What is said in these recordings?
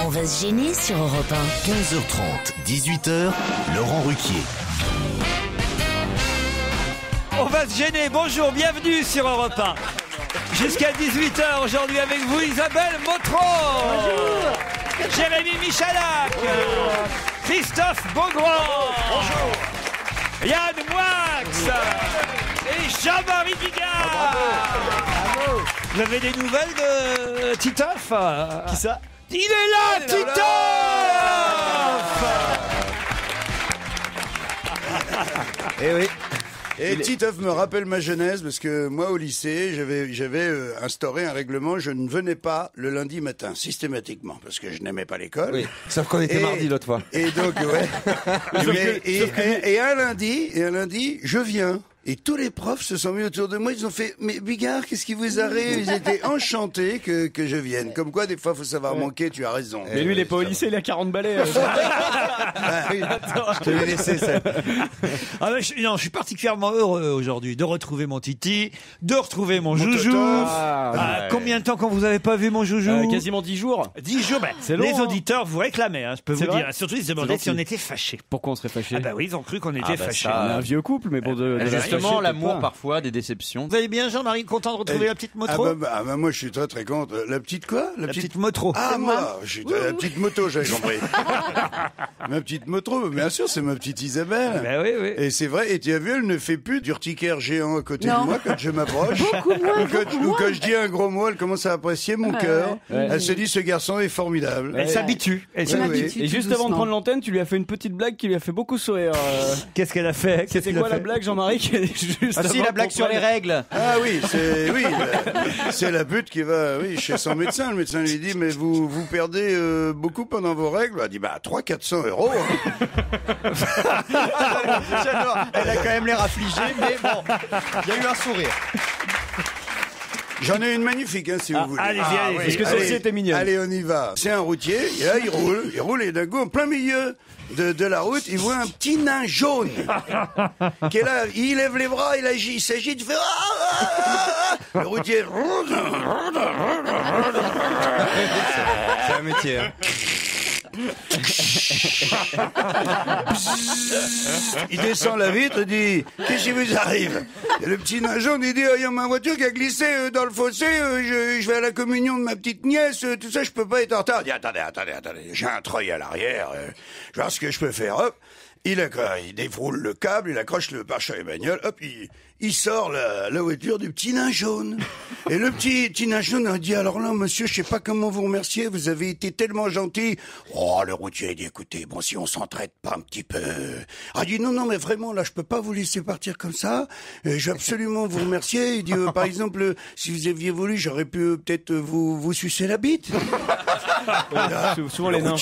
On va se gêner sur Europe 1. 15h30, 18h, Laurent Ruquier. On va se gêner. Bonjour, bienvenue sur Europe 1. Jusqu'à 18h aujourd'hui avec vous Isabelle Motro. Bonjour. Jérémy Michalak. Bonjour. Christophe Beaugrand. Bonjour. Yann Moix. Et Jean-Marie Bigard. Bravo. Vous avez des nouvelles de Titoff? Qui ça? Il est là, Titoff. Eh oui. Et Titoff me rappelle ma jeunesse parce que moi au lycée j'avais instauré un règlement, je ne venais pas le lundi matin systématiquement parce que je n'aimais pas l'école. Oui, sauf qu'on était mardi l'autre fois. Et donc ouais. Et un lundi je viens. Et tous les profs se sont mis autour de moi, ils ont fait « Mais Bigard, qu'est-ce qui vous arrive ?» Ils étaient enchantés que je vienne. Comme quoi, des fois, il faut savoir manquer, tu as raison. Mais lui, il est pas au lycée, il a 40 balais. Je te l'ai laissé, ça. Ah ben, je suis particulièrement heureux aujourd'hui de retrouver mon Titi, de retrouver mon joujou. Combien de temps qu'on vous avez pas vu, mon joujou? Quasiment 10 jours. 10 jours, ben, C'est long, les hein. auditeurs vous réclamaient, je peux vous vrai dire. Surtout, ils se demandaient si on était fâchés. Pourquoi on serait fâchés? Ah bah oui, ils ont cru qu'on était fâchés. On est un vieux couple, mais bon, justement, l'amour parfois, des déceptions. Vous allez bien, Jean-Marie, content de retrouver la petite Motro? Moi, je suis très très content. La petite quoi? La petite Motro. Ah, moi, la petite moto, j'avais compris. Ma petite Motro, bien sûr, c'est ma petite Isabelle. Ben oui, oui. Et c'est vrai, et tu as vu, elle ne fait plus d'urticaire géant à côté de moi quand je m'approche. Ou quand je dis un gros mot, elle commence à apprécier mon cœur. Elle se dit, ce garçon est formidable. Elle s'habitue. Et juste avant de prendre l'antenne, tu lui as fait une petite blague qui lui a fait beaucoup sourire. Qu'est-ce qu'elle a fait? C'était quoi la blague, Jean-Marie? Ah si, la blague sur les règles. Ah oui, c'est la pute qui va chez son médecin. Le médecin lui dit, mais vous perdez beaucoup pendant vos règles. Elle dit, 300-400 euros. J'adore. Elle a quand même l'air affligée, mais bon, il y a eu un sourire. J'en ai une magnifique, si vous voulez. Allez-y. Parce que celle-ci était mignonne. Allez, on y va. C'est un routier, et là, il roule, et d'un coup, en plein milieu de la route, il voit un petit nain jaune, qui est là, il lève les bras, il s'agite, il fait le routier. C'est un métier. Hein. Il descend la vitre, il dit « Qu'est-ce qui vous arrive ?» Et le petit nain jaune, il dit « Il y a ma voiture qui a glissé dans le fossé, je vais à la communion de ma petite nièce, tout ça, je peux pas être en retard. » Il dit « Attendez, j'ai un treuil à l'arrière, je vais voir ce que je peux faire. » Hop, il défroule le câble, il accroche le pare-choc bagnole, hop, il sort la voiture du petit nain jaune. Et le petit nain jaune a dit, alors là, monsieur, je sais pas comment vous remercier, vous avez été tellement gentil. Oh, le routier a dit, écoutez, bon, si on s'entraide pas un petit peu. Il dit, non, mais vraiment, là, je peux pas vous laisser partir comme ça. Je vais absolument vous remercier. Il dit, par exemple, si vous aviez voulu, j'aurais pu peut-être vous sucer la bite. Là, souvent les nains.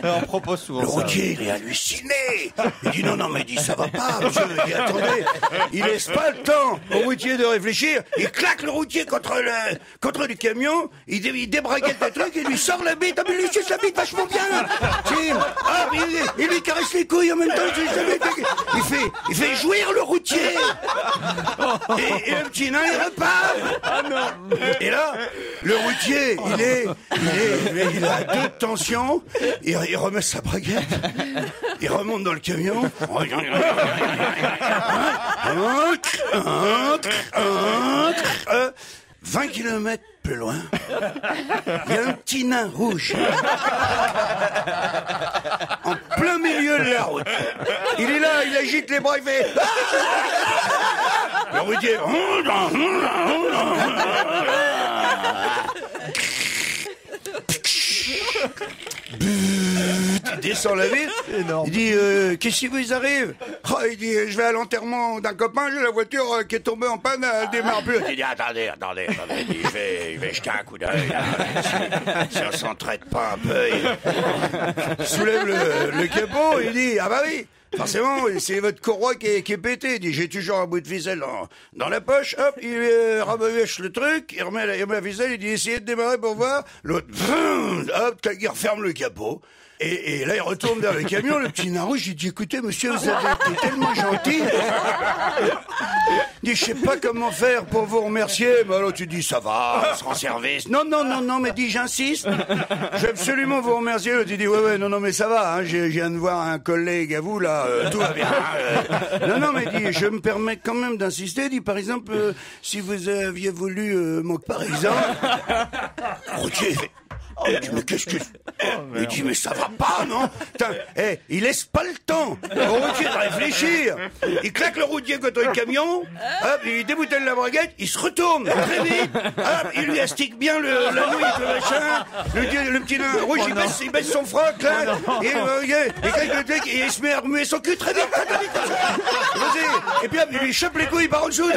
On propose souvent le ça. routier, il est halluciné. Il dit, non, mais il dit, ça va pas, monsieur. Il dit, attendez. Il laisse pas le temps au routier de réfléchir. Il claque le routier contre le camion. Il débraguette le truc. Il lui sort la bite. Ah, mais il lui suce la bite vachement bien. Il lui caresse les couilles en même temps. Il fait jouir le routier. Et le petit nain, il repart. Ah non. Et là, le routier, il a 2 de tension. Il remet sa braguette. Il remonte dans le camion. 20 kilomètres plus loin, il y a un petit nain rouge en plein milieu de la route. Il est là, il agite les bras, il fait... Le routier... Il descend la vitre. Il dit qu'est-ce qui vous arrive? Il dit je vais à l'enterrement d'un copain, j'ai la voiture qui est tombée en panne, elle démarre plus. Il dit attendez, il dit, je vais jeter un coup d'œil. Si on s'entraide pas un peu, il soulève le capot, il dit ah bah oui. forcément, c'est votre courroie qui est pété. Il dit, j'ai toujours un bout de ficelle dans la poche. Hop, il rabâche le truc, il remet la ficelle, il dit, essayez de démarrer pour voir. L'autre, hop, il referme le capot. Et là, il retourne vers le camion, le petit nain rouge, il dit, écoutez, monsieur, vous avez été tellement gentil. Il dit, je sais pas comment faire pour vous remercier. Mais alors, tu dis, ça va, on se rend service. Non, mais dis, j'insiste. Je vais absolument vous remercier. L'autre, il dit, ouais, non, mais ça va, hein, je viens de voir un collègue à vous, là, tout va bien. Non, mais dit, je me permets quand même d'insister. Dit, par exemple, si vous aviez voulu, par exemple, routier, il dit, mais qu'est-ce que... Il dit, mais ça va pas, non? Putain, il laisse pas le temps au routier de réfléchir. Il claque le routier contre le camion, hop, il déboutonne la braguette, il se retourne très vite, hop, il lui astique bien la nouille, le machin, le petit nain rouge, il baisse son froc, là, et il se met à remuer son cul très vite, vas-y. Et puis hop, il lui chope les couilles par en dessous,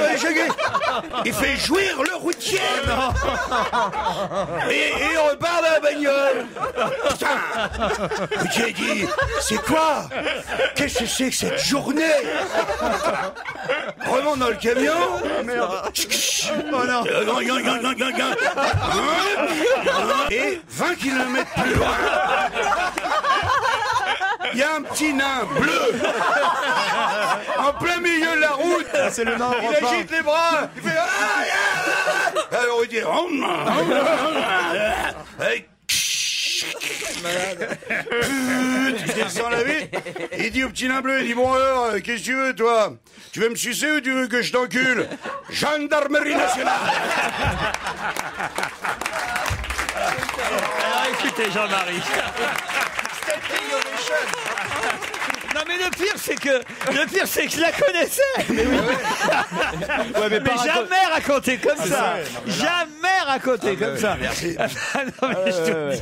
il fait jouir le routier, et il repart dans la bagnole. Putain, j'ai dit, c'est quoi? Qu'est-ce que c'est que cette journée? Remonte dans le camion. Merde. Et 20 km plus loin, il y a un petit nain bleu en plein milieu de la route. C'est le nain Il agite les bras. Il fait alors il dit il descend la vitre, il dit au petit nain bleu, il dit, bon alors, qu'est-ce que tu veux, toi? Tu veux me sucer ou tu veux que je t'encule? Gendarmerie nationale. Alors écoutez, Jean-Marie. Non mais le pire c'est que je la connaissais. Mais jamais raconté comme ça. Jamais raconté comme ça. Merci. Non, mais je te dis.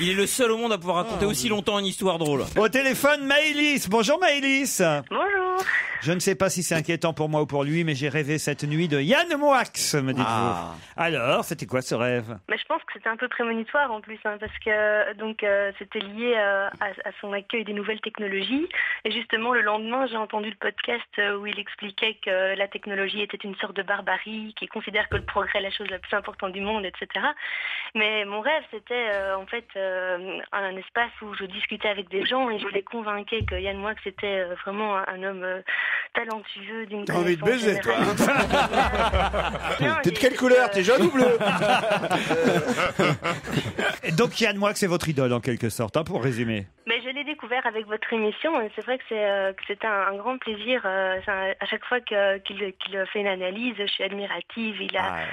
Il est le seul au monde à pouvoir raconter aussi longtemps une histoire drôle. Au téléphone, Maëlys. Bonjour Maëlys. Bonjour. Je ne sais pas si c'est inquiétant pour moi ou pour lui, mais j'ai rêvé cette nuit de Yann Moix, me dites-vous. Alors, c'était quoi ce rêve? Mais je pense que c'était un peu prémonitoire en plus, hein, parce que donc c'était lié à son accueil des nouvelles technologies. Et justement, le lendemain, j'ai entendu le podcast où il expliquait que la technologie était une sorte de barbarie, qu'il considère que le progrès est la chose la plus importante du monde, etc. Mais mon rêve, c'était en fait un espace où je discutais avec des gens et je les convainquais que Yann Moix était vraiment un homme talentueux d'une T'as envie de baiser, toi, hein? T'es de quelle couleur? T'es jaune ou bleu? Donc Yann Moix, c'est votre idole en quelque sorte, hein, pour résumer. Mais je l'ai découvert avec votre émission et c'est vrai que c'était un grand plaisir. À chaque fois qu'il fait une analyse, je suis admirative. Il a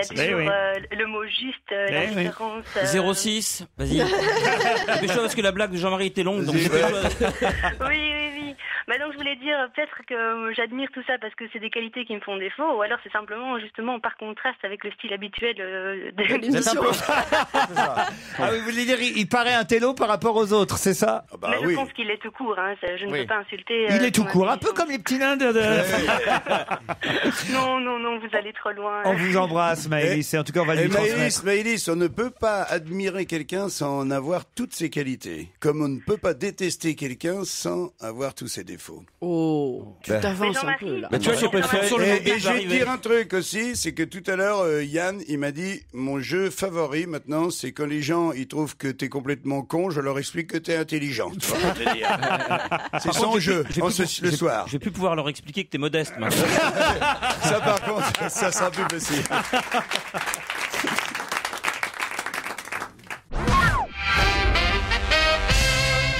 toujours le mot juste, la différence. 06, vas-y. Dépêche-toi parce que la blague de Jean-Marie était longue. Donc Oui. Bah donc je voulais dire peut-être que j'admire tout ça parce que c'est des qualités qui me font défaut, ou alors c'est simplement justement par contraste avec le style habituel de l'émission. Ah oui, vous voulez dire, il paraît un télo par rapport aux autres, c'est ça? Mais je pense qu'il est tout court, hein. Je ne peux pas insulter. Il est tout court, un peu comme les petits nains de... Non, vous allez trop loin. On vous embrasse, Maëlys, et en tout cas on va lui transmettre. Maëlys, on ne peut pas admirer quelqu'un sans en avoir toutes ses qualités, comme on ne peut pas détester quelqu'un sans avoir tous ses défauts. Oh, tu t'avances un peu là. tu vois, je préfère sur le Et je vais te dire un truc aussi, c'est que tout à l'heure, Yann, il m'a dit, mon jeu favori maintenant, c'est quand les gens, ils trouvent que t'es complètement con, je leur explique que t'es intelligent. C'est son jeu, le soir. Je vais plus pouvoir leur expliquer que t'es modeste, maintenant. Ça par contre, ça sera plus possible.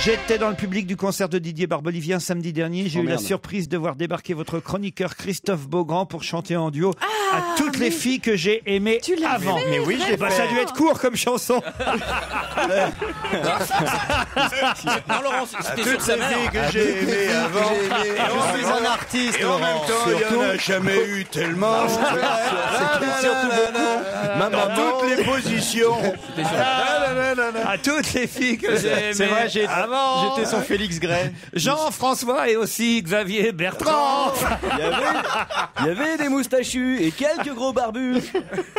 J'étais dans le public du concert de Didier Barbelivien samedi dernier. J'ai eu la surprise de voir débarquer votre chroniqueur Christophe Beaugrand pour chanter en duo à toutes les filles que j'ai aimées avant. Mais oui, je l'ai fait. Ça a dû être court comme chanson. Non, Laurent, c'était sur Toutes sa ces mère. filles que j'ai aimées avant. Je suis un artiste, Et en même temps, il n'y en a jamais eu tellement. Dans toutes les positions. À toutes les filles que j'ai aimées. C'est vrai, j'ai avant. Avant. J'étais son Félix Gray. Jean-François et aussi Xavier Bertrand. Il y avait des moustachus et quelques gros barbus.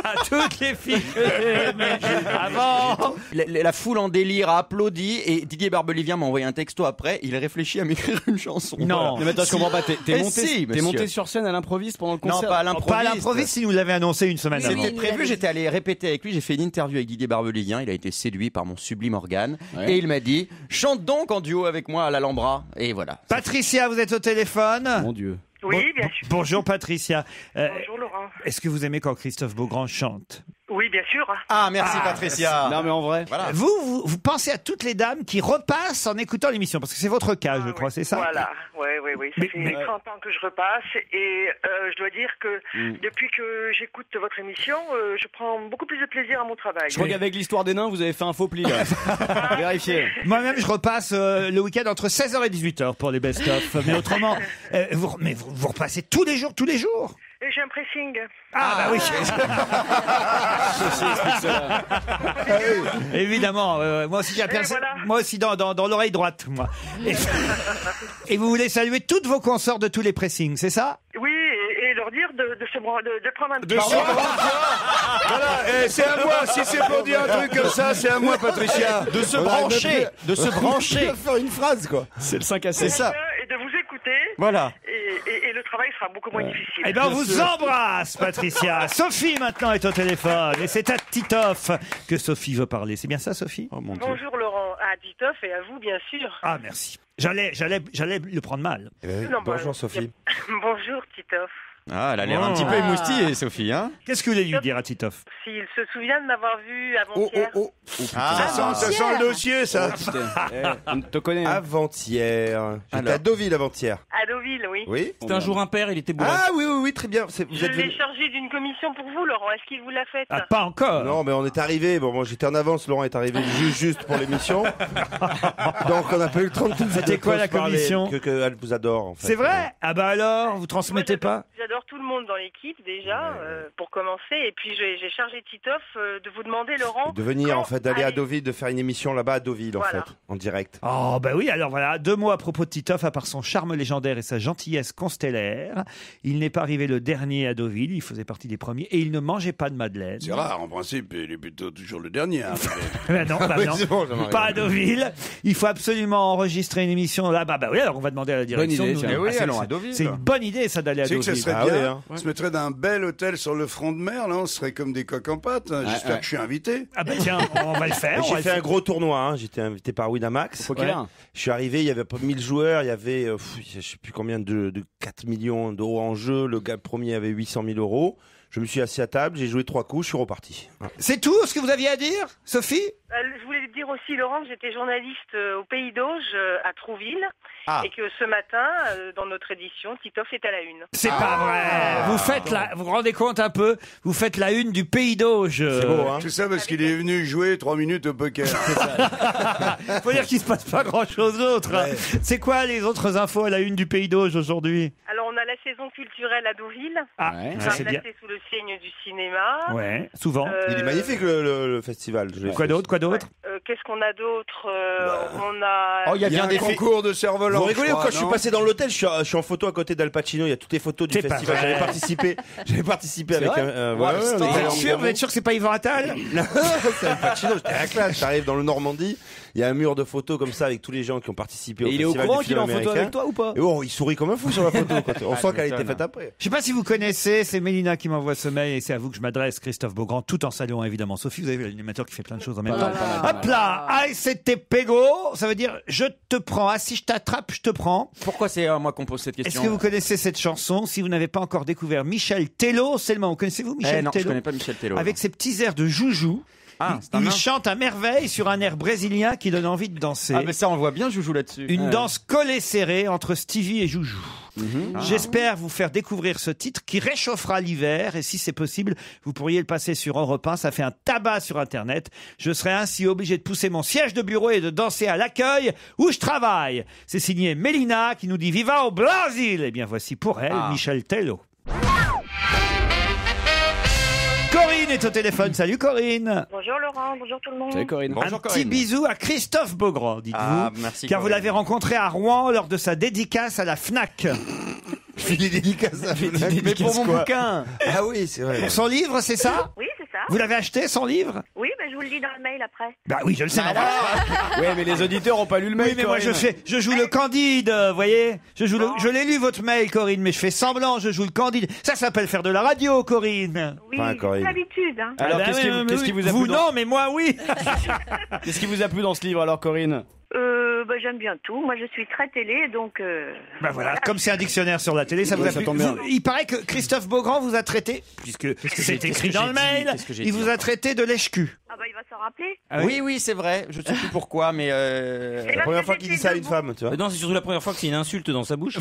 À toutes les filles que j'aimais avant. La foule en délire a applaudi et Didier Barbelivien m'a envoyé un texto après. Il réfléchit à m'écrire une chanson. Non. Mais attends, je comprends pas. T'es monsieur. monté sur scène à l'improviste pendant le concert? Non, pas à l'improviste. Pas à l'improviste si nous l'avait annoncé une semaine avant. C'était prévu, j'étais allé répéter avec lui, j'ai fait une interview avec Didier Barbelivien, il a été séduit par mon sublime organe, et il m'a dit, chante donc en duo avec moi à l'Alhambra, et voilà. Patricia, vous êtes au téléphone. Mon Dieu. Oui, bien sûr. Bonjour Patricia. Bonjour Laurent. Est-ce que vous aimez quand Christophe Beaugrand chante? Oui, bien sûr. Ah, merci Patricia. Non, mais en vrai. Voilà. Vous pensez à toutes les dames qui repassent en écoutant l'émission, parce que c'est votre cas, je crois, c'est ça? Voilà, oui. Ça fait 30 ans que je repasse et je dois dire que depuis que j'écoute votre émission, je prends beaucoup plus de plaisir à mon travail. Je crois qu'avec l'histoire des nains, vous avez fait un faux pli, là. Vérifiez. Moi-même, je repasse le week-end entre 16h et 18h pour les best-of. Mais autrement, vous repassez tous les jours? Et j'ai un pressing. Ah, bah oui. Évidemment, moi aussi j'ai moi aussi dans l'oreille droite, moi. Et vous voulez saluer toutes vos consorts de tous les pressings, c'est ça? Oui, et leur dire de prendre un petit Voilà, c'est à moi. Si c'est pour dire un truc comme ça, c'est à moi, Patricia. De se brancher, de se brancher. Faire une phrase, quoi. C'est le 5 à 7. C'est ça. et de vous écouter. Voilà. Et le travail sera beaucoup moins difficile. Eh bien, on vous embrasse, Patricia. Sophie, maintenant, est au téléphone. Et c'est à Titoff que Sophie veut parler. C'est bien ça, Sophie? Oh mon Dieu. Bonjour Laurent, à Titoff et à vous, bien sûr. Ah, merci. J'allais le prendre mal. Bonjour Sophie. Bonjour Titoff. Ah, elle a l'air un petit peu émoustillée, Sophie, hein? Qu'est-ce que vous voulez lui dire à Titoff? S'il se souvient de m'avoir vu avant-hier. Ça sent le dossier, ça. On te connaît. Avant-hier. J'étais à Deauville avant-hier. À Deauville, oui. Oui. C'était un jour impair, il était bourré. Ah oui, très bien. Vous Je êtes l'ai venu. chargé d'une commission pour vous, Laurent. Est-ce qu'il vous l'a faite? Ah, pas encore. Non, mais on est arrivé. Bon, moi j'étais en avance. Laurent est arrivé juste pour l'émission. Donc on n'a pas eu le temps de tout. C'était quoi la commission? Que elle vous adore, en fait. C'est vrai? Ah bah alors, vous transmettez pas? J'adore tout le monde dans l'équipe déjà, pour commencer. Et puis j'ai chargé Titoff de vous demander, Laurent, De venir, en fait, d'aller à allez. Deauville, de faire une émission là-bas à Deauville, en Voilà. fait, en direct. Oh bah oui, alors voilà, 2 mots à propos de Titoff. À part son charme légendaire et sa gentillesse constellaire, il n'est pas arrivé le dernier à Deauville, il faisait partie des premiers, et il ne mangeait pas de madeleine. C'est rare, en principe, il est plutôt toujours le dernier. Ben non, bah Oui, non. c'est bon, Jean-Marie. Pas à Deauville. Il faut absolument enregistrer une émission là-bas. Bah oui, alors on va demander à la direction. idée, de nous- tiens. Eh oui, c'est- allons à c'est- Deauville. C'est une bonne idée, ça, d'aller à Tu sais que ça Deauville. serait Ah bien. ouais, hein. On se mettrait d'un bel hôtel sur le front de mer, là, on serait comme des coqs en pâte. J'espère que je suis invité. Ah bah tiens, on va le faire. on va J'ai le fait faire. un gros tournoi, hein. J'étais invité par Winamax. Poker. Je suis arrivé, il y avait pas 1000 joueurs, il y avait, je sais plus combien de 4 millions d'euros en jeu. Le gars premier avait 800 000 euros. Je me suis assis à table, j'ai joué 3 coups, je suis reparti. C'est tout ce que vous aviez à dire, Sophie? Je voulais dire aussi, Laurent, que j'étais journaliste au Pays d'Auge, à Trouville, Ah. et que ce matin, dans notre édition, Titoff est à la une. C'est pas vrai. Vous vous rendez compte un peu? Vous faites la une du Pays d'Auge. C'est beau, hein. Tout ça parce qu'il est venu jouer 3 minutes au poker. Faut dire qu'il se passe pas grand-chose d'autre. Ouais. C'est quoi les autres infos à la une du Pays d'Auge aujourd'hui? Alors, on a la saison culturelle à Deauville, Ah, Ouais. ça c'est bien. placée sous le signe du cinéma. Ouais, souvent. Il est magnifique le festival. Quoi d'autre? Qu'est-ce qu'on a d'autre On a... Oh, il y a Il y a bien un des concours de cerf-volant. Vous rigolez ou crois, quoi? Je suis non passé dans l'hôtel, je suis en photo à côté d'Al Pacino, il y a toutes les photos du C'est pas festival. vrai. J'avais participé avec vrai un. Ouais, on c'est était allé en Vous êtes sûr que c'est pas Yvan Attal? Non, c'est Al Pacino, j'étais à la classe. J'arrive dans le Normandie, il y a un mur de photos comme ça avec tous les gens qui ont participé au Et il est au festival courant du qu'il film est en photo américain. avec toi ou pas? Et oh, il sourit comme un fou sur la photo. Quoi. On sent qu'elle a été faite après. Je sais pas si vous connaissez, c'est Mélina qui m'envoie ce mail et c'est à vous que je m'adresse, Christophe Beaugrand, tout en saluant évidemment Sophie. Vous avez vu l'animateur qui fait plein de choses en même temps. Hop là, ASTPGO, ça veut dire je te prends. Ah, si je t'attrape, je te prends. Pourquoi c'est à moi qu'on pose cette Est-ce question? que vous connaissez cette chanson? Si vous n'avez pas encore découvert Michel Tello, c'est le moment. Connaissez-vous Michel Non, je Tello? connais pas Michel Tello. Avec ses petits airs de joujou. Ah, c'est un Il nain. chante à merveille sur un air brésilien qui donne envie de danser. Ah, mais ça, on le voit bien, Joujou là-dessus. Une danse collée serrée entre Stevie et Joujou. J'espère vous faire découvrir ce titre qui réchauffera l'hiver et si c'est possible, vous pourriez le passer sur Europe 1. Ça fait un tabac sur Internet. Je serai ainsi obligé de pousser mon siège de bureau et de danser à l'accueil où je travaille. C'est signé Mélina qui nous dit Viva au Brésil. Eh bien voici pour elle Michel Tello. Corinne Corinne est au téléphone. Salut Corinne. Bonjour Laurent, bonjour tout le monde. Salut Corinne. Un petit bisou à Christophe Beaugrand, dites-vous. Ah, merci, car vous Corinne. l'avez rencontré à Rouen lors de sa dédicace à la FNAC. Je fais des dédicaces à Mais pour mon bouquin. Ah oui, c'est vrai. Pour son livre, c'est ça? Oui, c'est ça. Vous l'avez acheté, son livre? Oui, je vous le dis dans le mail après. Bah oui, je le sais. Ouais, mais les auditeurs ont pas lu le mail. Oui, mais moi Corinne. je joue le Candide, vous voyez. Je l'ai lu votre mail, Corinne, mais je fais semblant, je joue le Candide. Ça s'appelle faire de la radio, Corinne. Oui, Enfin, Corinne. c'est l'habitude. Hein. Alors, Ah bah qu'est-ce qui vous a vous plu non, mais moi oui. Qu'est-ce qui vous a plu dans ce livre alors, Corinne? J'aime bien tout. Moi, je suis très télé, donc... Bah voilà, comme c'est un dictionnaire sur la télé, ça vous Ouais, a ça plu. tombe bien. Il paraît que Christophe Beaugrand vous a traité, puisque c'est écrit dans le mail, il vous a traité de lèche-cul. Ah bah, il va s'en rappeler. Oui, c'est vrai. Je sais plus pourquoi, mais C'est la première fois qu'il dit ça à une femme, tu vois. Non, c'est surtout la première fois que c'est une insulte dans sa bouche.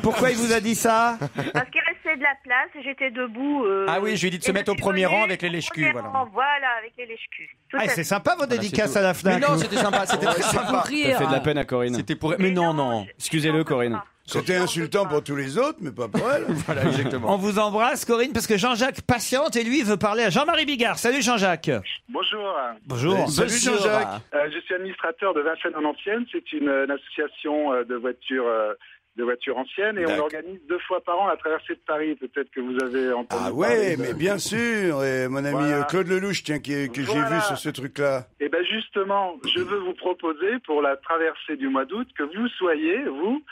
Pourquoi il vous a dit ça? Parce qu'il restait de la place et j'étais debout. Ah oui, je lui ai dit de se et mettre au je suis premier venue rang avec les lèche-culs, au voilà. premier rang, voilà, avec les lèche-culs. Tout à Ah, fait. c'est sympa vos dédicaces à la Mais FNAC. non, c'était sympa, c'était très sympa. Ça fait de la peine à Corinne. C'était pour. Mais non. Excusez-le, Corinne. C'était insultant pour tous les autres, mais pas pour elle. Voilà, exactement. On vous embrasse, Corinne, parce que Jean-Jacques patiente et lui veut parler à Jean-Marie Bigard. Salut Jean-Jacques. Bonjour. Bonjour. Salut Jean-Jacques. Je suis administrateur de Vincennes en Ancienne. C'est une association de voitures anciennes et on D'accord. organise 2 fois par an la traversée de Paris. Peut-être que vous avez entendu. Ah parler ouais, de- mais bien sûr. Et mon ami Voilà. Claude Lelouch, tiens, que j'ai Voilà. vu sur ce truc-là. Et ben justement, je veux vous proposer pour la traversée du mois d'août que vous soyez, vous,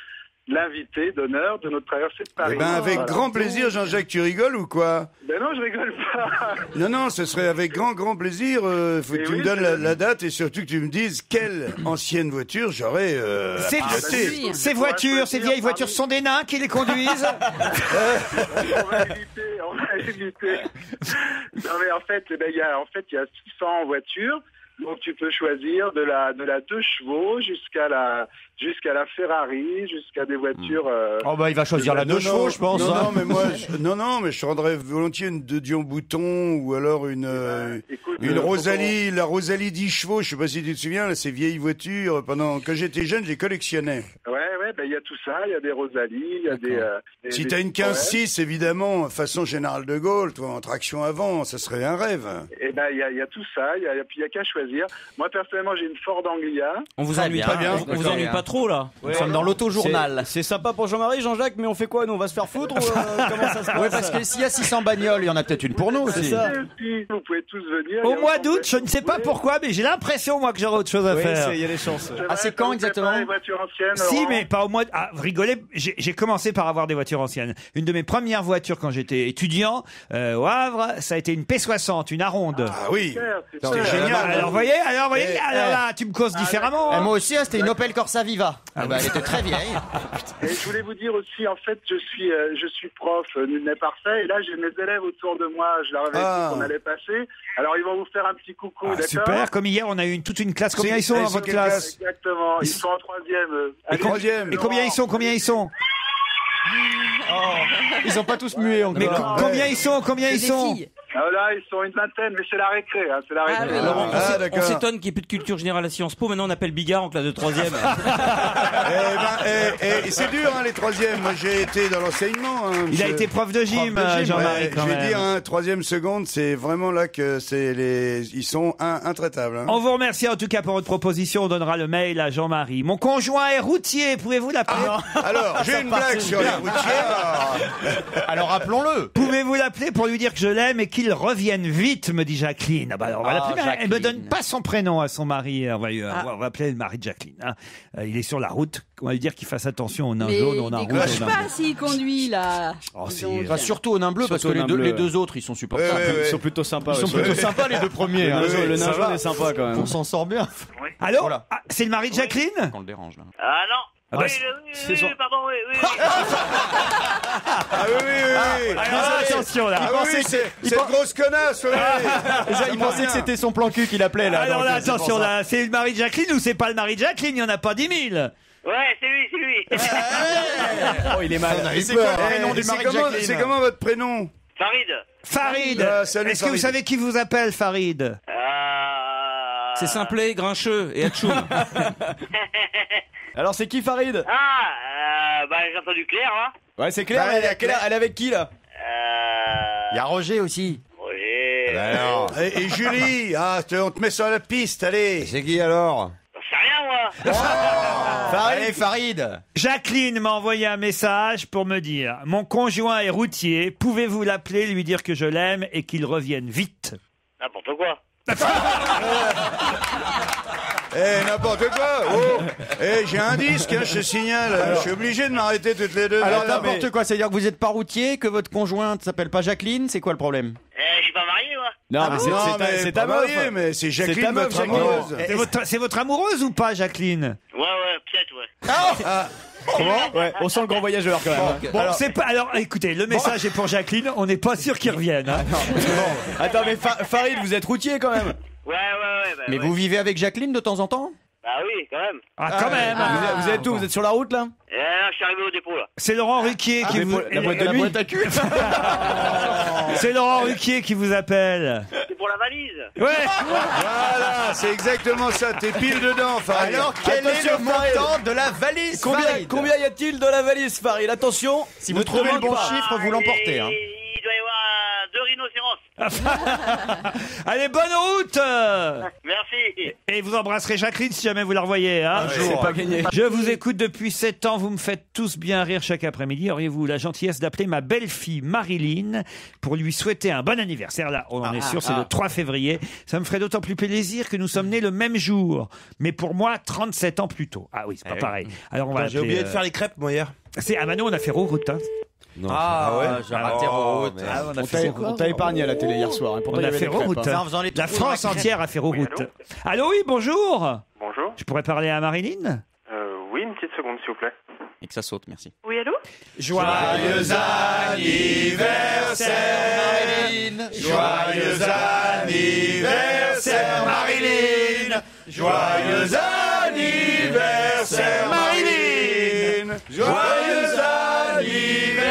l'invité d'honneur de notre traversée de Paris. Eh ben, avec Voilà. grand plaisir, Jean-Jacques, tu rigoles ou quoi? Ben non, je rigole pas. Non, ce serait avec grand plaisir. Faut que Mais tu oui, me donnes c'est- la date et surtout que tu me dises quelle ancienne voiture j'aurais à piloter. Ces voitures, ces vieilles voitures sont des nains qui les conduisent. On va éviter. Non mais en fait, il y a 600 voitures. Donc tu peux choisir de la 2 chevaux jusqu'à la Ferrari, jusqu'à des voitures. Oh bah il va choisir la 2 chevaux, je pense. Non, mais moi, mais je prendrais volontiers une de Dion Bouton ou alors une Rosalie, la Rosalie 10 chevaux. Je sais pas si tu te souviens, là, ces vieilles voitures. Quand j'étais jeune, je les collectionnais. Ouais, il y a tout ça. Il y a des Rosalie, il y a des. Si t'as une 15-6, évidemment, façon Général de Gaulle, toi, en traction avant, ça serait un rêve. Et ben il y a tout ça. Il y a qu'à choisir. Moi personnellement, j'ai une Ford Anglia. On vous Très ennuie bien. pas, Bien. on vous ennuie pas trop là. Nous sommes dans l'autojournal. C'est sympa pour Jean-Marie, Jean-Jacques, mais on fait quoi? Nous, on va se faire foutre ou comment ça se passe? Oui, parce que s'il y a 600 bagnoles, il y en a peut-être une pour nous aussi. C'est ça. Si, vous pouvez tous venir. Au Il y a mois autant d'août, de- je ne sais pas pourquoi, mais j'ai l'impression, moi, que j'aurai autre chose à Oui, faire. il y a des chances. C'est Ah, vrai, c'est ça quand vous plaît exactement pas, les voitures anciennes, Si, Laurent mais pas au mois. Ah, vous rigolez. J'ai commencé par avoir des voitures anciennes. Une de mes premières voitures quand j'étais étudiant au Havre, ça a été une P60, une Aronde. Ah oui, Super, c'était super. génial. Alors, voyez, alors là, tu me causes différemment. Et hein. moi aussi, c'était une Opel Corsa Viva. Ah bah, elle était très vieille. Et je voulais vous dire aussi, en fait, je suis prof, nul n'est parfait, et là j'ai mes élèves autour de moi, je leur avais dit qu'on allait passer, alors ils vont vous faire un petit coucou, d'accord? Super, comme hier, on a eu toute une classe. Combien ils sont dans votre classe? Exactement, ils sont en 3e. Et combien ils sont? Combien ils sont? Ils ont pas tous mué encore. Mais combien ils sont? Combien ils sont? Ah, là, ils sont une vingtaine, mais c'est la récré, hein, c'est la récré. oui. Laurent, on d'accord. s'étonne qu'il n'y ait plus de culture générale à Sciences Po. Maintenant, on appelle Bigard en classe de 3e. C'est dur, hein, les 3e. Moi, j'ai été dans l'enseignement. Hein, Il a monsieur. été prof de gym, Jean-Marie, Ouais, quand je vais même. dire, hein, 3e seconde, c'est vraiment là que ils sont intraitables. Hein. On vous remercie en tout cas pour votre proposition. On donnera le mail à Jean-Marie. Mon conjoint est routier. Pouvez-vous l'appeler? Alors, j'ai une blague sur les routiers. Alors rappelons-le. Pouvez-vous l'appeler pour lui dire que je l'aime et qu'il revienne vite, me dit Jacqueline. Ah bah alors, on va Ah, l'appeler, mais elle me Jacqueline. donne pas son prénom à son mari. On va appeler le mari de Jacqueline. Hein. Il est sur la route. On va lui dire qu'il fasse attention aux nains Mais jaunes, aux il nains rouges. décroche aux nains pas bleus. s'il conduit, là. Oh, si. Donc, Enfin, surtout au nain bleu, parce que Surtout au nain les bleu. deux autres, ils sont supportables. Ouais. Ils sont plutôt sympas. Ils sont ouais. plutôt sympas, les deux premiers. hein. Le nain ça jaune va. est sympa quand même. On s'en sort bien. Allô? Voilà. Ah, c'est le mari de Jacqueline? On le dérange là. Ah non. Ah bah, Pardon, oui. Ah oui. Ah, attention là. Ah oui, c'est une grosse connasse. Ouais. Il pensait que c'était son plan cul qu'il appelait là. Alors donc, là, c'est pour attention ça. là, c'est le mari de Jacqueline ou c'est pas le mari de Jacqueline? Il n'y en a pas 10 000. Ouais, c'est lui. Oh, il est mal. Et c'est quoi le prénom du C'est mari de Jacqueline? c'est comment votre prénom? Farid. Farid. Ah, salut, Est-ce que vous Farid. savez qui vous appelle Farid? C'est simplet, grincheux et atchoum. Alors, c'est qui Farid? J'ai entendu Claire, hein. Ouais, c'est clair. Bah, Elle est avec qui là? Il y a Roger aussi. Oui, Alors. Et Julie, on te met sur la piste, allez. C'est qui alors? C'est rien, moi. Allez, Farid. Jacqueline m'a envoyé un message pour me dire: mon conjoint est routier, pouvez-vous l'appeler, lui dire que je l'aime et qu'il revienne vite? N'importe quoi. N'importe quoi. J'ai un disque, je te signale. Je suis obligé de m'arrêter toutes les deux. Alors n'importe quoi, c'est-à-dire que vous n'êtes pas routier, que votre conjointe s'appelle pas Jacqueline, c'est quoi le problème? Je suis pas marié, moi. Non, mais c'est ta meuf. Mais c'est Jacqueline, ta meuf, votre amoureuse. C'est votre amoureuse ou pas, Jacqueline? Ouais, peut-être, ouais. Comment? Ouais, on sent le grand voyageur quand même. Bon, c'est pas. Alors, écoutez, le message est pour Jacqueline. On n'est pas sûr qu'il revienne. Hein. Attends, mais Farid, vous êtes routier quand même. Ouais. Mais vous vivez avec Jacqueline de temps en temps? Bah oui, quand même. Ah, quand même. Vous êtes où? Vous êtes sur la route là? Je suis arrivé au dépôt, là. C'est Laurent Ruquier qui vous. La boîte à cul. C'est Laurent Ruquier qui vous appelle. C'est pour la valise. Ouais. Voilà, c'est exactement ça. T'es pile dedans, Farid. Alors quel est le montant de la valise? Combien y a-t-il de la valise, Farid? Attention, si vous trouvez le bon chiffre, vous l'emportez. Hein. Il doit y avoir 2 rhinocéros. Allez, bonne route. Merci. Et vous embrasserez Jacqueline si jamais vous la revoyez. Hein. C'est pas gagné. Je vous écoute depuis 7 ans. Vous me faites tous bien rire chaque après-midi. Auriez-vous la gentillesse d'appeler ma belle-fille Marilyn pour lui souhaiter un bon anniversaire? Là, on en est sûr, c'est le 3 février. Ça me ferait d'autant plus plaisir que nous sommes nés le même jour. Mais pour moi, 37 ans plus tôt. Ah oui, c'est pas pareil. Alors on va J'ai oublié de faire les crêpes, moi, hier. C'est Manon, on a fait route. Hein. Non. J'ai raté route. On t'a épargné à la télé hier soir. On a fait route. La France entière a fait route. Allô, oui, bonjour. Bonjour. Je pourrais parler à Marilyn? Oui, une petite seconde, s'il vous plaît. Et que ça saute, merci. Oui, allô? Joyeux anniversaire Marilyn. Joyeux anniversaire Marilyn. Joyeux anniversaire Marilyn. Joyeux anniversaire.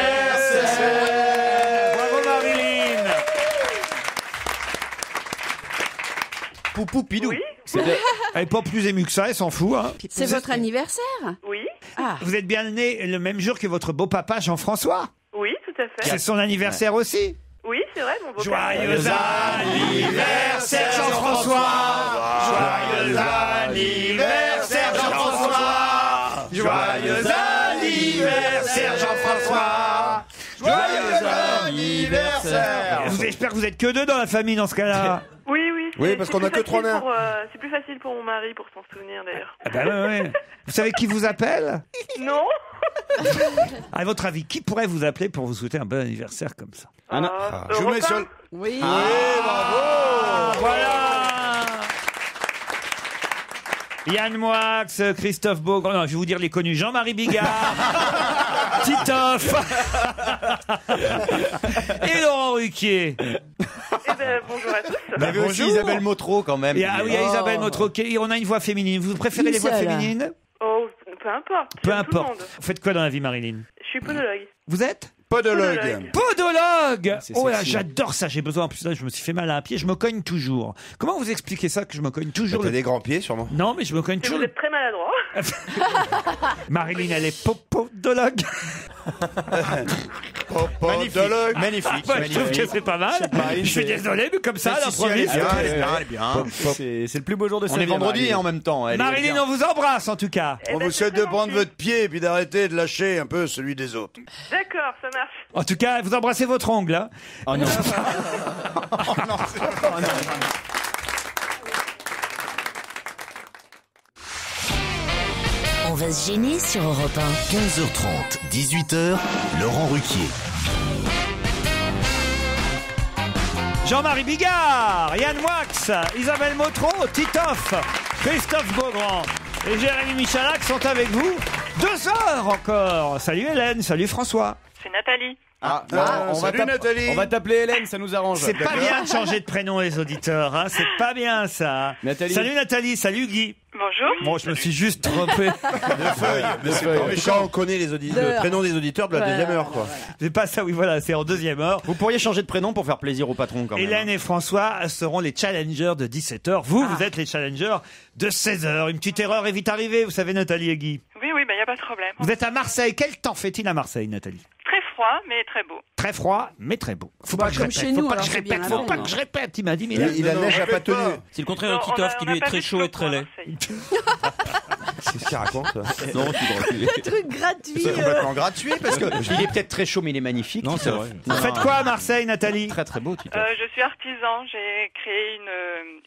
Bravo Marilyn. Poupou Pidou. Oui. Elle n'est pas plus émue que ça, elle s'en fout. Hein. C'est votre anniversaire? Oui. Vous êtes bien né le même jour que votre beau-papa Jean-François? Oui, tout à fait. C'est son anniversaire aussi? Oui, c'est vrai, mon beau-père. Joyeux anniversaire Jean-François. Joyeux anniversaire Jean-François. Joyeux anniversaire Jean-François. Joyeux anniversaire. J'espère que vous êtes que deux dans la famille dans ce cas-là. Oui. Oui, parce qu'on a que 3 nains. C'est plus facile pour mon mari pour s'en souvenir d'ailleurs. Ah bah ouais. Vous savez qui vous appelle? Non. À votre avis, qui pourrait vous appeler pour vous souhaiter un bon anniversaire comme ça? Je vous mets sur le... Oui. Bravo. Voilà. Yann Moix, Christophe Beaugrand, non, je vais vous dire les connus, Jean-Marie Bigard, Titoff et Laurent Ruquier. Bonjour à tous. Il y avait aussi Isabelle Motro quand même. Oui, il y a Isabelle Motro, on a une voix féminine. Vous préférez les voix féminines? Oh, peu importe. Peu importe. Vous faites quoi dans la vie, Marilyn? Je suis podologue. Vous êtes? Podologue. Podologue. Oh là, j'adore ça. J'ai besoin. En plus, là, je me suis fait mal à un pied. Je me cogne toujours. Comment vous expliquez ça que je me cogne toujours? T'as des grands pieds, sûrement. Non, mais je me cogne toujours. Vous êtes très maladroit. Marilyn, elle est podologue. Magnifique. Je trouve que c'est pas mal. Je suis désolé, mais comme ça, l'improviste. C'est le plus beau jour de sa vie. On est vendredi en même temps. Marilyn, on vous embrasse en tout cas. On vous souhaite de prendre votre pied et puis d'arrêter de lâcher un peu celui des autres. D'accord, ça marche. En tout cas, vous embrassez votre ongle. Hein. Oh non. On va se gêner sur Europe 1. 15h30, 18h, Laurent Ruquier. Jean-Marie Bigard, Yann Moix, Isabelle Motro, Titoff, Christophe Beaugrand et Jérémy Michalak sont avec vous. 2 heures encore. Salut Hélène, salut François. C'est Nathalie. Nathalie. On va t'appeler Hélène, ça nous arrange. C'est pas bien de changer de prénom les auditeurs, hein. C'est pas bien ça. Nathalie. Salut Nathalie, salut Guy. Bonjour. Bon, je me suis juste trompé. Quand on connaît le prénom des auditeurs de la deuxième heure, quoi. C'est pas ça, oui, voilà, c'est en deuxième heure. Vous pourriez changer de prénom pour faire plaisir au patron quand même. Hélène et François seront les challengers de 17h. Vous êtes les challengers de 16h. Une petite erreur est vite arrivée, vous savez, Nathalie et Guy. Oui, il n'y a pas de problème. Vous êtes à Marseille. Quel temps fait-il à Marseille, Nathalie? Très froid, mais très beau. Très froid, mais très beau. Faut pas que je comme répète, chez faut nous, pas que alors je c'est bien répète, faut la pas même. que je répète. Il m'a dit, mais Il a neige à pas tenu. C'est le contraire de Non, Titoff qui on lui est a très pas chaud vu et très le laid. C'est ce qu'il raconte. Non, c'est gratuit. Un truc gratuit. C'est complètement gratuit parce que il est peut-être très chaud, mais il est magnifique. Non, c'est vrai. Vous faites quoi à Marseille, Nathalie? Très très beau, Tito. Je suis artisan. J'ai créé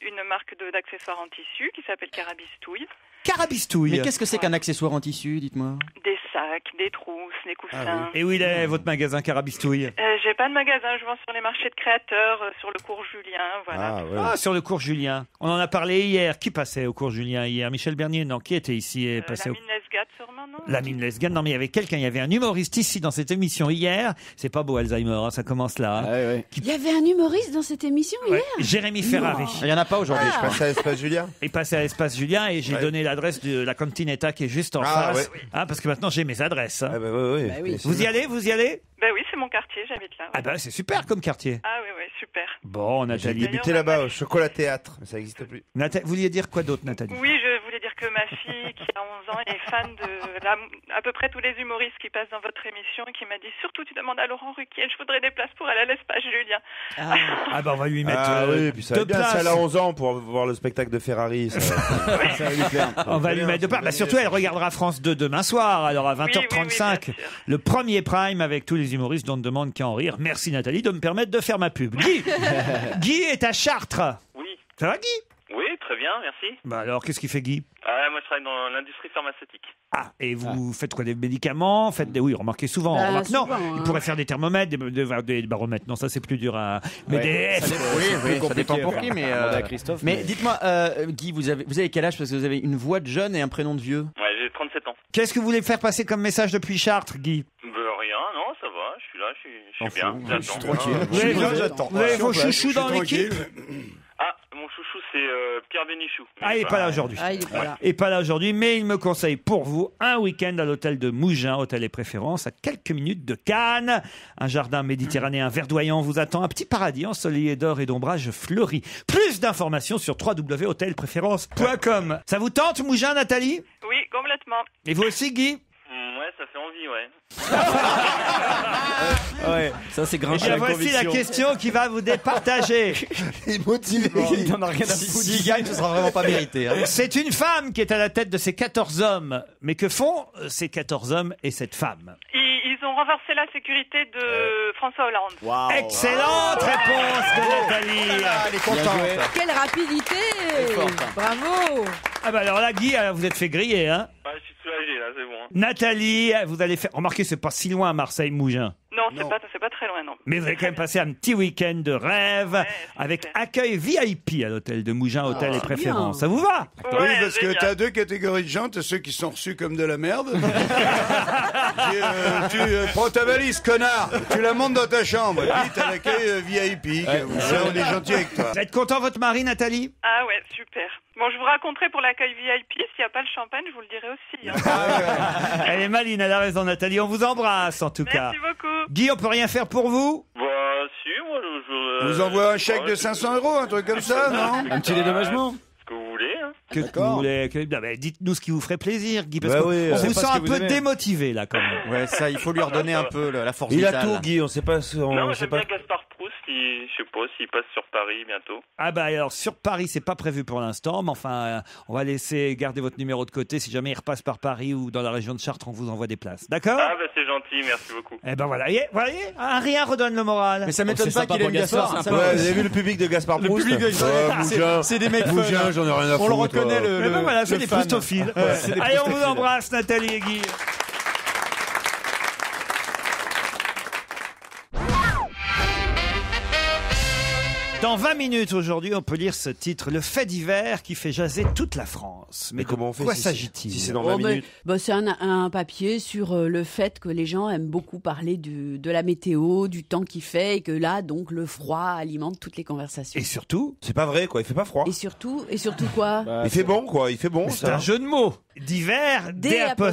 une marque d'accessoires en tissu qui s'appelle Carabistouille. Carabistouille. Mais qu'est-ce que c'est qu'un accessoire en tissu, dites-moi? Des sacs, des trousses, des coussins. Et où il est votre magasin Carabistouille? J'ai pas de magasin. Je vends sur les marchés de créateurs, sur le cours Julien. Voilà. Ah, sur le cours Julien. On en a parlé hier. Qui passait au cours Julien hier? Michel Bernier? Non, qui était ici et passé La au... mine Lesgat, sûrement, non? La mine Lesgane. Non, mais il y avait quelqu'un, il y avait un humoriste ici dans cette émission hier. C'est pas beau, Alzheimer, hein, ça commence là. Hein. Il y avait un humoriste dans cette émission hier. Jérémy Ferrari. Il y en a pas aujourd'hui. Je passais à l'espace Julien. Il passait à l'espace Julien et j'ai donné l'adresse de la Cantinetta qui est juste en Ah, face. ouais. Ah, parce que maintenant j'ai mes adresses. Hein. Ah, bah, ouais. Bah oui. Vous y allez? Vous y allez? Ben oui, c'est mon quartier. J'habite là. Ah, bah c'est super comme quartier. Ah oui, super. Bon, J'ai Nathalie. débuté là-bas au Chocolat Théâtre, mais ça n'existe plus. Vous vouliez dire quoi d'autre, Nathalie? Oui, je voulais dire que ma fille, qui a 11 ans, est fan de à peu près tous les humoristes qui passent dans votre émission et qui m'a dit surtout tu demandes à Laurent Ruquier, je voudrais des places pour aller à l'espace Julien. Ah, bah on va lui mettre oui, puis ça va deux bien. places. Si elle a 11 ans pour voir le spectacle de Ferrari, ça va lui plaire. On va lui mettre deux places. Bah, surtout, elle regardera France 2 demain soir, alors à 20h35. bien sûr. Le premier prime avec tous les humoristes dont on ne demande qu'à en rire. Merci Nathalie de me permettre de faire ma pub. Guy Guy est à Chartres. Oui. Ça va, Guy? Oui, très bien, merci. Bah alors, qu'est-ce qu'il fait, Guy? Moi, je travaille dans l'industrie pharmaceutique. Ah, et vous faites quoi? Des médicaments? Faites des... Oui, remarquez souvent. Bah, Remarque, non, souvent, il hein. pourrait faire des thermomètres, des baromètres. Non, ça c'est plus dur à... Mais Ouais. des... Ça dépend pour qui, mais. Christophe. Mais dites-moi, Guy, vous avez quel âge? Parce que vous avez une voix de jeune et un prénom de vieux. Ouais, j'ai 37 ans. Qu'est-ce que vous voulez faire passer comme message depuis Chartres, Guy? Rien, non, ça va, je suis là, je suis bien. Je suis tranquille. Vous avez vos chouchous dans l'équipe? Ah, mon chouchou, c'est Pierre Bénichou. Ah, il n'est pas là aujourd'hui. Ah, il est pas là. Et pas là aujourd'hui, mais il me conseille pour vous un week-end à l'hôtel de Mougins, hôtel et préférence, à quelques minutes de Cannes. Un jardin méditerranéen verdoyant vous attend, un petit paradis ensoleillé d'or et d'ombrage fleuri. Plus d'informations sur www.hotelpréférence.com. Ça vous tente, Mougins, Nathalie? Oui, complètement. Et vous aussi, Guy? Ouais, ça fait envie, ouais. Ouais, ça c'est Eh grinché bien, la voici conviction. la question qui va vous départager. Il est motivé. Il en a rien à foutre. S'il gagne, ce sera vraiment pas mérité. Hein. C'est une femme qui est à la tête de ces 14 hommes. Mais que font ces 14 hommes et cette femme? Ils ont renforcé la sécurité de François Hollande. Waouh. Excellente réponse de Nathalie. Elle est contente. Quelle rapidité. Bravo. Ah bah alors là, Guy, vous êtes fait griller, hein? Ouais, je suis soulagé, là, c'est bon. Nathalie, vous allez faire... Remarquez, c'est pas si loin à Marseille-Mougins. Non, c'est pas très loin, non. Mais vous allez quand même passer un petit week-end de rêve Ouais, avec super. accueil VIP à l'hôtel de Mougins, hôtel et préférence. bien. Ça vous va? Oui, parce que génial. t'as deux catégories de gens. T'as ceux qui sont reçus comme de la merde. tu prends ta valise, connard. Tu la montes dans ta chambre. Et puis t'as l'accueil VIP. Là, on est gentil avec toi. Vous êtes content, votre mari, Nathalie? Ah ouais, super. Bon, je vous raconterai pour l'accueil VIP. S'il n'y a pas le champagne, je vous le dirai aussi. Hein. Elle est maline, elle a raison, Nathalie. On vous embrasse, en tout cas. Merci beaucoup. Guy, on peut rien faire pour vous? Bah, si, moi, je... Vous envoie un chèque de 500 €, un truc comme ça, non? Un petit dédommagement. Ce que vous voulez, hein. Que vous voulez non, mais dites-nous ce qui vous ferait plaisir, Guy, parce Bah qu'on oui, on on vous sait sent pas ce un que vous peu aimez. démotivé, là, quand même. Ouais, ça, il faut lui redonner un peu la force Il a vitale. tout, Guy, on sait pas. Non, On sait j'aime pas. bien Gaspard Proust, je sais pas s'il passe sur Paris bientôt. Ah bah alors, sur Paris, c'est pas prévu pour l'instant, mais enfin, on va laisser garder votre numéro de côté. Si jamais il repasse par Paris ou dans la région de Chartres, on vous envoie des places. D'accord? Ah, bah, c'est gentil, merci beaucoup. Eh ben voilà, voyez, rien redonne le moral. Mais ça m'étonne c'est pas sympa qu'il ait pour une Gaspard, Gaspard. c'est Ça Ouais, va. vous avez vu le public de Gaspard Proust? public de- Ouais, Mougins. C'est des mecs fun, Mougins, hein. j'en ai rien à On foutre. le reconnaît, le. Eh ben voilà, c'est le des fan. proustophiles. c'est des Allez, on vous proustophiles. embrasse, Nathalie et Guy. Dans 20 minutes aujourd'hui, on peut lire ce titre, le fait divers qui fait jaser toute la France. Mais comment on fait quoi si- s'agit-il? Si c'est dans 20 minutes. C'est un papier sur le fait que les gens aiment beaucoup parler de la météo, du temps qu'il fait, et que là, donc, le froid alimente toutes les conversations. Et surtout, C'est pas vrai, quoi. Il fait pas froid. Et surtout quoi? Il fait bon, quoi. Il fait bon, c'est ça. un jeu de mots. Divers, D''H-I-V-E-R,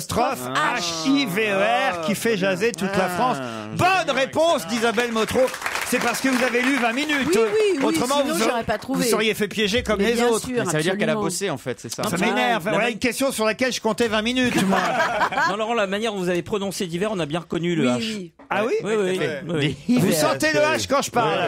qui fait jaser toute la France. Bonne réponse d'Isabelle Motro. C'est parce que vous avez lu 20 minutes. Oui, Autrement, sinon, vous, j'aurais pas trouvé. vous seriez fait piéger comme Mais les bien autres. sûr, Ça veut dire qu'elle a absolument. bossé en fait, c'est ça. Ça m'énerve. Voilà une question sur laquelle je comptais 20 minutes, moi. Non, Laurent, la manière dont vous avez prononcé divers, on a bien reconnu le Oui, H. oui. Ah oui? Oui. Vous sentez le H quand je parle.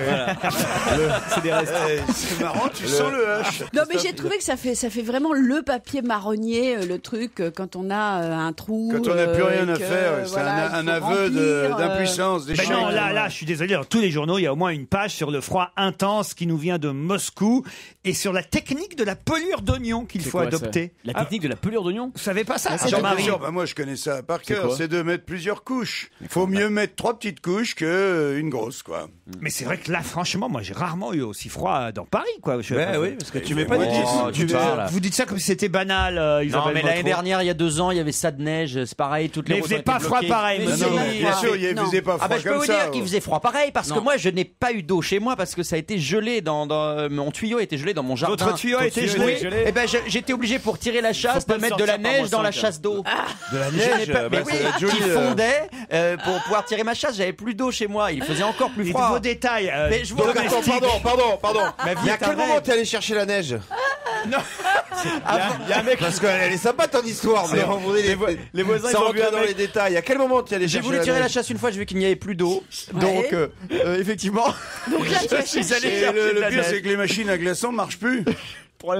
C'est des restes. C'est marrant, tu sens le H. Non, mais j'ai trouvé que ça fait vraiment le papier marronnier, le truc, quand on a un trou. Quand on n'a plus rien et à que, faire, c'est voilà, un il faut aveu remplir, d'impuissance, Ben d'échec. non, là, je suis désolé. Dans tous les journaux, il y a au moins une page sur le froid intense qui nous vient de Moscou et sur la technique de la pelure d'oignon qu'il faut adopter. La technique de la pelure d'oignon? Vous savez pas ça, Jean-Marie? Jean-Marie? Moi, je connais ça par C'est cœur. quoi? C'est de mettre plusieurs couches. Il faut mieux mettre 3 petites couches qu'une grosse, quoi. Mais c'est vrai que là, franchement, moi, j'ai rarement eu aussi froid dans Paris, quoi. Oui, parce que tu mets pas du Vous dites ça comme si c'était banal, Isabelle Non, mais l'année Mottreau. dernière, il y a 2 ans, il y avait ça de neige. C'est pareil, toutes les Mais il routes faisait ont été pas froid bloquées. pareil, Mais monsieur. si, Non, bien sûr, il ne faisait pas froid Ah bah je peux comme vous ça. dire qu'il faisait froid pareil parce que moi je n'ai pas eu d'eau chez moi parce que ça a été gelé dans mon tuyau a été gelé dans mon jardin. Votre tuyau a été gelé? Et ben j'étais obligé pour tirer la chasse Faut de pas mettre le de la sortir par neige dans la moisson, chasse d'eau. De la Je n'ai neige, pas- mais ça oui, va être joli, qui fondait pour pouvoir tirer ma chasse. J'avais plus d'eau chez moi. Il faisait encore plus Et froid. vos détails. Mais je vous Donc remercie. attends, pardon. Ma vie Mais à est un quel moment rêve. t'es allé chercher la neige? Non. Il y a un mec parce qu'elle est sympa ton histoire, mais Les voisins, ils sans ont vu rentrer dans avec. les détails. À quel moment t'es allé J'ai chercher voulu tirer la neige? chasse une fois, j'ai vu qu'il n'y avait plus d'eau. Donc effectivement, Donc là, tu as je suis allé Et chercher de le la pire, neige. c'est que les machines à glaçons marchent plus.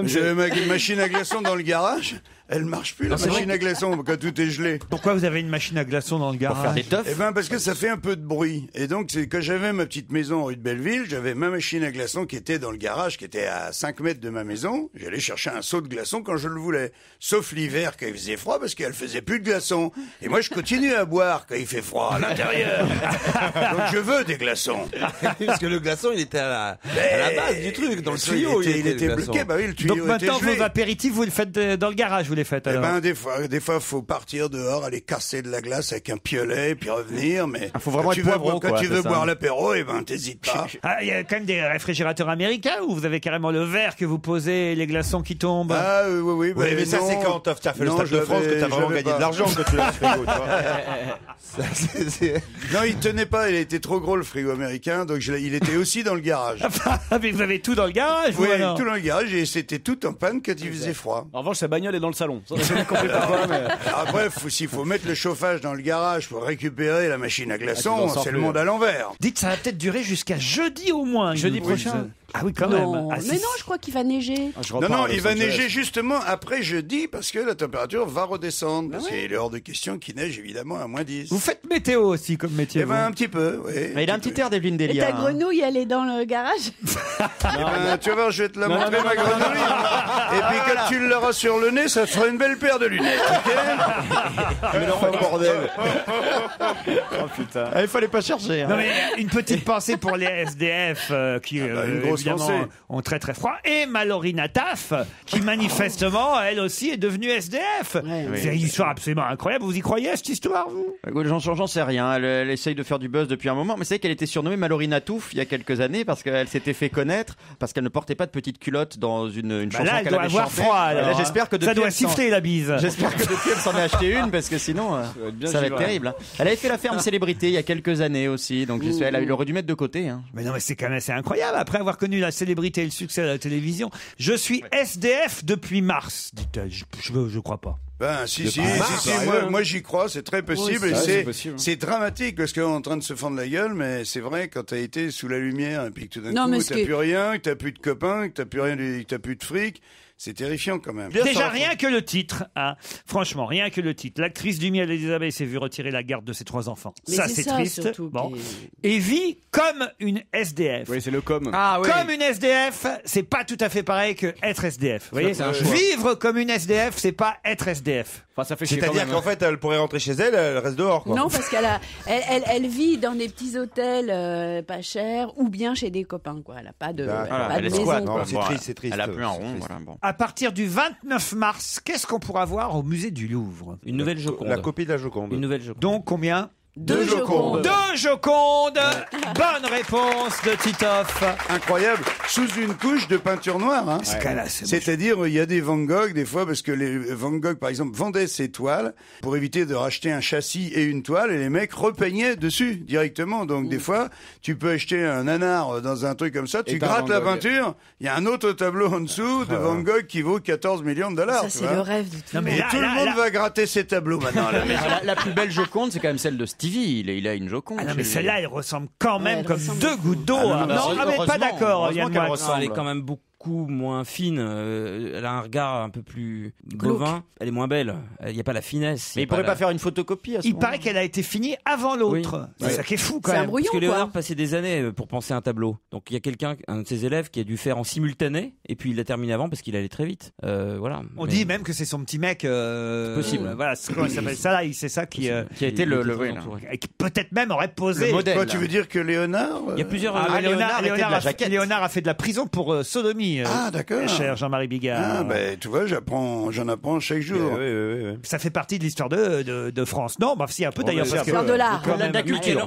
J'ai ma machine à glaçons dans le garage. Elle marche plus, la machine à glaçons, quand tout est gelé. Pourquoi vous avez une machine à glaçons dans le Pour faire garage? des teufs. Eh ben, parce que ça fait un peu de bruit. Et donc, c'est quand j'avais ma petite maison rue de Belleville, j'avais ma machine à glaçons qui était dans le garage, qui était à 5 mètres de ma maison. J'allais chercher un seau de glaçons quand je le voulais. Sauf l'hiver, quand il faisait froid, parce qu'elle faisait plus de glaçons. Et moi, je continue à boire quand il fait froid à l'intérieur. Donc, je veux des glaçons. Parce que le glaçon, il était à la base du truc, dans le tuyau. Il était le bloqué, glaçon. bah oui, le tuyau Donc maintenant, était gelé. vos apéritifs, vous le faites dans le garage, vous les faites Eh alors? ben, des fois, faut partir dehors, aller casser de la glace avec un piolet, puis revenir, mais. Faut vraiment quand être tu veux, poivreau, quand quoi, tu c'est veux ça. boire l'apéro, eh ben, t'hésites pas. Ah, il y a quand même des réfrigérateurs américains où vous avez carrément le verre que vous posez et les glaçons qui tombent. Ah, oui, Oui, mais ça, non. c'est quand t'as fait le Non, Stade de France que t'as vraiment j'avais gagné pas. de l'argent que tu l'as frigo, tu vois. Non, il tenait pas, il était trop gros le frigo américain, donc il était aussi dans le garage. Ah, mais vous avez tout dans le garage, vous, Oui, alors? tout dans le garage, et c'était tout en panne quand il faisait froid. En revanche, sa bagnole est dans le salon. Ça, j'ai pas compris pourquoi, mais. Après, s'il faut mettre le chauffage dans le garage pour récupérer la machine à tu glaçons, n'en sors c'est le plus. monde à l'envers. Dites, ça va peut-être durer jusqu'à jeudi au moins. Jeudi Oui, prochain. Ah oui, quand Non, même. Ah, mais si- non, je crois qu'il va neiger. Je Non, repars non, à Los il va Angeles. neiger justement après jeudi parce que la température va redescendre. Bah Parce qu'il est hors de question qu'il neige évidemment à moins 10. Vous faites météo aussi comme métier, Eh ben, vous. un petit peu, oui. Mais il a un petit air d'Evelyne Et Delia. ta grenouille, elle est dans le garage? Eh ben, tu vas voir, je vais te la montrer, ma grenouille. Et puis, quand tu l'auras sur le nez, ça te fera une belle paire de lunettes, ok? Mais non, bordel. Oh putain. Il fallait pas chercher. Non mais une petite pensée pour les SDF qui une grosse évidemment pensée. ont très très froid et Malorina Taff qui manifestement elle aussi est devenue SDF. C'est une histoire absolument incroyable. Vous y croyez à cette histoire vous? J'en sais rien. Elle essaye de faire du buzz depuis un moment. Mais c'est vrai qu'elle était surnommée Malorina Touffe il y a quelques années parce qu'elle s'était fait connaître parce qu'elle ne portait pas de petite culotte dans une chanson Là elle qu'elle doit avait avoir chantée. froid. Et Alors, là, j'espère que ça depuis, doit elle s'en- siffler la bise. J'espère que depuis elle s'en est acheté une parce que sinon ça va être terrible. Hein. Elle avait fait la ferme célébrité il y a quelques années aussi. Donc j'espère elle aurait dû mettre de côté. Hein. Mais non, mais c'est quand même assez incroyable. Après avoir connu la célébrité et le succès de la télévision, je suis SDF depuis mars, dit-elle. Je crois pas. Ben, si, mars, moi j'y crois, c'est très possible, Oui, et c'est possible. c'est dramatique, parce qu'on est en train de se fendre la gueule, mais c'est vrai, quand t'as été sous la lumière, et puis que tout d'un Non, mais coup, ce t'as qui est- plus rien, que t'as plus de copains, que t'as plus rien, que t'as plus de fric, c'est terrifiant quand même. Déjà, rien que le titre, hein. Franchement, rien que le titre. L'actrice du miel Elisabeth s'est vue retirer la garde de ses 3 enfants. Mais ça, c'est c'est ça, triste. surtout, Bon. qui Et vit comme une SDF. Oui, c'est le com. Ah oui. Comme une SDF, c'est pas tout à fait pareil que être SDF. Vous voyez, C'est un choix. vivre comme une SDF, c'est pas être SDF. Enfin, ça fait chier quand C'est-à-dire même. qu'en fait, elle pourrait rentrer chez elle, elle reste dehors, quoi. Non, parce elle vit dans des petits hôtels pas chers ou bien chez des copains, quoi. Elle a pas de, Voilà, elle a pas elle de est maison. squat. Non, quoi. c'est triste, c'est triste. Elle a plus un C'est rond. triste. Voilà, bon. À partir du 29 mars, qu'est-ce qu'on pourra voir au musée du Louvre? Une nouvelle Joconde. La copie de la Joconde. Une nouvelle Joconde. Donc combien? Deux Jocondes. Deux Jocondes. Bonne réponse de Titoff. Incroyable, sous une couche de peinture noire, hein. C'est quand même assez moche. C'est-à-dire, il y a des Van Gogh, des fois, parce que les Van Gogh, par exemple, vendaient ses toiles pour éviter de racheter un châssis et une toile, et les mecs repeignaient dessus directement. Donc, des fois, tu peux acheter un nanar dans un truc comme ça, tu Et t'as grattes Van la Gogh. peinture, il y a un autre tableau en dessous de Van Gogh qui vaut 14 millions de dollars. Ça, tu c'est vois. le rêve de tout Non, le mais monde. là, Et tout le monde va gratter ses tableaux maintenant à la maison. La plus belle Joconde, c'est quand même celle de Sting. Stevie, il a une Joconde. Ah non, mais chez lui. celle-là, elle ressemble quand même elle comme ressemble deux gouttes d'eau. Ah non, Ah, mais pas d'accord, Yann Moix. Elle est quand même beaucoup moins fine. Elle a un regard un peu plus bovin. Elle est moins belle. Il n'y a pas la finesse. Mais il pourrait pas faire une photocopie à ce Il moment-là. paraît qu'elle a été finie avant l'autre. C'est ça qui est fou quand C'est un même. brouillon, Parce que quoi. Léonard passait des années pour penser un tableau. Donc il y a quelqu'un, un de ses élèves, qui a dû faire en simultané, et puis il l'a terminé avant parce qu'il allait très vite. Voilà. On Mais- dit même que c'est son petit mec. possible. Voilà, comment il s'appelle ça là. C'est ça qui a été le très là. entouré. qui peut-être même aurait posé. Le modèle. Quoi, tu veux dire que Léonard Il y a plusieurs. Ah, mais Léonard était de la jaquette. Léonard a fait de la prison pour sodomie. Ah, d'accord. Cher Jean-Marie Bigard. Ah, ben, tu vois, j'en apprends chaque jour. Oui. Ça fait partie de l'histoire de France. Non, bah si un peu d'ailleurs mais parce c'est que un peu de l'art. quand même-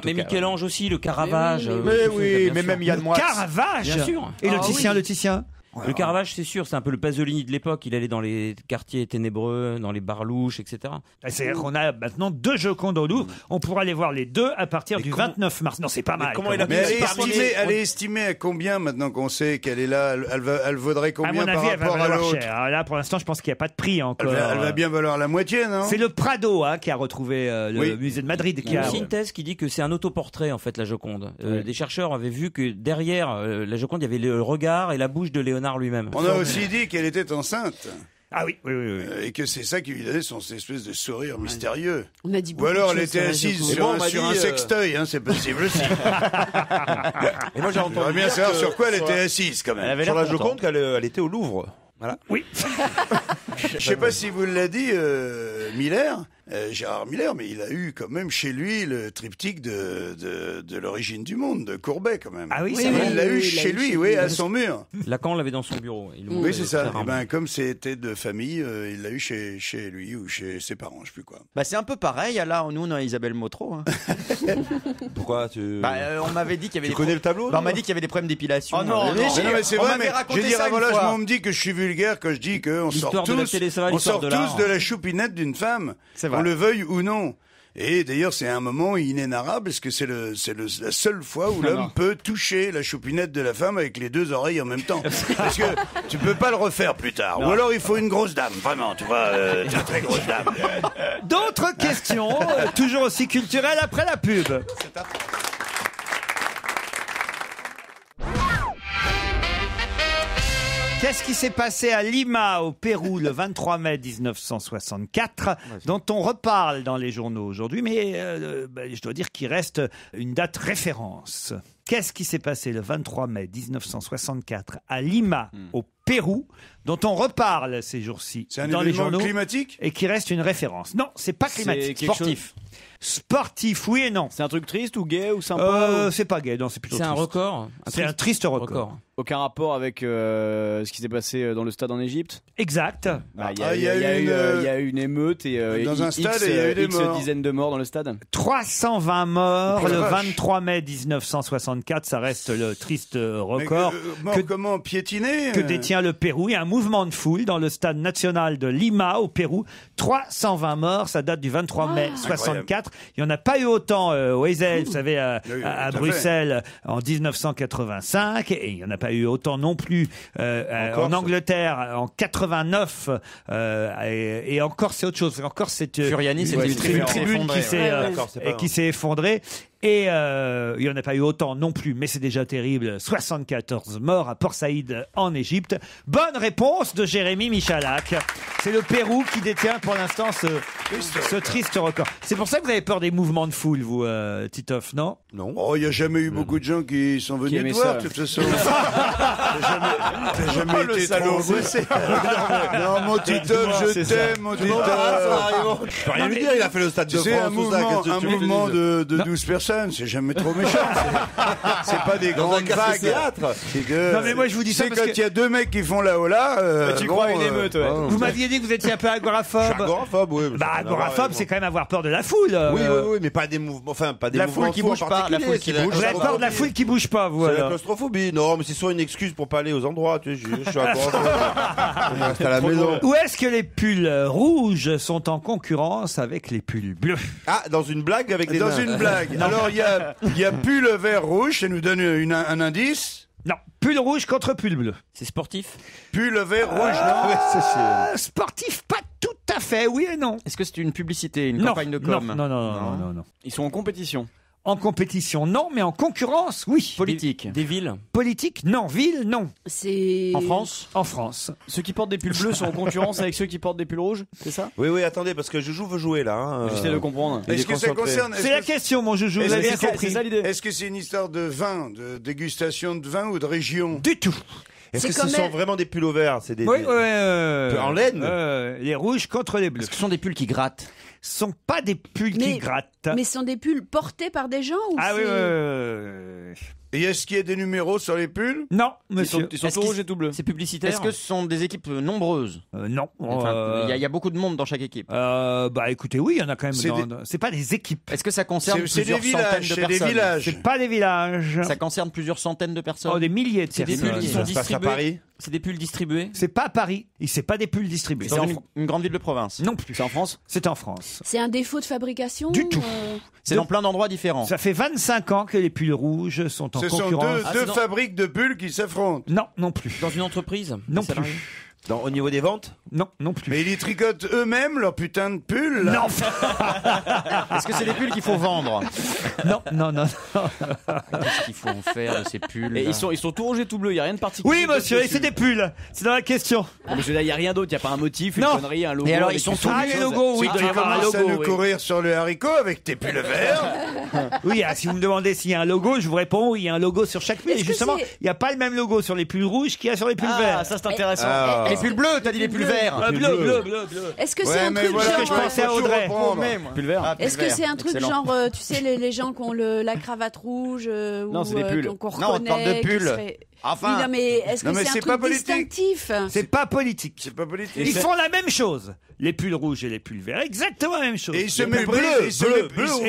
Mais Michel-Ange aussi, le Caravage. Mais oui, mais même Yann Moix. Caravage. Bien sûr. Et le Ah Titien, oui. le Titien. Le Caravage, c'est sûr, c'est un peu le Pasolini de l'époque. Il allait dans les quartiers ténébreux, dans les bars louches, etc. C'est-à-dire qu'on a maintenant 2 Jocondes au Louvre. On pourra les voir les deux à partir du 29 mars. Non, c'est pas mal. comment il a Mais pu elle est estimée à combien maintenant qu'on sait qu'elle est là? Elle vaudrait À combien mon par avis, elle va rapport à valoir l'autre? cher. Là, pour l'instant, je pense qu'il n'y a pas de prix Elle encore. va bien valoir la moitié, non? C'est le Prado qui a retrouvé le Oui. musée de Madrid. Il Qui y a a... aussi une thèse qui dit que c'est un autoportrait, en fait, la Joconde. Des chercheurs avaient vu que derrière la Joconde, il y avait le regard et la bouche de Léonard lui-même. On a aussi dit qu'elle était enceinte. Ah oui. Et que c'est ça qui lui donnait son espèce de sourire mystérieux. On a dit Ou beaucoup alors de elle choses était sur la assise Joconde. sur un sextoy, hein, c'est possible aussi. Et moi j'ai entendu. J'aimerais bien savoir sur quoi elle était assise quand même. Sur la Joconde, elle était au Louvre. Voilà. Oui. Je sais pas si vous l'a dit, Miller, Gérard Miller, mais il a eu quand même chez lui le triptyque de l'origine du monde, de Courbet quand même. Ah oui, Oui, ça oui, va. Il l'a eu oui, chez lui, oui, à son mur. Lacan l'avait dans son bureau. Il le Oui, montrait c'est très ça. rarement. Et ben, comme c'était de famille, il l'a eu chez lui ou chez ses parents, je sais plus quoi. Bah c'est un peu pareil. Là, nous, on a Isabelle Motro. Hein. Pourquoi tu. On m'avait dit qu'il y avait Tu connais le tableau? Bah, on m'a dit qu'il y avait des problèmes d'épilation. Oh non, Mais non, mais c'est On vrai, m'avait mais raconté je veux dire, ça une voilà, fois. on me dit que je suis vulgaire quand je dis qu'on sort L'histoire de la tous, télé, ça va, on l'histoire sort de tous l'art. de la choupinette d'une femme, C'est qu'on vrai. le veuille ou non. Et d'ailleurs, c'est un moment inénarrable parce que c'est la seule fois où l'homme peut toucher la choupinette de la femme avec les deux oreilles en même temps. Parce que tu peux pas le refaire plus tard. Ou alors il faut une grosse dame, vraiment, tu vois, une très grosse dame. D'autres questions, toujours aussi culturelles après la pub. Qu'est-ce qui s'est passé à Lima, au Pérou, le 23 mai 1964, dont on reparle dans les journaux aujourd'hui, mais je dois dire qu'il reste une date référence. Qu'est-ce qui s'est passé le 23 mai 1964 à Lima, au Pérou, dont on reparle ces jours-ci C'est un dans les événement journaux climatique? et qui reste une référence? Non, c'est pas climatique. quelque Sportif. Sportif, oui et non. C'est un truc triste ou gay ou sympa C'est pas gay, non, c'est plutôt C'est un triste. record. C'est un triste record. Aucun rapport avec ce qui s'est passé dans le stade en Égypte. Exact. Il y a eu une émeute et Dans un X, stade, il y a eu des X morts. dizaines de morts dans le stade. 320 morts Oh la le vache. 23 mai 1964, ça reste le triste Mais, record mort que, comment piétiner que détient le Pérou. Il y a un mouvement de foule dans le stade national de Lima au Pérou. 320 morts, ça date du 23 mai 64. Il n'y en a pas eu autant au Ezel, vous savez, à tout à Bruxelles en 1985, et il n'y en a pas eu autant non plus en Angleterre en 89, et encore c'est autre chose. Encore c'est Furiani, c'est une une tribune tribune qui s'est qui s'est effondrée. Et il n'y en a pas eu autant non plus, mais c'est déjà terrible. 74 morts à Port Saïd en Égypte. Bonne réponse de Jérémy Michalak. C'est le Pérou qui détient pour l'instant ce triste record. C'est pour ça que vous avez peur des mouvements de foule, vous, Titoff, non? Non. Oh, il n'y a jamais eu beaucoup de gens qui sont venus aimaient te voir, ça. de toute façon. T'as jamais été trop angoissé. Non, mon Titoff, je t'aime, mon Titoff. Je peux rien lui dire, il a fait le stade de Tu sais, France, tout ça. qu'est-ce que un tu veux que je mouvement dise de 12 personnes, c'est jamais trop méchant. C'est pas des Dans un grandes vagues. café-théâtre. C'est que, Non, mais moi, je vous dis ça c'est parce quand que- il y a deux mecs qui font la hola. Tu crois à une émeute, ouais. Vous m'aviez dit que vous étiez un peu Je suis agoraphobe. agoraphobe, oui. mais ça Bah, n'a rien à voir agoraphobe, avec c'est quand même avoir peur de la foule. moi. Oui, mais pas des mouvements, enfin, pas des La mouvements foule qui fous en bouge pas, la particulier, foule qui c'est bouge. Vous avez peur de la foule qui bouge pas, vous, C'est la alors? claustrophobie. Non, mais c'est soit une excuse pour pas aller aux endroits, tu sais, je suis agoraphobe. On reste à la maison. Où est-ce que les pulls rouges sont en concurrence avec les pulls bleus? Ah, dans une blague avec des Dans nains. une blague. Alors, il y a pull vert rouge, ça nous donne un indice. Non, pull rouge contre pull bleu. C'est sportif. Pull vert rouge, non? Sportif, pas tout à fait, oui et non. Est-ce que c'est une publicité, une Non, campagne de com? Non. Ils sont en compétition. En compétition, non, mais en concurrence, oui. Politique. Des villes. Politique, non. Ville, non. C'est. En France? En France. Ceux qui portent des pulls bleus sont en concurrence avec ceux qui portent des pulls rouges, c'est ça? Oui, attendez, parce que Joujou veut jouer là. Hein. J'essaie de comprendre. Il est Est-ce que ça concentré. concerne... C'est la question, mon Joujou, vous avez bien compris. C'est ça l'idée. Est-ce que c'est une histoire de vin, de dégustation de vin ou de région? Du tout. Est-ce que C'est ce comme sont elle- vraiment des pulls verts? C'est des. Oui, En laine? Les rouges contre les bleus. Est-ce que ce sont des pulls qui grattent? Ce sont pas des pulls qui Mais- grattent. Mais ce sont des pulls portés par des gens ou Ah oui, c'est- Et est-ce qu'il y a des numéros sur les pulls? Non, Ils monsieur. sont Est-ce tout qu'ils- rouges et tout bleus. C'est publicitaire. Est-ce que ce sont des équipes nombreuses? Non. Enfin, il y a beaucoup de monde dans chaque équipe. Bah écoutez, oui, il y en a quand même. C'est C'est pas des équipes. Est-ce que ça concerne C'est des plusieurs centaines villages, de c'est des personnes? villages. C'est pas des villages. Ça concerne plusieurs centaines de personnes? Oh, des milliers de C'est des personnes. pulls qui Ça sont se passe à distribués. Paris? C'est des pulls distribués. C'est pas à Paris. C'est pas des pulls distribués. C'est une grande ville de province? Non plus. C'est en France? C'est en France. C'est un défaut de fabrication Du tout. C'est dans plein d'endroits différents. Ça fait 25 ans que les pulls rouges sont en Ce sont concurrence. deux fabriques de pulls qui s'affrontent. Non, non plus. Dans une entreprise. Non Des salariés. plus. Au niveau des ventes? Non, non plus. Mais ils tricotent eux-mêmes leur putain de pulls. Là. Non. Est-ce que c'est des pulls qu'il faut vendre? non. Qu'est-ce qu'il faut en faire de ces pulls? Et ils sont tout rouges et tout bleus, il n'y a rien de particulier. Oui, monsieur, et dessus. c'est des pulls. C'est dans la question. Ah, mais je veux dire, il n'y a rien d'autre, il n'y a pas un motif, une Non. connerie, un logo. Et alors, avec ils sont une tous Ah, chose. les logos, oui, il Tu doit y avoir un commences à logo. nous oui. courir sur le haricot avec tes pulls verts. Oui, si vous me demandez s'il y a un logo, je vous réponds oui, il y a un logo sur chaque pull. Est-ce Et que justement, c'est- il n'y a pas le même logo sur les pulls rouges qu'il y a sur les pulls Ah, verts. ça c'est intéressant. Ah. Les pulls bleus, t'as dit les pulls verts. Bleu. Est-ce que Ouais, c'est un mais truc voilà, genre que je pensais à faut tout Audrey. reprendre. Pull vert. Ah, Est-ce que c'est un truc Excellent. genre, tu sais, les gens qui ont la cravate rouge Non, ou c'est des pulls. qu'on Non, on reconnaît, parle de qui pulls. serait- Enfin. Oui, non, mais est-ce que Non, mais c'est un c'est truc pas politique. distinctif? C'est pas politique. C'est pas politique. Ils font la même chose. Les pulls rouges et les pulls verts. Exactement la même chose. Et ils se Les pulls méprisent. bleus, ils se bleu, méprisent.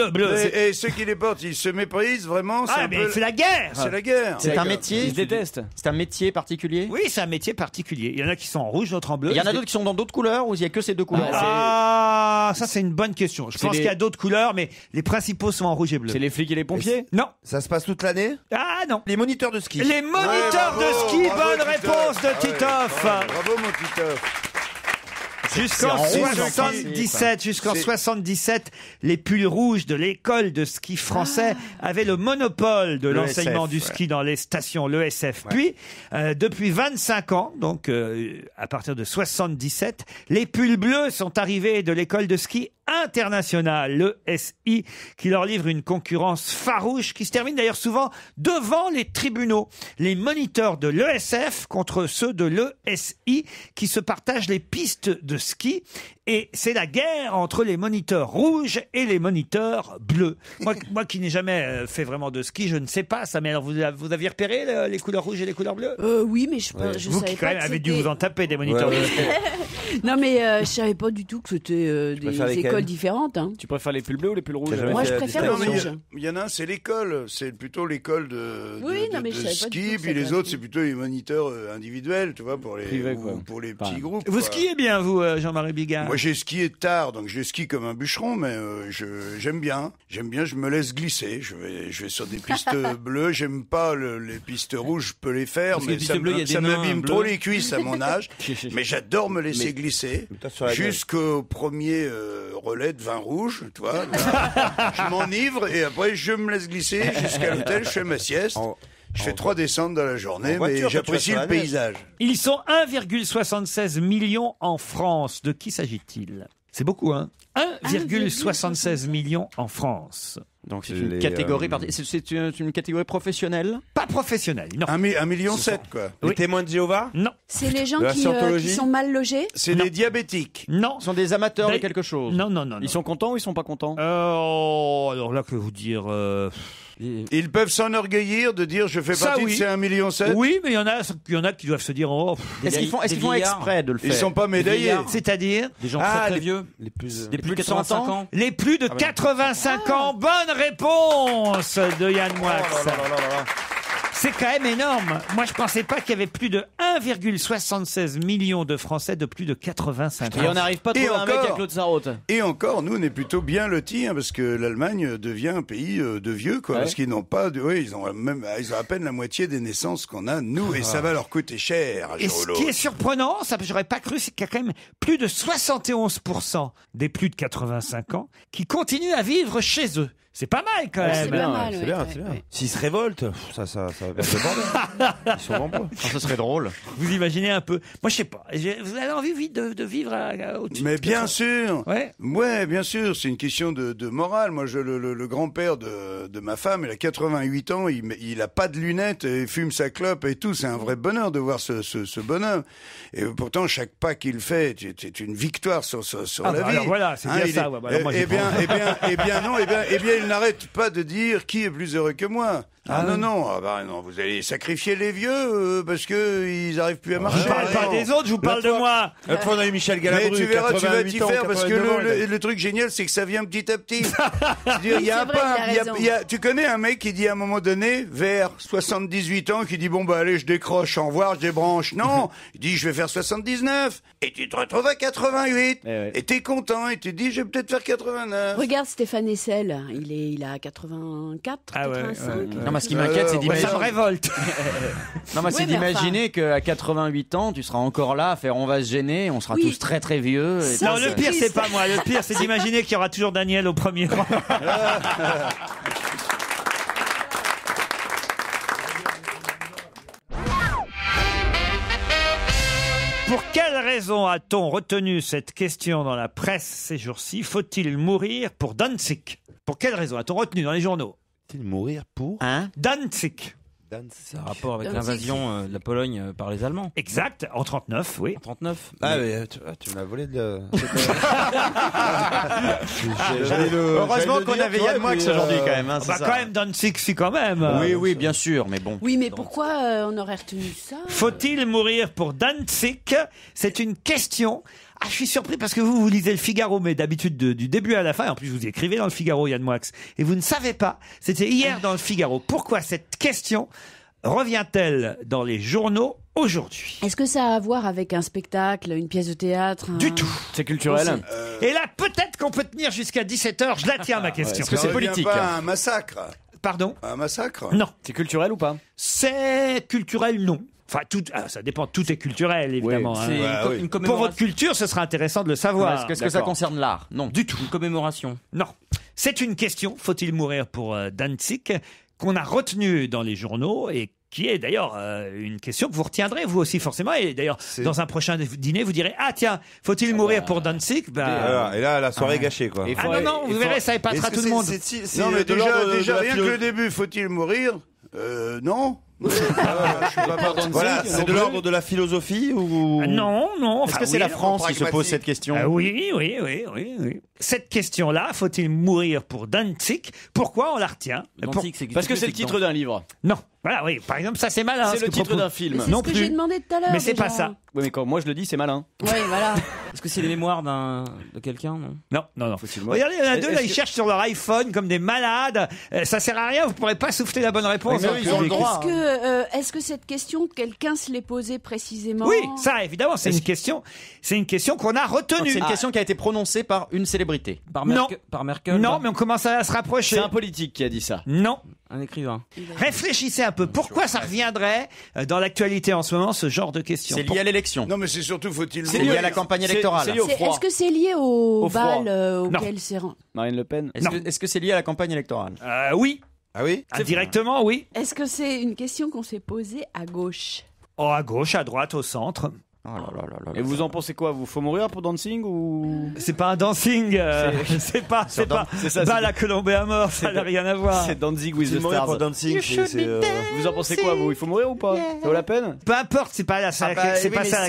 et bleu. Et ceux qui les portent, ils se méprisent vraiment. C'est Ah, un mais peu- c'est la guerre. C'est la guerre. C'est un métier. Ils se détestent. C'est un métier particulier. Oui, c'est un métier particulier. Il y en a qui sont en rouge, d'autres en bleu. Il y en a d'autres qui sont dans d'autres couleurs ou il y a que ces deux couleurs? Ah, ça c'est une bonne question. Je pense qu'il y a d'autres couleurs, mais les principaux sont en rouge et bleu. C'est les flics et les pompiers? Non. Ça se passe toute l'année? Ah non. Les moniteurs de ski. Les moniteurs Ouais, bravo, de ski, bravo, bonne réponse de Ouais, Titoff. Bravo mon Titoff. Jusqu'en C'est en rouge, 77, les pulls rouges de l'école de ski français avaient le monopole de l'enseignement du ski dans les stations, l'ESF. Puis, depuis 25 ans, donc à partir de 77, les pulls bleus sont arrivés de l'école de ski internationale, l'ESI, qui leur livre une concurrence farouche qui se termine d'ailleurs souvent devant les tribunaux. Les moniteurs de l'ESF contre ceux de l'ESI qui se partagent les pistes de ski. Et c'est la guerre entre les moniteurs rouges et les moniteurs bleus. Moi qui n'ai jamais fait vraiment de ski, je ne sais pas ça. Mais alors vous aviez repéré les couleurs rouges et les couleurs bleues? Oui, mais je Vous savais qui quand pas même que avez dû c'était- vous en taper des moniteurs de ski. Non, mais je savais pas du tout que c'était préfères des lesquels écoles différentes. Hein. Tu préfères les pulls bleus ou les pulls rouges? jamais Moi, fait je la préfère Non, le mais rouge. il y en a un, c'est l'école. C'est plutôt l'école de Oui, non, mais je savais pas du ski. tout que Puis ça les avait autres, un- c'est plutôt les moniteurs individuels, tu vois, pour les, Privés, quoi. ou pour les petits groupes. Vous quoi. skiez bien, vous, Jean-Marie Bigard? Moi, j'ai skié tard, donc je skie comme un bûcheron, mais j'aime bien. J'aime bien, je me laisse glisser. Je vais sur des pistes bleues. J'aime pas les pistes rouges, je peux les faire, Parce que mais les pistes ça bleues, il y a des ça nains m'abîme bleus. trop les cuisses à mon âge. Mais j'adore me laisser glisser toi, sur la gueule. jusqu'au premier relais de vin rouge, tu vois. Là, je m'enivre et après je me laisse glisser jusqu'à l'hôtel. Je fais ma sieste. Je fais 3 descentes dans la journée, en voiture, mais quand tu vas j'apprécie sur la le neige. paysage. Ils sont 1,76 million en France. De qui s'agit-il? C'est beaucoup, hein? 1,76 million en France. Donc c'est une catégorie c'est une catégorie professionnelle? Pas professionnelle, non. 1,7 million, quoi. Les témoins de Jéhovah? Non. C'est les gens De la qui scientologie sont mal logés? C'est des diabétiques. Non. Ce sont des amateurs de D'ailleurs- quelque chose? Non. Ils sont contents ou ils sont pas contents? Alors là, que vous dire Ils peuvent s'enorgueillir de dire je fais Ça, partie oui. de ces 1,7 million. Oui, mais il y en a qui doivent se dire oh, Est-ce qu'ils font exprès de le faire? Ils sont pas médaillés. c'est-à-dire Des gens Ah, très les- vieux. Les plus. Des plus de 85 ans. les plus de 85 ans. Bonne réponse de Yann Moix. C'est quand même énorme. Moi, je pensais pas qu'il y avait plus de 1,76 million de Français de plus de 85 ans. Et on n'arrive pas à trouver un mec à Claude Sarraute. Et encore, nous, on est plutôt bien lotis, hein, parce que l'Allemagne devient un pays de vieux, quoi. Ouais. Parce qu'ils n'ont pas ils ont à peine la moitié des naissances qu'on a, nous, et ça va leur coûter cher. Et ce qui est surprenant, ça j'aurais pas cru, c'est qu'il y a quand même plus de 71% des plus de 85 ans qui continuent à vivre chez eux. C'est pas mal quand même. C'est bien, c'est bien. S'ils se révoltent, ça va faire le bordel. Ils sont nombreux. Ça serait drôle. Vous imaginez un peu. Moi, je sais pas. Vous avez envie de vivre au-dessus. Mais bien sûr. Ouais, bien sûr. C'est une question de morale. Moi, le grand-père de ma femme, il a 88 ans. Il a pas de lunettes, il fume sa clope et tout. C'est un vrai bonheur de voir ce bonhomme. Et pourtant, chaque pas qu'il fait, c'est une victoire sur la vie. Alors voilà, c'est bien ça. Ouais, alors moi, eh bien, il n'arrête pas de dire qui est plus heureux que moi. Non, vous allez sacrifier les vieux parce que ils arrivent plus à marcher. Je parle pas des autres, je vous parle de moi. L'autre fois, on a eu Michel Galabru. Mais tu verras, tu vas t'y faire parce que 89 ans, le truc génial, c'est que ça vient petit à petit. C'est-à-dire, il y a tu connais un mec qui dit à un moment donné, vers 78 ans, qui dit bon bah allez, je décroche, au revoir, je débranche. Non, il dit je vais faire 79 et tu te retrouves à 88 et t'es content et tu te dis je vais peut-être faire 89. Regarde Stéphane Hessel, il a 84, 85. Non, mais ce qui m'inquiète, c'est d'imaginer. Ça me révolte. Non, mais c'est d'imaginer qu'à 88 ans, tu seras encore là à faire on va se gêner, on sera tous très très vieux. Et Non, le pire, c'est pas moi. Le pire, c'est d'imaginer qu'il y aura toujours Daniel au premier rang. Pour quelle raison a-t-on retenu cette question dans la presse ces jours-ci? Faut-il mourir pour Danzig? Pour quelle raison a-t-on retenu dans les journaux? Faut-il mourir pour Danzig. C'est un rapport avec l'invasion de la Pologne par les Allemands. Exact, en 39, oui. En 39. Ah, mais tu m'as volé de... Heureusement qu'on avait Yann Moix aujourd'hui quand même. Hein, quand même, Danzig, si quand même. Oui, bien sûr, mais bon. Oui, mais pourquoi on aurait retenu ça? Faut-il mourir pour Danzig? C'est une question. Ah, je suis surpris parce que vous lisez le Figaro, mais d'habitude du début à la fin. En plus, vous écrivez dans le Figaro, Yann Moix. Et vous ne savez pas, c'était hier dans le Figaro, pourquoi cette question revient-elle dans les journaux aujourd'hui? Est-ce que ça a à voir avec un spectacle, une pièce de théâtre? Du tout. C'est culturel. Et là, peut-être qu'on peut tenir jusqu'à 17h. Je la tiens, ma question. Est-ce que c'est politique? Pas un massacre. Pardon? Un massacre? Non. C'est culturel ou pas? C'est culturel, non. Enfin, ça dépend. Tout est culturel, évidemment. Oui, c'est une Pour votre culture, ce sera intéressant de le savoir. Est-ce que ça concerne l'art? Non. Du tout. Une commémoration. Non. C'est une question, faut-il mourir pour Danzig, qu'on a retenue dans les journaux et qui est d'ailleurs une question que vous retiendrez vous aussi forcément. Et d'ailleurs, dans un prochain dîner, vous direz ah tiens, faut-il mourir pour Danzig? Et là, la soirée est gâchée, quoi. Non, vous verrez, ça épatera tout le monde. Non, mais déjà rien que le début, faut-il mourir? Non. Voilà, c'est de l'ordre de la philosophie ou Non. Est-ce que c'est la France qui se pose cette question? Oui. Cette question-là, faut-il mourir pour Danzig? Pourquoi on la retient? Parce que c'est le titre d'un livre. Non. Voilà, oui. Par exemple, ça c'est malin. C'est le titre d'un film. C'est ce que j'ai demandé tout à l'heure. Mais c'est déjà. pas ça. Oui, mais quand moi je le dis, c'est malin. Oui, voilà. Est-ce que c'est les mémoires de quelqu'un? Non. Non. Regardez, il y en a deux, là, ils cherchent sur leur iPhone comme des malades. Ça sert à rien, vous pourrez pas souffler la bonne réponse. Mais ils ont le droit. Est-ce que cette question, quelqu'un se l'est posée précisément? Oui, ça, évidemment, c'est une question. C'est une question qu'on a retenue. C'est une question qui a été prononcée par une célébrité. Par Merkel? Non, mais on commence à se rapprocher. C'est un politique qui a dit ça. Non. Un écrivain. Réfléchissez un peu. Pourquoi ça reviendrait dans l'actualité en ce moment, ce genre de questions? C'est lié à l'élection. Non, mais c'est surtout faut-il C'est lié à la campagne électorale. Est-ce que c'est lié au bal auquel c'est... Marine Le Pen. Est-ce que c'est lié à la campagne électorale? Oui. Ah oui? Indirectement, oui. Est-ce que c'est une question qu'on s'est posée à gauche? Oh, à gauche, à droite, au centre. Et vous en pensez quoi? Vous faut mourir pour Dancing ou? C'est pas un dancing, c'est pas bal à Colombé à mort, ça n'a rien à voir. C'est Danzig with the Mourir Stars. pour Dancing, Vous en pensez quoi, vous? Il faut mourir ou pas? Ça vaut la peine? Peu importe, c'est pas ça la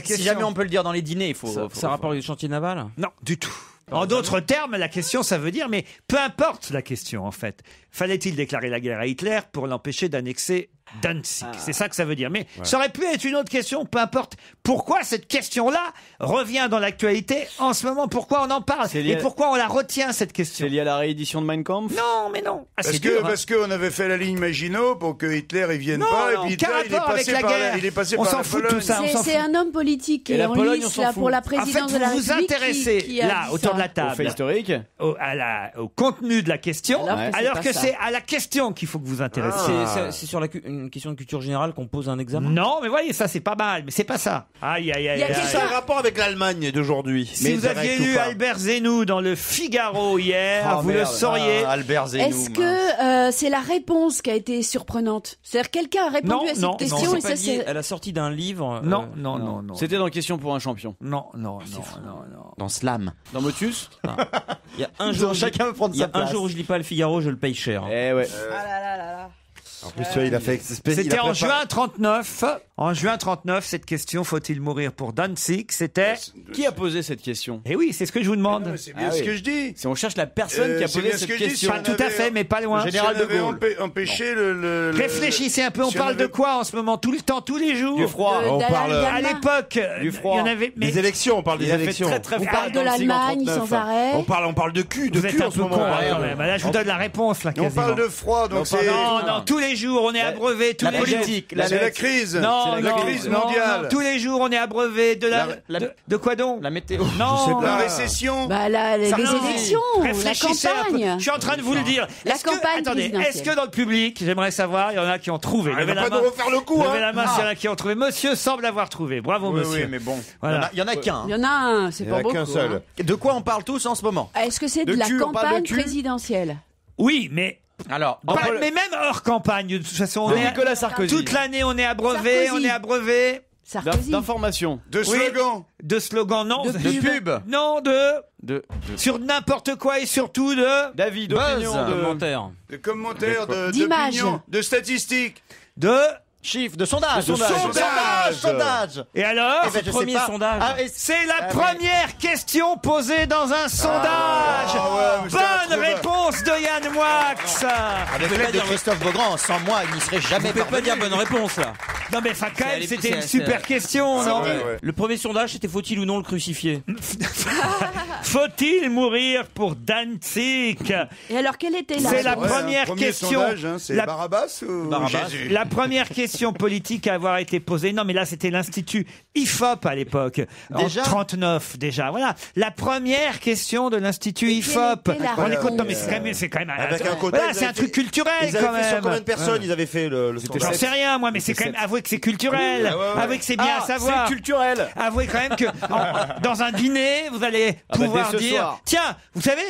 question. Si jamais on peut le dire dans les dîners, il faut. Ça a rapport avec les chantiers navals? Non, du tout. En d'autres termes, la question, ça veut dire, mais peu importe la question, en fait. Fallait-il déclarer la guerre à Hitler pour l'empêcher d'annexer Danzig. C'est ça que ça veut dire. Mais ça aurait pu être une autre question, peu importe. Pourquoi cette question-là revient dans l'actualité en ce moment? Pourquoi on en parle? Et pourquoi on la retient, cette question? C'est lié à la réédition de Mein Kampf? Non, mais non. Parce qu'on avait fait la ligne Maginot pour que Hitler il vienne pas. Et puis Hitler, il est passé par la Pologne. C'est un homme politique qui est en lice là, pour la présidence de la République. Vous vous intéressez là, autour de la table, au fait historique, au contenu de la question, alors que c'est à la question qu'il faut que vous vous intéressiez. C'est sur une question de culture générale qu'on pose un examen? Non, mais voyez, ça c'est pas mal, mais c'est pas ça. Aïe, aïe, aïe. C'est un rapport avec l'Allemagne d'aujourd'hui. Si vous aviez lu Albert Zenou dans le Figaro hier, vous le sauriez. Albert Zenou. Est-ce que c'est la réponse qui a été surprenante? C'est-à-dire quelqu'un a répondu à cette question et ça c'est... Elle a sorti d'un livre. Non. C'était dans Question pour un champion. Non. Dans Slam. Dans Motus. Il y a un jour, chacun veut prendre sa place. un jour où je lis pas le Figaro, je le paye cher. Eh ouais. En plus, il a fait. C'était en juin 39. En juin 39, cette question, faut-il mourir pour Danzig? C'était. Qui a posé cette question? Eh oui, c'est ce que je vous demande. C'est bien ce que je dis. Si on cherche la personne qui a posé cette question. Pas tout à fait, mais pas loin. Général de Gaulle. Empêché le. Réfléchissez un peu, on parle de quoi en ce moment? Tout le temps, tous les jours? Du froid. On parle. À l'époque, du froid. Il y en avait. Des élections, on parle des élections. On parle de l'Allemagne sans arrêt. On parle de cul, Vous êtes un en ce peu moment. con, quand même. Là, je vous donne la réponse, là, On quasiment. parle de froid, donc c'est. Non, tous les jours, on est abreuvé. La politique. C'est la crise. Non, C'est la crise mondiale. tous les jours, on est abreuvé de de quoi donc? La météo. Non. La récession. Les élections, la Réfléchissez un peu. campagne. Je suis en train de vous le dire. La Est-ce que- campagne Attendez, présidentielle. est-ce que dans le public, j'aimerais savoir, il y en a qui ont trouvé. Il Levez va la pas main. nous refaire le coup, Levez la main s'il y en a qui ont trouvé. Monsieur semble avoir trouvé. Bravo, monsieur. Oui, mais bon. Voilà. Il y en a qu'un. Il y en a un, c'est Il y pas en a beaucoup. qu'un seul. hein. De quoi on parle tous en ce moment? Est-ce que c'est de De la cul, on parle de campagne cul présidentielle? Oui, mais. Alors, Mais même hors campagne, de toute façon, on est Nicolas Sarkozy. toute l'année, on est abreuvé, Sarkozy. on est abreuvé Sarkozy. D'information. De Oui. slogans. de slogans, non, De pub. non, sur n'importe quoi et surtout d'avis, d'opinion, De de commentaires. De commentaires, D'images. d'opinions, de statistiques. de. chiffres, de sondage. De sondage. Sondage. Et alors, Eh ben, je sais premier pas. sondage. Ah, et- c'est la Ah, première question posée dans un sondage. ouais, mais c'est Bonne réponse de Yann Moix. Avec l'aide de Christophe Beaugrand, sans moi, il n'y serait jamais Vous pouvez pas dire bonne réponse là. Non mais quand même, C'est- c'était une c'est- super question, non? Le premier sondage, c'était faut-il ou non le crucifier? Faut-il mourir pour Danzig? Et alors, quelle était la C'est la réponse? première Premier question. sondage, hein, c'est La- Barabbas ou Barabbas. Jésus? La première question politique à avoir été posée, non mais là c'était l'Institut IFOP à l'époque, Déjà en 39 déjà, voilà. La première question de l'Institut Et IFOP. quelle était la On écoute, réponse non mais c'est quand même Avec un quota, voilà, ils c'est un avaient truc fait- culturel Ils quand avaient fait sur même. combien de personnes ils avaient fait le J'en sondage? sais rien moi, mais c'est quand même, avouez que c'est culturel, avouez que c'est bien à savoir. C'est culturel. Avouez quand même que dans un dîner, vous allez pouvoir dès ce dire, soir. tiens, vous savez,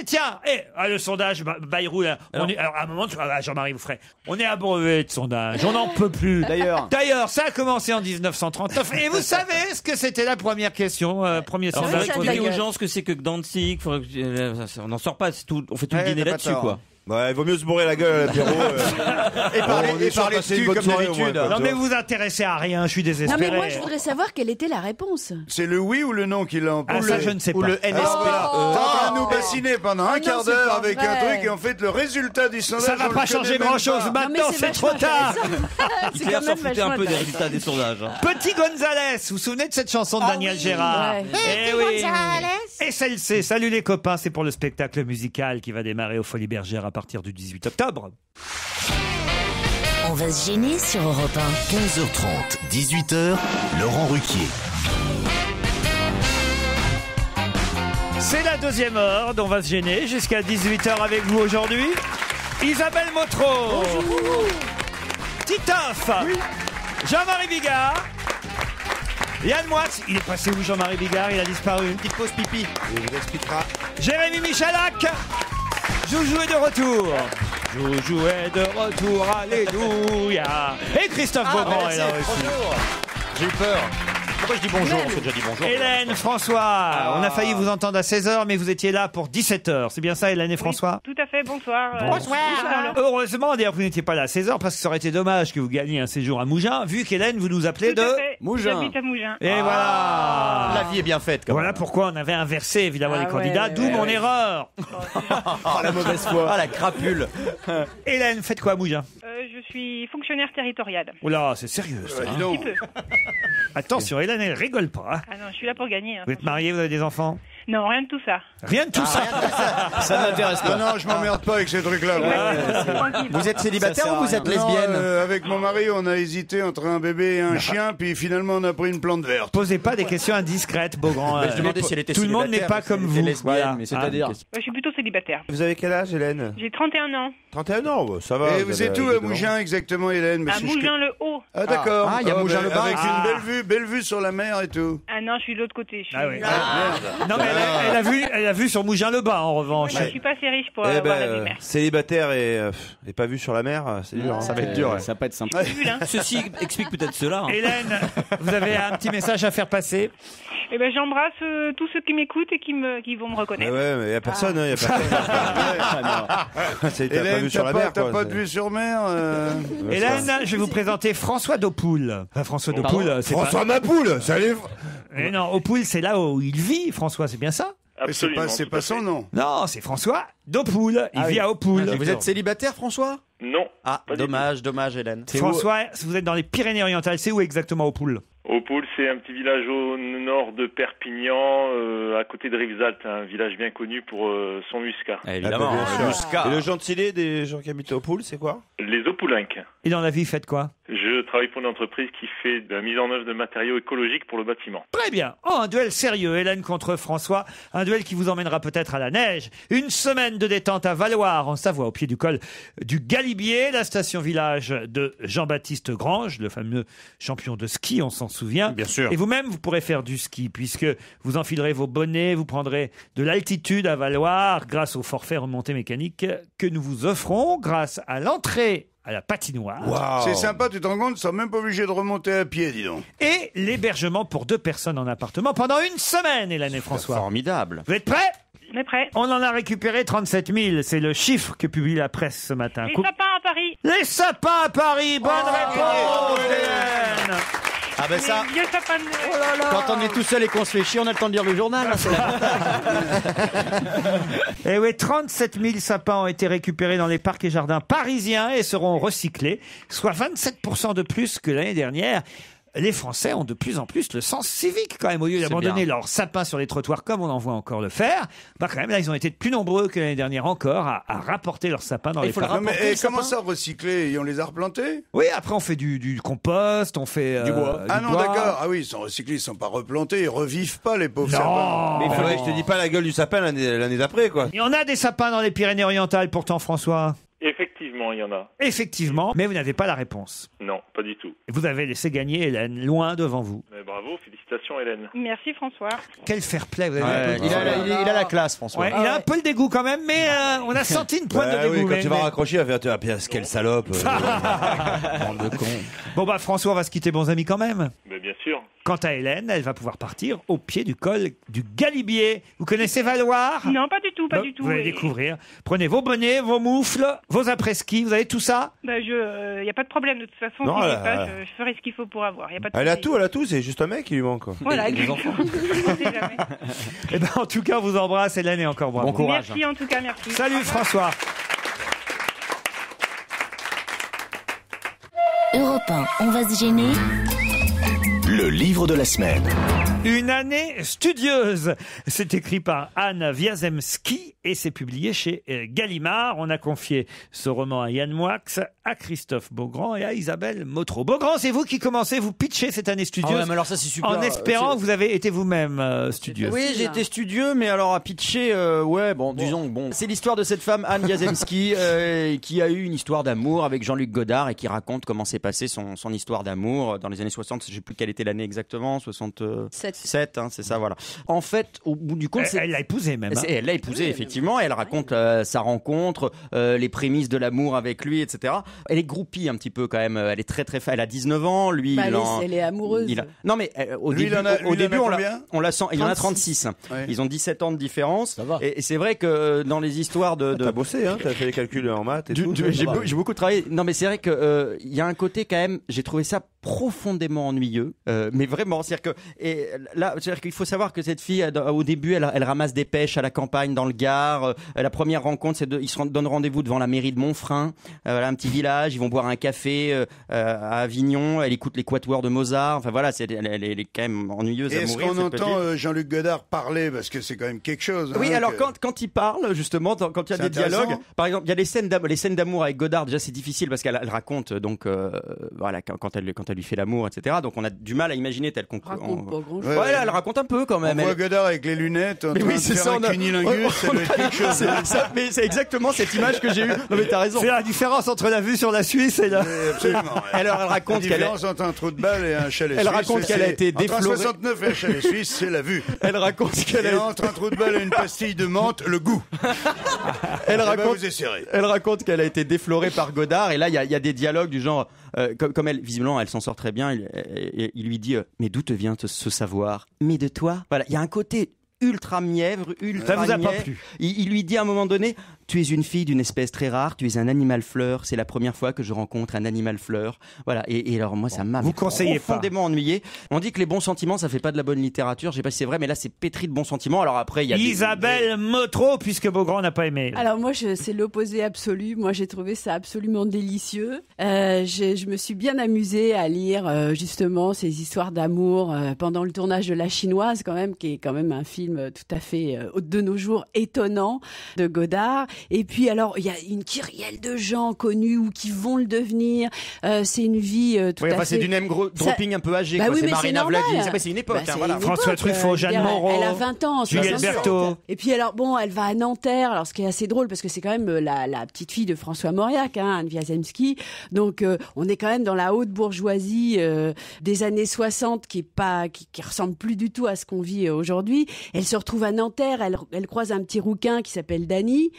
le sondage Bayrou, là, on est, alors à un moment, Jean-Marie vous ferait, on est abreuvé de sondages, on n'en peut plus. D'ailleurs, ça a commencé en 1939. Et vous savez ce que c'était la première question, premier Alors, sondage. faudrait expliquer aux gens ce que c'est que Danzig. On n'en sort pas, c'est tout, on fait tout le dîner t'as pas là-dessus tort. quoi. Ouais, il vaut mieux se bourrer la gueule à l'apéro. Et parler passer de une cul bonne comme soirée, au d'habitude. moins, quoi, Non tu mais vois. vous intéressez à rien, je suis Non, désespéré. mais moi, je voudrais savoir quelle était la réponse. C'est le oui ou le non qui l'a Ah, emporté. ça, je ne sais Ou pas. le NSP. Alors voilà, t'es en train de nous bassiner pendant un non, quart c'est d'heure pas avec vrai. un truc et en fait le résultat du sondage. Ça va on pas le changer connaît même grand-chose. pas. Non, mais Maintenant, c'est vachement trop tard. intéressant. C'est Hitler quand s'en même foutait vachement un peu des intéressant. résultats des sondages. hein. Petit Gonzalez, vous vous souvenez de cette chanson de Daniel Gérard? Ouais. Eh oui. Et celle-ci, salut les copains, c'est pour le spectacle musical qui va démarrer au Folies Bergères à partir du 18 octobre. On va se gêner sur Europe 1. 15h30, 18h, Laurent Ruquier. C'est la deuxième heure dont on va se gêner jusqu'à 18h avec vous aujourd'hui. Isabelle Motro. Titoff. Jean-Marie Bigard. Yann Moix. Il est passé où Jean-Marie Bigard? Il a disparu. Petite pause pipi. Il vous expliquera. Jérémy Michalak. Joujou est de retour. Joujou est de retour. Alléluia. Et Christophe Beaugrand est là aussi. Bonjour. J'ai eu peur. Pourquoi je dis bonjour? On s'est déjà dit bonjour. Hélène, François, on a failli vous entendre à 16h, mais vous étiez là pour 17h. C'est bien ça, Hélène et François? Tout à fait, bonsoir. Heureusement, d'ailleurs, vous n'étiez pas là à 16h, parce que ça aurait été dommage que vous gagniez un séjour à Mougins, vu qu'Hélène, vous nous appelez Tout de à fait. Mougins. J'habite à Mougins. Et voilà. La vie est bien faite. Quand Voilà même. pourquoi on avait inversé, évidemment, Ah les candidats, ouais, d'où ouais, mon ouais. erreur. La mauvaise foi. Ah, la crapule. Hélène, faites quoi à Mougins? Je suis fonctionnaire territorial. Oula, c'est sérieux ça. Un petit peu. Attention, Hélène, elle rigole pas. Hein. Ah non, je suis là pour gagner. Hein. Vous êtes marié, vous avez des enfants? Non, rien de tout ça. Rien de tout ça. Ça m'intéresse pas. Non, je m'emmerde pas avec ces trucs-là. Vous êtes célibataire ou vous êtes lesbienne? Avec mon mari, on a hésité entre un bébé et un chien, puis finalement on a pris une plante verte. Posez pas des questions indiscrètes, Beaugrand. Je demandais si elle était Tout le monde n'est célibataire, pas si comme elle était vous. lesbienne, Voilà. mais c'est-à-dire Je suis plutôt célibataire. Vous avez quel âge, Hélène? J'ai 31 ans. 31 ans, bah, ça va. Et vous êtes où à Mougins exactement, Hélène? À Mougins-le-Haut. Ah d'accord. Ah, il y a Mougins-le-Bas. Avec une belle vue sur la mer et tout. Ah non, je suis de l'autre côté. Je suis... Ah oui. Non mais elle a vu sur Mougins-le-Bas en revanche. Moi, je suis pas assez riche pour avoir la vue mer. Célibataire et pas vu sur la mer, c'est dur. Ça va être dur. Ça va pas être simple. Ceci explique peut-être cela. Hein. Hélène, vous avez un petit message à faire passer? Eh ben, j'embrasse tous ceux qui m'écoutent et qui vont me reconnaître. Ouais, mais il n'y a personne, il y a personne. T'as pas vu sur la mer, T'as quoi. pas de vue sur mer Hélène, je vais vous présenter François Daupoul. Enfin, François Daupoul, c'est François Mapoul, ça allait. Mais non, Aupoul, c'est là où il vit, François, c'est bien ça? C'est pas son nom. Non, c'est François Daupoul. Il vit à Aupoul. Vous êtes célibataire, François? Non. Ah, dommage, Hélène. François, vous êtes dans les Pyrénées-Orientales. C'est où exactement Aupoul? Aupoul, c'est un petit village au nord de Perpignan, à côté de Rivesaltes, un village bien connu pour son muscat. Évidemment, bien sûr. muscat. Et le gentilé des gens qui habitent au Poule, c'est quoi? Les Opoulinques. Et dans la vie, faites quoi? Je travaille pour une entreprise qui fait de la mise en œuvre de matériaux écologiques pour le bâtiment. Très bien. Oh, un duel sérieux, Hélène contre François. Un duel qui vous emmènera peut-être à la neige. Une semaine de détente à Valloire, en Savoie, au pied du col du Galibier, la station village de Jean-Baptiste Grange, le fameux champion de ski, on s'en souvient. Bien sûr. Et vous-même, vous pourrez faire du ski, puisque vous enfilerez vos bonnets, vous prendrez de l'altitude à Valloire, grâce au forfait remontée mécanique que nous vous offrons, grâce à l'entrée à la patinoire. Waouh. C'est sympa, tu te rends compte, ils sont même pas obligés de remonter à pied, dis donc. Et l'hébergement pour 2 personnes en appartement pendant une semaine, Hélène et François. Formidable. Vous êtes prêts? On est prêts. On en a récupéré 37 000. C'est le chiffre que publie la presse ce matin. Les sapins à Paris. Les sapins à Paris. Bonne réponse, Hélène. Ah ben ça, Les vieux sapins de... quand on est tout seul et qu'on se fait chier, on a le temps de lire le journal. Et oui, 37 000 sapins ont été récupérés dans les parcs et jardins parisiens et seront recyclés, soit 27% de plus que l'année dernière. Les Français ont de plus en plus le sens civique quand même. Au lieu d'abandonner leurs sapins sur les trottoirs comme on en voit encore le faire, bah quand même là ils ont été de plus nombreux que l'année dernière encore à rapporter leurs sapins dans les parcs. Mais comment ça recycler? On les a replantés? Oui, après on fait du compost, on fait du bois. du Non, bois. d'accord. Ah oui, ils sont recyclés, ils sont pas replantés, ils revivent pas les pauvres Non. sapins. Mais il faudrait que je te dis pas la gueule du sapin l'année d'après, quoi. Il y en a des sapins dans les Pyrénées-Orientales pourtant, François. Effectivement, il y en a. Effectivement, mais vous n'avez pas la réponse. Non, pas du tout. Vous avez laissé gagner Hélène, loin devant vous. Mais bravo, félicitations Hélène. Merci François. Quel fair play, vous avez Ouais, il a la classe, François. Ouais, il a un peu le dégoût quand même, mais on a senti une pointe de dégoût. Oui, quand mais- tu vas mais- raccrocher, il va faire quelle salope. Bande de cons. Bon bah François, on va se quitter bons amis quand même. Mais bien sûr. Quant à Hélène, elle va pouvoir partir au pied du col du Galibier. Vous connaissez Valloire? Non, pas du tout, pas du tout. Vous allez Et- découvrir. Prenez vos bonnets, vos moufles, vos après-ski, vous avez tout ça? Bah, y a pas de problème de toute façon. Non, si elle j'ai a- pas, je ferai ce qu'il faut pour avoir. Y a pas de Elle a souci. tout, c'est juste un mec qui lui manque, quoi. Voilà, Et les exactement. On sait jamais. Eh ben en tout cas, on vous embrasse Hélène et encore bravo. Bon courage. Merci en tout cas, merci. Salut François. Europe 1, on va se gêner. Le livre de la semaine. Une année studieuse. C'est écrit par Anne Wiazemski et c'est publié chez Gallimard. On a confié ce roman à Yann Moix, à Christophe Beaugrand et à Isabelle Motro. Beaugrand, c'est vous qui commencez, vous pitchez cette année studieuse. Ah ouais, mais alors ça, c'est super. En espérant que vous avez été vous-même studieuse. Oui, j'ai été studieux, mais alors à pitcher, ouais, bon, disons, bon. C'est l'histoire de cette femme, Anne Wiazemski, qui a eu une histoire d'amour avec Jean-Luc Godard et qui raconte comment s'est passée son histoire d'amour dans les années 60. Je sais plus quelle était l'année exactement, 67, hein, c'est ça, voilà. En fait, au bout du compte, elle l'a épousé même. Hein. Elle l'a épousé, effectivement. Elle raconte sa rencontre, les prémices de l'amour avec lui, etc. Elle est groupie un petit peu quand même. Elle est très très fan. Elle a 19 ans, lui. Bah, elle est amoureuse. Non mais au Lui, début, il en a on combien on la sent. Il en a 36. 36. Ouais. Ils ont 17 ans de différence. Ça va. Et c'est vrai que dans les histoires de T'as bossé, hein, t'as fait les calculs en maths et tout. j'ai beaucoup travaillé. Non, mais c'est vrai que il y a un côté quand même. J'ai trouvé ça profondément ennuyeux, mais vraiment, c'est-à-dire que et là, c'est-à-dire qu'il faut savoir que cette fille, au début, elle ramasse des pêches à la campagne dans le Gard. La première rencontre, ils se donnent rendez-vous devant la mairie de Montfrin, voilà, un petit village. Ils vont boire un café à Avignon. Elle écoute les quatuors de Mozart. Enfin voilà, elle est quand même ennuyeuse à mourir. Est-ce qu'on entend Jean-Luc Godard parler, parce que c'est quand même quelque chose. Oui, alors quand il parle, justement, quand il y a des dialogues, par exemple, il y a les scènes d'amour avec Godard. Déjà, c'est difficile parce qu'elle raconte donc voilà quand elle lui fait l'amour, etc. Donc on a du mal à imaginer tel qu'on elle raconte un peu quand même. On voit Godard avec les lunettes en train de faire un cunilingus, ça doit être quelque chose. Mais c'est exactement cette image que j'ai eue. Non mais t'as raison. C'est la différence entre la vue sur la Suisse et la... Absolument. Alors elle raconte la différence entre un trou de balle et un chalet suisse. Elle raconte qu'elle a été déflorée. Entre 69 et un chalet suisse, c'est la vue. Elle raconte qu'elle a... entre un trou de balle et une pastille de menthe, le goût. Elle raconte qu'elle a été déflorée par Godard, et là il y a des dialogues du genre comme elle, visiblement elle s'en sort très bien, il lui dit mais d'où te vient ce savoir? Mais de toi. Voilà, il y a un côté ultra mièvre, ultra ça vous a niais. pas plu? Il lui dit à un moment donné, tu es une fille d'une espèce très rare, tu es un animal fleur, c'est la première fois que je rencontre un animal fleur. Voilà, et alors moi ça m'a profondément ennuyé. On dit que les bons sentiments ça fait pas de la bonne littérature, je sais pas si c'est vrai, mais là c'est pétri de bons sentiments. Alors après il y a Isabelle Motro, puisque Beaugrand n'a pas aimé. Alors moi c'est l'opposé absolu, moi j'ai trouvé ça absolument délicieux. Je me suis bien amusée à lire justement ces histoires d'amour pendant le tournage de La Chinoise quand même, qui est quand même un film tout à fait de nos jours étonnant de Godard. Et puis alors il y a une kyrielle de gens connus ou qui vont le devenir. C'est une vie tout à fait. C'est du name dropping un peu âgé. Bah quoi. oui, c'est Marina Vladi. C'est une époque. Voilà. François Truffaut, Jeanne Moreau. Elle a 20 ans. Juliette Berthaud. Et puis alors bon, elle va à Nanterre. Alors ce qui est assez drôle parce que c'est quand même la petite fille de François Mauriac, Anne Wiazemski. Donc on est quand même dans la haute bourgeoisie des années 60 qui ressemble plus du tout à ce qu'on vit aujourd'hui. Elle se retrouve à Nanterre, elle croise un petit rouquin qui s'appelle Danny,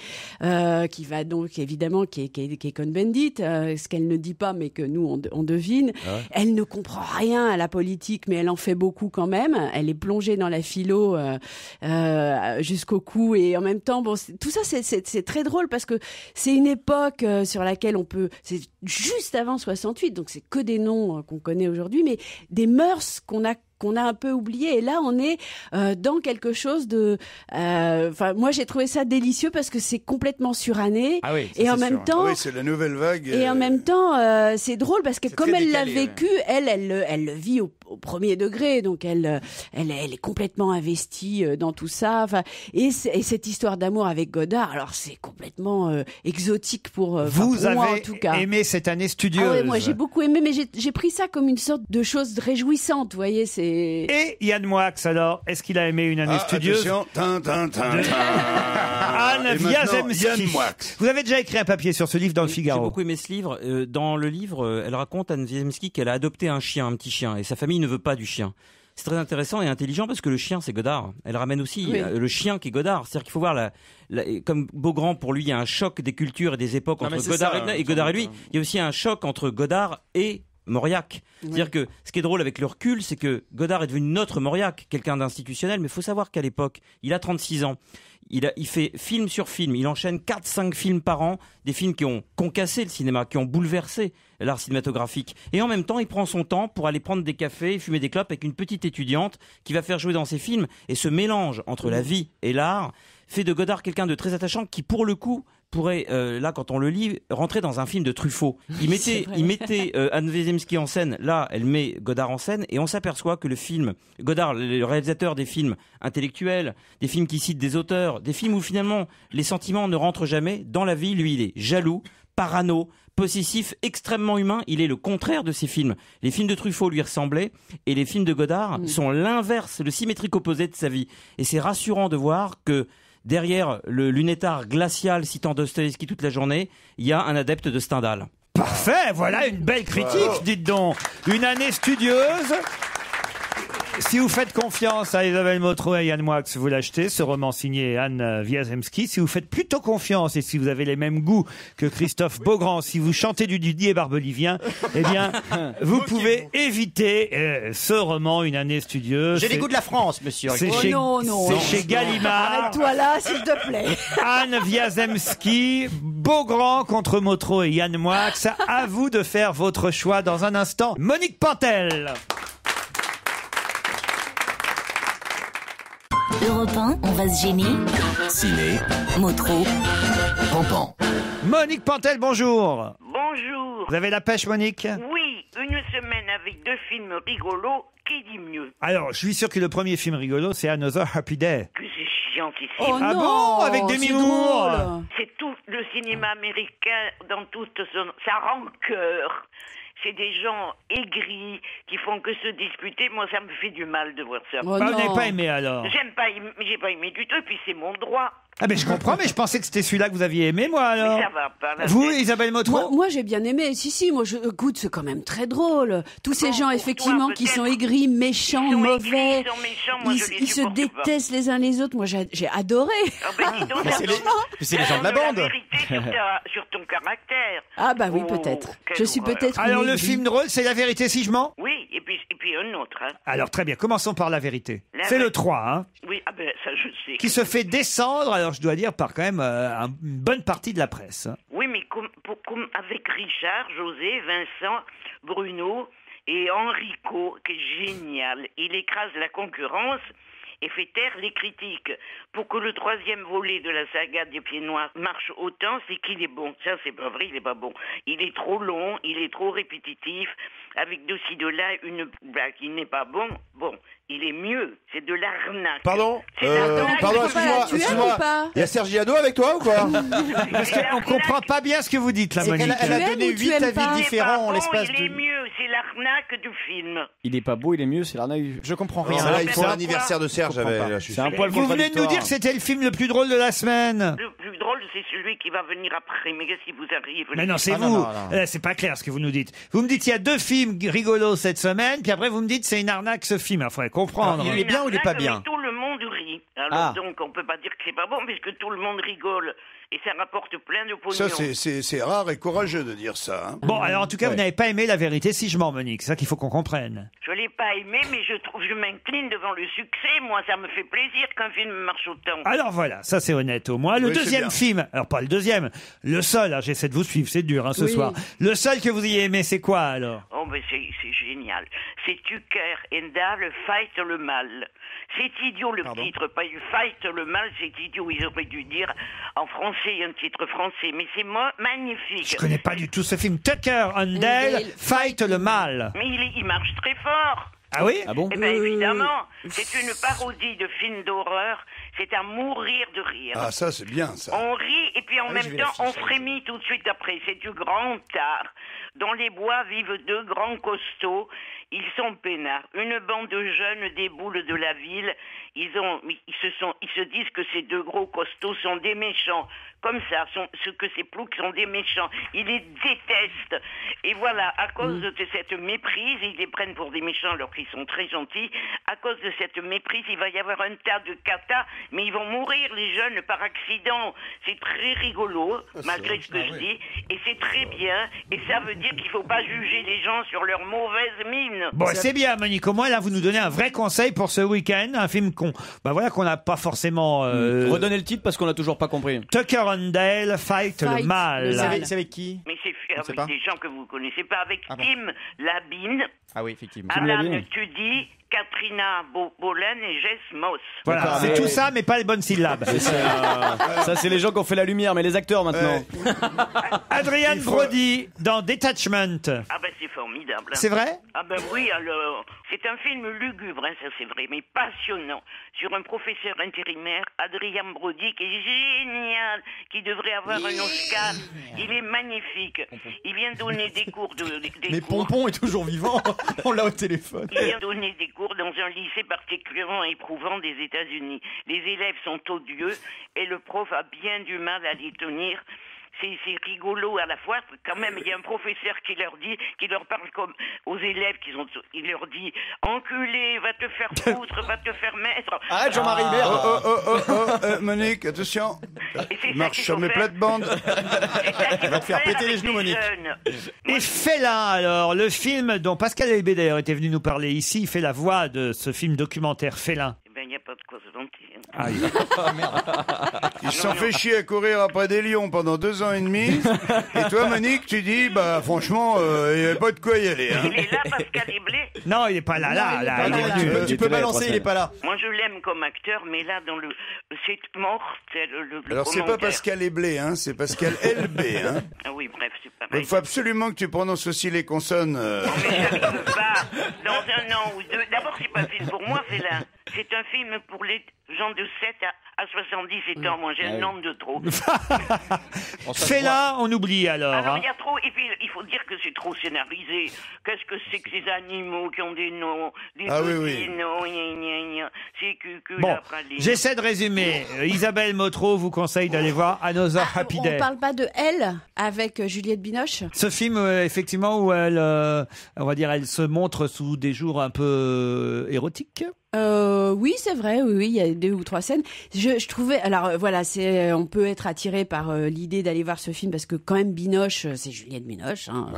qui va donc évidemment qui est Cohn-Bendit, ce qu'elle ne dit pas mais que nous on devine. Ah ouais. Elle ne comprend rien à la politique mais elle en fait beaucoup quand même. Elle est plongée dans la philo jusqu'au cou et en même temps tout ça c'est très drôle parce que c'est une époque sur laquelle c'est juste avant 68 donc c'est que des noms qu'on connaît aujourd'hui mais des mœurs qu'on a un peu oublié et là on est dans quelque chose de moi j'ai trouvé ça délicieux parce que c'est complètement suranné et en même temps c'est la nouvelle vague et en même temps c'est drôle parce que comme elle l'a vécu elle le vit au premier degré donc elle est complètement investie dans tout ça et cette histoire d'amour avec Godard alors c'est complètement exotique pour moi en tout cas. Vous avez aimé cette année studieuse? Ah ouais, moi j'ai beaucoup aimé mais j'ai pris ça comme une sorte de chose réjouissante, vous voyez, Et Yann Moix, alors, est-ce qu'il a aimé une année studieuse? Attention, Anne Wiazemski. Vous avez déjà écrit un papier sur ce livre dans le Figaro. J'ai beaucoup aimé ce livre. Dans le livre, elle raconte, Anne Wiazemski, qu'elle a adopté un petit chien, et sa famille ne veut pas du chien. C'est très intéressant et intelligent parce que le chien, c'est Godard. Elle ramène aussi le chien qui est Godard. C'est-à-dire qu'il faut voir, comme Beaugrand, pour lui, il y a un choc des cultures et des époques entre Godard et Godard et lui. Il y a aussi un choc entre Godard et Mauriac. C'est-à-dire que ce qui est drôle avec le recul, c'est que Godard est devenu notre Mauriac, quelqu'un d'institutionnel, mais il faut savoir qu'à l'époque, il a 36 ans. Il fait film sur film, il enchaîne 4-5 films par an, des films qui ont concassé le cinéma, qui ont bouleversé l'art cinématographique. Et en même temps, il prend son temps pour aller prendre des cafés, fumer des clopes avec une petite étudiante qui va faire jouer dans ses films. Et ce mélange entre la vie et l'art fait de Godard quelqu'un de très attachant qui, pour le coup, pourrait, là, quand on le lit, rentrer dans un film de Truffaut. Il mettait Anne Wiazemski en scène, là, elle met Godard en scène, et on s'aperçoit que le film, Godard, le réalisateur des films intellectuels, des films qui citent des auteurs, des films où finalement les sentiments ne rentrent jamais, dans la vie, lui, il est jaloux, parano, possessif, extrêmement humain. Il est le contraire de ces films. Les films de Truffaut lui ressemblaient, et les films de Godard sont l'inverse, le symétrique opposé de sa vie. Et c'est rassurant de voir que derrière le lunettard glacial citant Dostoïevski toute la journée, il y a un adepte de Stendhal. Parfait, voilà une belle critique, dites donc. Une année studieuse. Si vous faites confiance à Isabelle Motro et à Yann Moix, vous l'achetez, ce roman signé Anne Wiazemski. Si vous faites plutôt confiance et si vous avez les mêmes goûts que Christophe Beaugrand, si vous chantez du Didier Barbelivien, eh bien, vous pouvez éviter ce roman, Une année studieuse. J'ai les goûts de la France, monsieur. C'est chez Gallimard. Arrête-toi là, s'il te plaît. Anne Wiazemski, Beaugrand contre Motro et Yann Moix. À vous de faire votre choix dans un instant. Monique Pantel. Europe 1, on va se gêner. Ciné, Motro. Pampan. Monique Pantel, bonjour. Bonjour. Vous avez la pêche, Monique? Oui, une semaine avec 2 films rigolos, qui dit mieux? Alors, je suis sûr que le premier film rigolo, c'est Another Happy Day. Que c'est chiantissime. Oh ah non, bon, avec Demi Moore. C'est tout le cinéma américain dans toute sa rancœur. C'est des gens aigris qui font que se disputer. Moi, ça me fait du mal de voir ça. Oh vous n'avez pas aimé alors? J'ai pas aimé du tout, et puis c'est mon droit. Ah mais je comprends, mais je pensais que c'était celui-là que vous aviez aimé, moi alors. Mais ça va pas. Vous, Isabelle Motro? Moi, j'ai bien aimé. Si, moi, écoute, c'est quand même très drôle. Tous ces gens, effectivement, qui sont aigris, méchants, mauvais. Ils se détestent les uns les autres. Moi, j'ai adoré. C'est les gens de la bande. Sur ton caractère. Ah bah oui, peut-être. Je suis peut-être. Alors le film drôle, c'est La Vérité si je mens? Oui, et puis un autre. Hein. Alors très bien, commençons par La Vérité. C'est le 3, hein. Oui, ah ben ça je sais. Qui se fait descendre, alors je dois dire, par quand même une bonne partie de la presse. Oui, mais comme avec Richard, José, Vincent, Bruno et Enrico, qui est génial. Il écrase la concurrence et fait taire les critiques. Pour que le 3e volet de la saga des Pieds Noirs marche autant, c'est qu'il est bon. Ça, c'est pas vrai, il est pas bon. Il est trop long, il est trop répétitif. Avec de ci, de là, une blague. Il n'est pas bon. Bon, il est mieux. C'est de l'arnaque. Pardon Pardon, excuse-moi. Il y a Sergi Ado avec toi ou quoi? Parce qu'on comprend pas bien ce que vous dites, là, Monique. Elle a donné 8 avis différents en l'espace de... Il est mieux, c'est l'arnaque du film. Il est pas beau, il est mieux, c'est l'arnaque. Je comprends rien. Là, il faut l'anniversaire de Serge. C'est un poil Vous venez de nous dire que c'était le film le plus drôle de la semaine. Le plus drôle, c'est celui qui va venir après. Mais qu'est-ce qui vous arrive? Mais non, c'est vous. C'est pas clair ce que vous nous dites. Vous me dites il y a 2 films rigolos cette semaine, puis après vous me dites c'est une arnaque ce film. Il faudrait comprendre. Il est bien ou il est pas bien? Mais tout le monde rit. Alors donc on peut pas dire que c'est pas bon puisque tout le monde rigole et ça rapporte plein de pognon. Ça c'est rare et courageux de dire ça. Hein. Bon alors en tout cas vous n'avez pas aimé La Vérité si je mens, Monique. C'est ça qu'il faut qu'on comprenne. Je l'ai pas aimé, mais je m'incline devant le succès. Moi ça me fait plaisir qu'un film marche autant. Alors voilà, ça c'est honnête au moins. Le deuxième film, alors pas le deuxième, le seul. Hein, j'essaie de vous suivre, c'est dur ce soir. Le seul que vous ayez aimé, c'est quoi alors? Oh ben c'est génial. C'est Tucker and Dale Fight le mal. C'est idiot le titre, pas du Fight le mal, c'est idiot. Ils auraient dû dire en français un titre français, mais c'est magnifique. Je connais pas du tout ce film. Tucker and Dale Fight le mal. Mais il marche très fort. Ah oui? Ah bon? Eh bien évidemment, c'est une parodie de film d'horreur. C'est à mourir de rire. Ah ça c'est bien ça. On rit et puis en même temps on frémit tout de suite après. C'est du grand art. Dans les bois vivent 2 grands costauds. Ils sont peinards. Une bande de jeunes déboule de la ville. Ils se disent que ces 2 gros costauds sont des méchants. Comme ça, ce que ces ploucs sont des méchants. Ils les détestent. Et voilà, à cause de cette méprise, ils les prennent pour des méchants alors qu'ils sont très gentils. À cause de cette méprise, il va y avoir un tas de catas, mais ils vont mourir, les jeunes, par accident. C'est très rigolo, malgré ce que je dis. Et c'est très bien. Et ça veut dire qu'il ne faut pas juger les gens sur leur mauvaise mine. Bon, c'est bien, Monique. Au moins, là, vous nous donnez un vrai conseil pour ce week-end. Un film qu'on n'a pas forcément... Redonnez le titre parce qu'on n'a toujours pas compris. Tucker and Dale Fight le mal. C'est avec qui? Mais c'est avec des gens que vous connaissez pas. Avec Tim Labine. Ah oui, effectivement. Alan Tudy, Katrina Bolen et Jess Moss. Voilà, c'est tout ça, mais pas les bonnes syllabes. Ça, c'est les gens qui ont fait la lumière, mais les acteurs maintenant. Adrian Brody dans Detachment. Ah ben c'est formidable. C'est vrai? Ah ben oui, alors c'est un film lugubre, hein, ça c'est vrai, mais passionnant. Sur un professeur intérimaire, Adrian Brody, qui est génial, qui devrait avoir un Oscar. Il est magnifique. Il vient donner des cours Mais Pompon est toujours vivant. On l'a au téléphone. Il vient donner des cours dans un lycée particulièrement éprouvant des États-Unis. Les élèves sont odieux et le prof a bien du mal à les tenir. C'est rigolo à la fois. Quand même, il y a un professeur qui leur parle comme aux élèves, il leur dit « Enculé, va te faire foutre, va te faire mettre. » Ah, Jean-Marie Merde. Monique, attention. Il marche sur mes plates-bandes. Il va te faire péter les genoux, Monique. Et Félin, alors, le film dont Pascal Elbé d'ailleurs était venu nous parler ici, il fait la voix de ce film documentaire Félin. Eh ben, il n'y a pas de quoi se vanter. Ils se sont fait chier à courir après des lions pendant 2 ans et demi. Et toi, Monique, tu dis, bah franchement, il n'y avait pas de quoi y aller. Hein. Il est là, Pascal Eblé. Non, il n'est pas là. Il est venu. Tu peux balancer, il n'est pas là. Moi, je l'aime comme acteur, mais là, dans le... C'est mortel, le Alors, c'est pas commentaire. Pascal Eblé, hein, c'est Pascal LB. Hein. Ah oui, bref, c'est pas Il mal. faut absolument que tu prononces aussi les consonnes. Mais je ne peux pas. Dans un an ou deux... D'abord, c'est pas un film pour moi, c'est un film pour les gens de 7 à 77 ans. Moi, j'ai un nombre de trop. Fais-la, on oublie alors. Alors, Hein. il y a trop, et puis il faut dire que c'est trop scénarisé. Qu'est-ce que c'est que ces animaux qui ont des noms, des Ah oui, petits oui. noms, gna, gna, gna. C'est que Bon, la praline. j'essaie de résumer. Isabelle Motro vous conseille d'aller voir Another Happy On Day. parle pas de Elle avec Juliette Binoche? Ce film, effectivement, où elle, on va dire, elle se montre sous des jours un peu érotiques. Oui, c'est vrai. Oui, il y a 2 ou 3 scènes. Je trouvais. Alors voilà, on peut être attiré par l'idée d'aller voir ce film parce que quand même Binoche, c'est Juliette Binoche. Hein.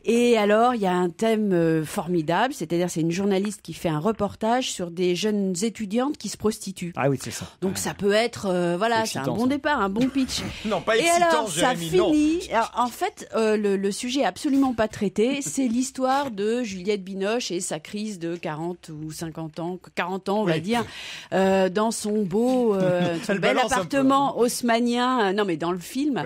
Et alors, il y a un thème formidable, c'est-à-dire c'est une journaliste qui fait un reportage sur des jeunes étudiantes qui se prostituent. Ah oui, c'est ça. Donc ça peut être, voilà, c'est un bon départ, un bon pitch. Non, pas Et excitant, alors, ça Jérémy, finit. Alors, en fait, le sujet est absolument pas traité. C'est l'histoire de Juliette Binoche et sa crise de 40 ou 50 ans, 40 ans, on va dire, dans son beau, son bel appartement haussmannien. Non, mais dans le film.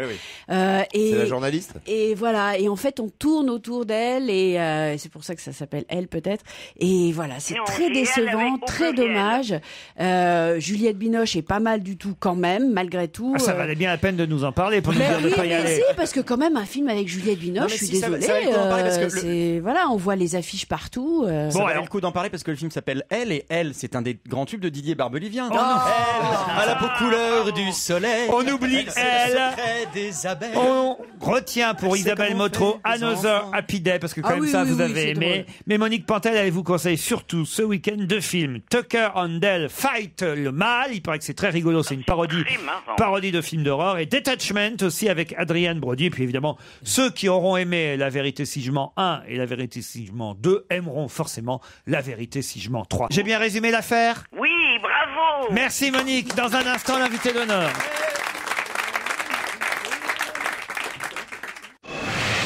C'est la journaliste. Et voilà. Et en fait, on tourne autour d'elle et c'est pour ça que ça s'appelle Elle, peut-être. Et voilà, c'est Non, très c'est Elle décevant, avec au très pluriel. dommage. Juliette Binoche est pas mal du tout quand même, malgré tout. Ah, ça valait bien la peine de nous en parler pour nous Mais dire de oui, pas y mais aller. si, parce que quand même un film avec Juliette Binoche, Non, mais je suis si, ça va- désolée. ça va le coup d'en parler parce que le- c'est voilà, on voit les affiches partout. Ça valait le coup d'en parler parce que le film s'appelle Elle, et Elle, c'est un des grands tubes de Didier Barbelivien. Oh non. Elle, à la peau couleur du soleil. On oublie c'est le Elle. secret des abeilles. On retient pour C'est Isabelle comment on Motro fait, les Another enfants. Happy Day parce que quand Ah même oui, ça oui, vous oui, avez c'est aimé. drôle. Mais Monique Pantel, elle vous conseille surtout ce week-end 2 films. Tucker and Dale Fight le mal. Il paraît que c'est très rigolo. C'est une parodie de film d'horreur. Et Detachment aussi avec Adrienne Brody. Et puis évidemment, ceux qui auront aimé La Vérité si je mens 1 et La Vérité si je mens 2 aimeront forcément La Vérité si je mens 3. J'ai bien résumé l'affaire? Oui, bravo. Merci Monique. Dans un instant, l'invité d'honneur.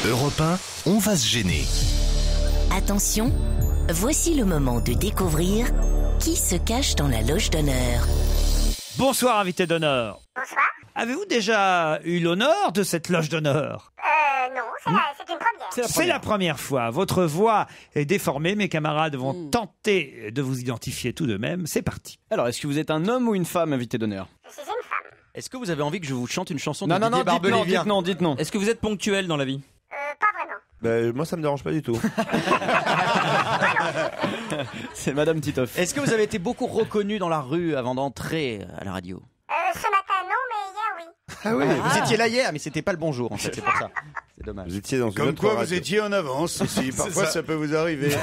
Europe 1, on va se gêner. Attention, voici le moment de découvrir qui se cache dans la loge d'honneur. Bonsoir, invité d'honneur. Bonsoir. Avez-vous déjà eu l'honneur de cette loge d'honneur? Non, c'est une première. C'est la première fois. Votre voix est déformée. Mes camarades vont tenter de vous identifier tout de même. C'est parti. Alors, est-ce que vous êtes un homme ou une femme, invité d'honneur? Je suis une femme. Est-ce que vous avez envie que je vous chante une chanson Non, de non, non, Didier dites non, Barbelivien? dites non, dites non. Est-ce que vous êtes ponctuel dans la vie? Pas vraiment. Moi, ça me dérange pas du tout. C'est Madame Titoff. Est-ce que vous avez été beaucoup reconnu dans la rue avant d'entrer à la radio? Ce matin, non, mais hier, oui. Ah oui. Vous étiez là hier, mais c'était pas le bonjour en fait, c'est pour ça. C'est dommage. Vous étiez dans une Comme autre quoi, vous radio. étiez en avance aussi. Parfois, ça peut vous arriver.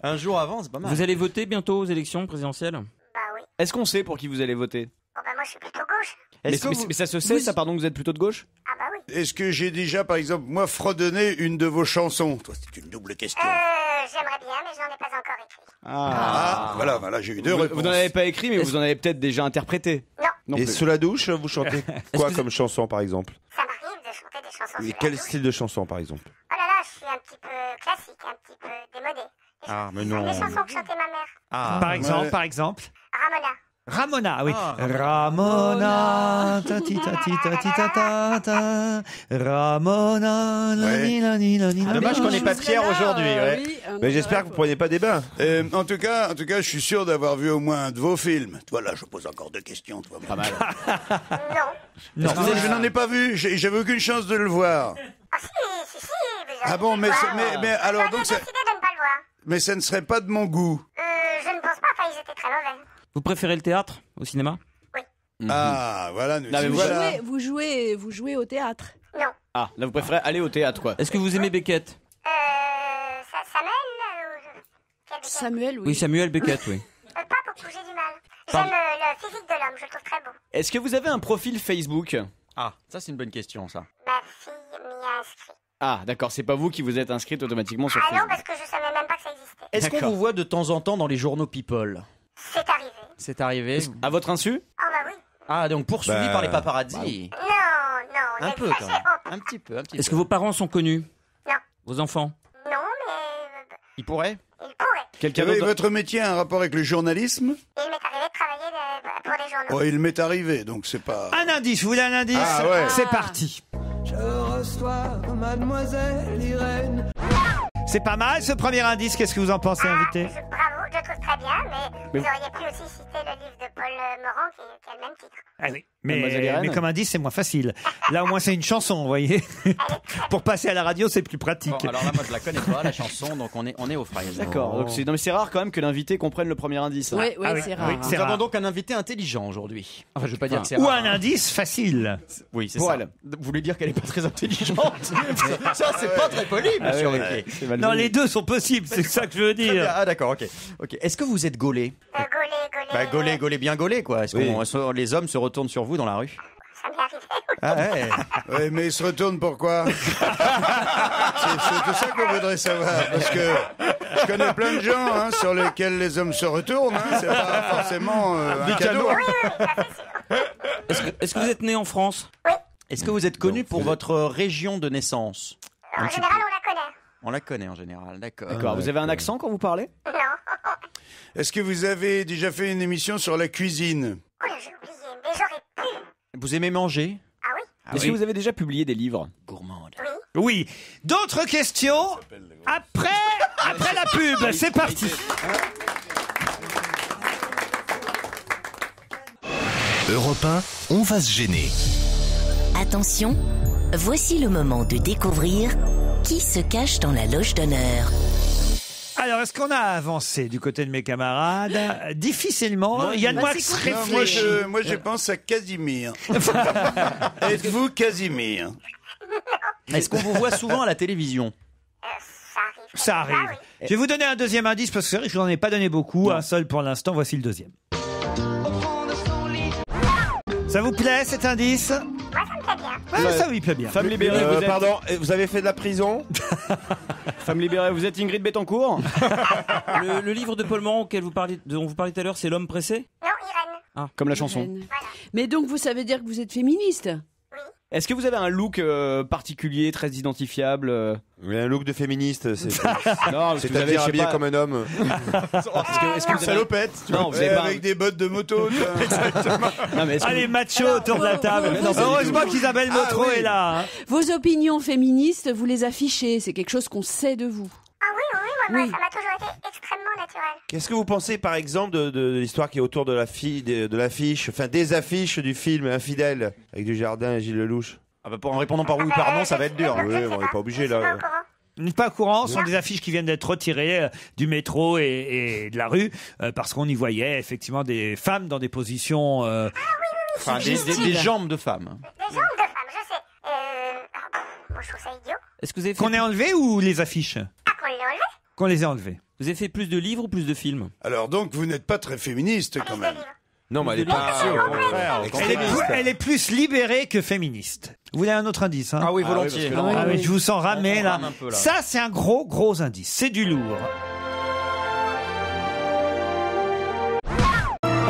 Un jour avant, c'est pas mal. Vous allez voter bientôt aux élections présidentielles? Bah oui. Est-ce qu'on sait pour qui vous allez voter? Oh, bah moi, je suis plutôt gauche. Mais, Est-ce que vous- mais ça se sait, ça, pardon, que vous êtes plutôt de gauche? Ah bah oui. Est-ce que j'ai déjà, par exemple, moi, fredonné une de vos chansons? Toi, c'est une double question. J'aimerais bien, mais je n'en ai pas encore écrit. Ah, voilà, j'ai eu 2 Vous réponses. n'en avez pas écrit, mais vous en avez peut-être déjà interprété. Non. Et sous la douche, vous chantez quoi comme chanson, par exemple? Ça m'arrive de chanter des chansons. Et sous la quel douche. style de chanson, par exemple? Oh là là, je suis un petit peu classique, un petit peu démodée. Ah, mais Les non. chansons que chantait ma mère. Par exemple, ouais. par exemple. Ramona. Ramona, oui. Ramona, ta ti ta ti ta ti ta ta ta. Ramona, la ni la ni la ni la. Dommage qu'on n'ait pas Pierre aujourd'hui. Ouais. Mais j'espère que vous prenez pas des bains. En tout cas, je suis sûr d'avoir vu au moins un de vos films. Voilà, je pose encore 2 questions. Toi, pas mal. Non. Je n'en ai pas vu. J'avais aucune chance de le voir. Ah si. Ah bon, mais alors donc J'ai décidé de ne pas le voir. mais ça ne serait pas de mon goût. Je ne pense pas, enfin, ils étaient très mauvais. Vous préférez le théâtre au cinéma? Ah, voilà. Nous, Non, mais voilà. Vous jouez au théâtre. Non. Ah, là, vous préférez aller au théâtre, quoi. Est-ce que vous aimez Beckett? Samuel quel Beckett Samuel, oui. Oui, Samuel Beckett, oui. Pas beaucoup, j'ai du mal. J'aime le physique de l'homme, je le trouve très beau. Est-ce que vous avez un profil Facebook? Ah, ça c'est une bonne question, ça. Ma fille m'y a inscrit. Ah, d'accord, c'est pas vous qui vous êtes inscrite automatiquement sur Ah non, Facebook. parce que je savais même pas que ça existait. Est-ce qu'on D'accord. vous voit de temps en temps dans les journaux People? C'est arrivé. C'est arrivé. À votre insu? Oh bah oui. Ah, donc poursuivi par les paparazzi. Non, Un peu, quand même. Un petit peu. Est-ce que vos parents sont connus? Non. Vos enfants? Non, mais Il pourrait? il pourrait. Quelqu'un Oui, d'autre? votre métier a un rapport avec le journalisme? Il m'est arrivé de travailler pour des journaux. Oh, il m'est arrivé, donc c'est pas... Un indice, vous voulez un indice? Ah ouais. C'est parti. Je reçois Mademoiselle Irène. C'est pas mal ce premier indice, qu'est-ce que vous en pensez, invité? Bravo, je trouve très bien, mais vous auriez pu aussi citer le livre de Paul Morand qui a le même titre. Ah oui, Mademoiselle Irène. mais comme indice, c'est moins facile. Là, au moins, c'est une chanson, vous voyez. Pour passer à la radio, c'est plus pratique. Bon, alors là, moi, je la connais pas, la chanson, donc on est aux fraises. D'accord. Donc non, mais c'est rare quand même que l'invité comprenne le premier indice. Oui, Ah oui, c'est rare. oui, Nous c'est avons rare. donc un invité intelligent aujourd'hui. Enfin, je veux pas dire que c'est Ou rare. un indice facile. Oui, c'est Pour ça. elle. Vous voulez dire qu'elle est pas très intelligente? Ça, c'est pas très poli, monsieur oui, Ruquier. c'est mal Non, joué. les deux sont possibles, c'est ça que je veux Très bien. dire. Ah, d'accord, ok. Est-ce que vous êtes gaulé? Gaulé, bien gaulé, quoi. Est-ce que les hommes se retournent sur vous dans la rue? Ça m'est arrivé. Ah ouais. Oui, mais il se retourne pourquoi? C'est tout ça qu'on voudrait savoir. Parce que je connais plein de gens hein, sur lesquels les hommes se retournent. Hein, c'est pas forcément un cadeau. Est-ce que vous êtes né en France? Est-ce que vous êtes connu pour votre région de naissance? En général, on la connaît. On la connaît en général, d'accord. D'accord. Vous avez un accent quand vous parlez? Non. Est-ce que vous avez déjà fait une émission sur la cuisine? Oh là, j'ai oublié, mais j'aurais pu. Vous aimez manger? Ah oui? Est-ce que vous avez déjà publié des livres? Gourmande. Oui. D'autres questions après la pub. C'est parti. Europe 1, on va se gêner. Attention, voici le moment de découvrir qui se cache dans la loge d'honneur. Alors, est-ce qu'on a avancé du côté de mes camarades? Difficilement. Yann Moix réfléchit. Moi, je pense à Casimir. Êtes-vous Casimir? Est-ce qu'on vous voit souvent à la télévision? Ça arrive. Je vais vous donner un deuxième indice parce que c'est vrai que je n'en ai pas donné beaucoup. Un seul pour l'instant. Voici le deuxième. Ça vous plaît cet indice? Moi, ça me plaît bien. Ouais, ça lui plaît bien. Femme libérée, vous êtes... Pardon, vous avez fait de la prison? Femme libérée, vous êtes Ingrid Betancourt? Le livre de Paul Morand dont vous parliez tout à l'heure, c'est L'homme pressé? Non, Irène. Comme la chanson. Irène. Mais donc, vous savez dire que vous êtes féministe? Est-ce que vous avez un look particulier, très identifiable? Un look de féministe, c'est Non, parce que vous avez, c'est-à-dire habillé comme un homme. Est-ce que vous avez... Salopette, Non, vous avez pas... Avec des bottes de moto. Non, mais est-ce que Allez, vous- macho autour de la table. Heureusement qu'Isabelle Motro est là. Hein. Vos opinions féministes, vous les affichez. C'est quelque chose qu'on sait de vous. Ah oui, moi, Oui. ça m'a toujours été extrêmement naturel. Qu'est-ce que vous pensez, par exemple, de l'histoire qui est autour de l'affiche, enfin des affiches du film Infidèle avec Dujardin et Gilles Lelouch? Ah bah pour en répondant par oui ou par non, ça va être dur. Oui, on n'est pas obligé là. Vous n'êtes pas au courant, ce sont des affiches qui viennent d'être retirées du métro et de la rue parce qu'on y voyait effectivement des femmes dans des positions. Enfin, des jambes de femmes. Des jambes de femmes, je sais. Moi, je trouve ça idiot. Est-ce que vous avez fait Qu'on ait enlevées ou les affiches? Ah, qu'on l'ait enlevé? Qu'on les ait enlevées. Vous avez fait plus de livres ou plus de films? Alors donc, vous n'êtes pas très féministe quand même. Non, mais elle est pas. Au contraire. Elle est plus libérée que féministe. Vous voulez un autre indice hein? Ah oui, volontiers. Ah oui, je vous sens ramer là. rame un peu, là. Ça, c'est un gros indice. C'est du lourd.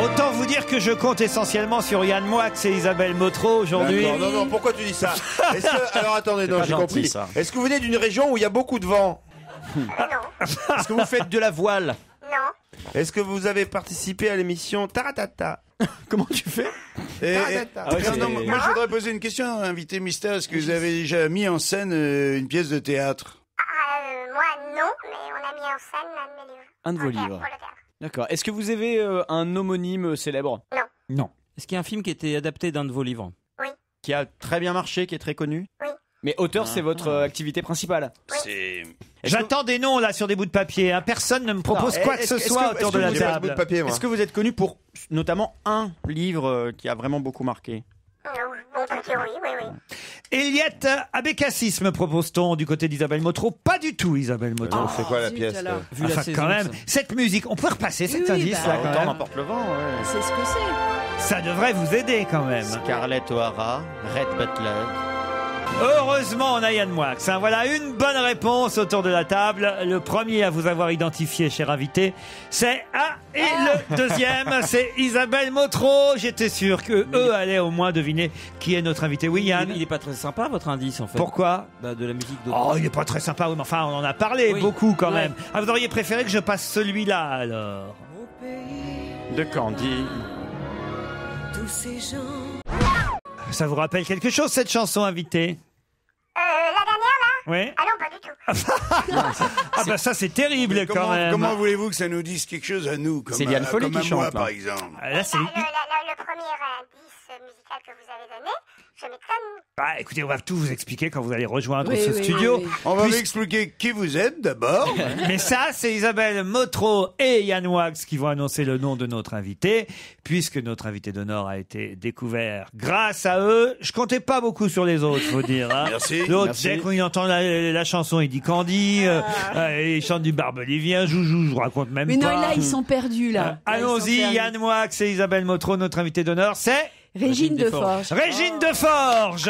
Autant vous dire que je compte essentiellement sur Yann Moix et Isabelle Motro aujourd'hui. D'accord, non, pourquoi tu dis ça? Alors attendez, non, pas j'ai gentil, compris. ça. Est-ce que vous venez d'une région où il y a beaucoup de vent? Est-ce que vous faites de la voile? Non. Est-ce que vous avez participé à l'émission Taratata? Comment tu fais? Moi, je voudrais poser une question à l'invité mystère. Est-ce que vous avez déjà mis en scène une pièce de théâtre? Moi, non, mais on a mis en scène un de mes livres. Un de vos livres. Pour le théâtre. D'accord. Est-ce que vous avez un homonyme célèbre? Non. Est-ce qu'il y a un film qui a été adapté d'un de vos livres? Qui a très bien marché, qui est très connu? Mais auteur, c'est votre activité principale? J'attends des noms là sur des bouts de papier. Hein. Personne ne me propose Non, quoi que ce soit autour de la table. Est-ce que vous êtes connu pour notamment un livre qui a vraiment beaucoup marqué? Bon, petit, oui. Eliette Abécassis me propose-t-on du côté d'Isabelle Motro? Pas du tout, Isabelle Motro. C'est quoi la zut, pièce alors. Vu la Enfin, saison, quand même, ça. cette musique, on peut repasser cet Oui, indice bah, là quand Autant même. n'importe le vent, ouais. C'est ce que c'est. Ça devrait vous aider quand même. Scarlett O'Hara, Red Butler. Heureusement, on a Yann Moix. Voilà une bonne réponse autour de la table. Le premier à vous avoir identifié, cher invité, c'est et le deuxième, c'est Isabelle Motro. J'étais sûr que eux allaient au moins deviner qui est notre invité. Oui, Yann. Il est pas très sympa, votre indice, en fait. Pourquoi? De la musique de... Oh, il est pas très sympa, oui, mais enfin, on en a parlé beaucoup quand même. Ah, vous auriez préféré que je passe celui-là, alors? De Candy. Tous ces gens. Ça vous rappelle quelque chose, cette chanson, invitée? La dernière, là? Oui. Ah non, pas du tout. Ah bah ça, c'est terrible quand même. Comment voulez-vous que ça nous dise quelque chose à nous, comme C'est Liane Folly comme qui à moi, chante, là. par exemple? Là, c'est... Le premier indice musical que vous avez donné, je m'étonne. Bah, écoutez, on va tout vous expliquer quand vous allez rejoindre ce studio. On va vous expliquer qui vous êtes d'abord. Mais ça, c'est Isabelle Motro et Yann Moix qui vont annoncer le nom de notre invité, puisque notre invité d'honneur a été découvert grâce à eux. Je comptais pas beaucoup sur les autres, faut dire. Hein. Merci. L'autre, dès qu'on y entend la chanson, il dit Candy, il chante du Barbelivien, Joujou, je vous raconte même Mais pas. non, là, ils sont perdus, là. Allons-y, Yann Moix et Isabelle Motro, notre invité d'honneur, c'est... Régine Deforge. Régine Deforge.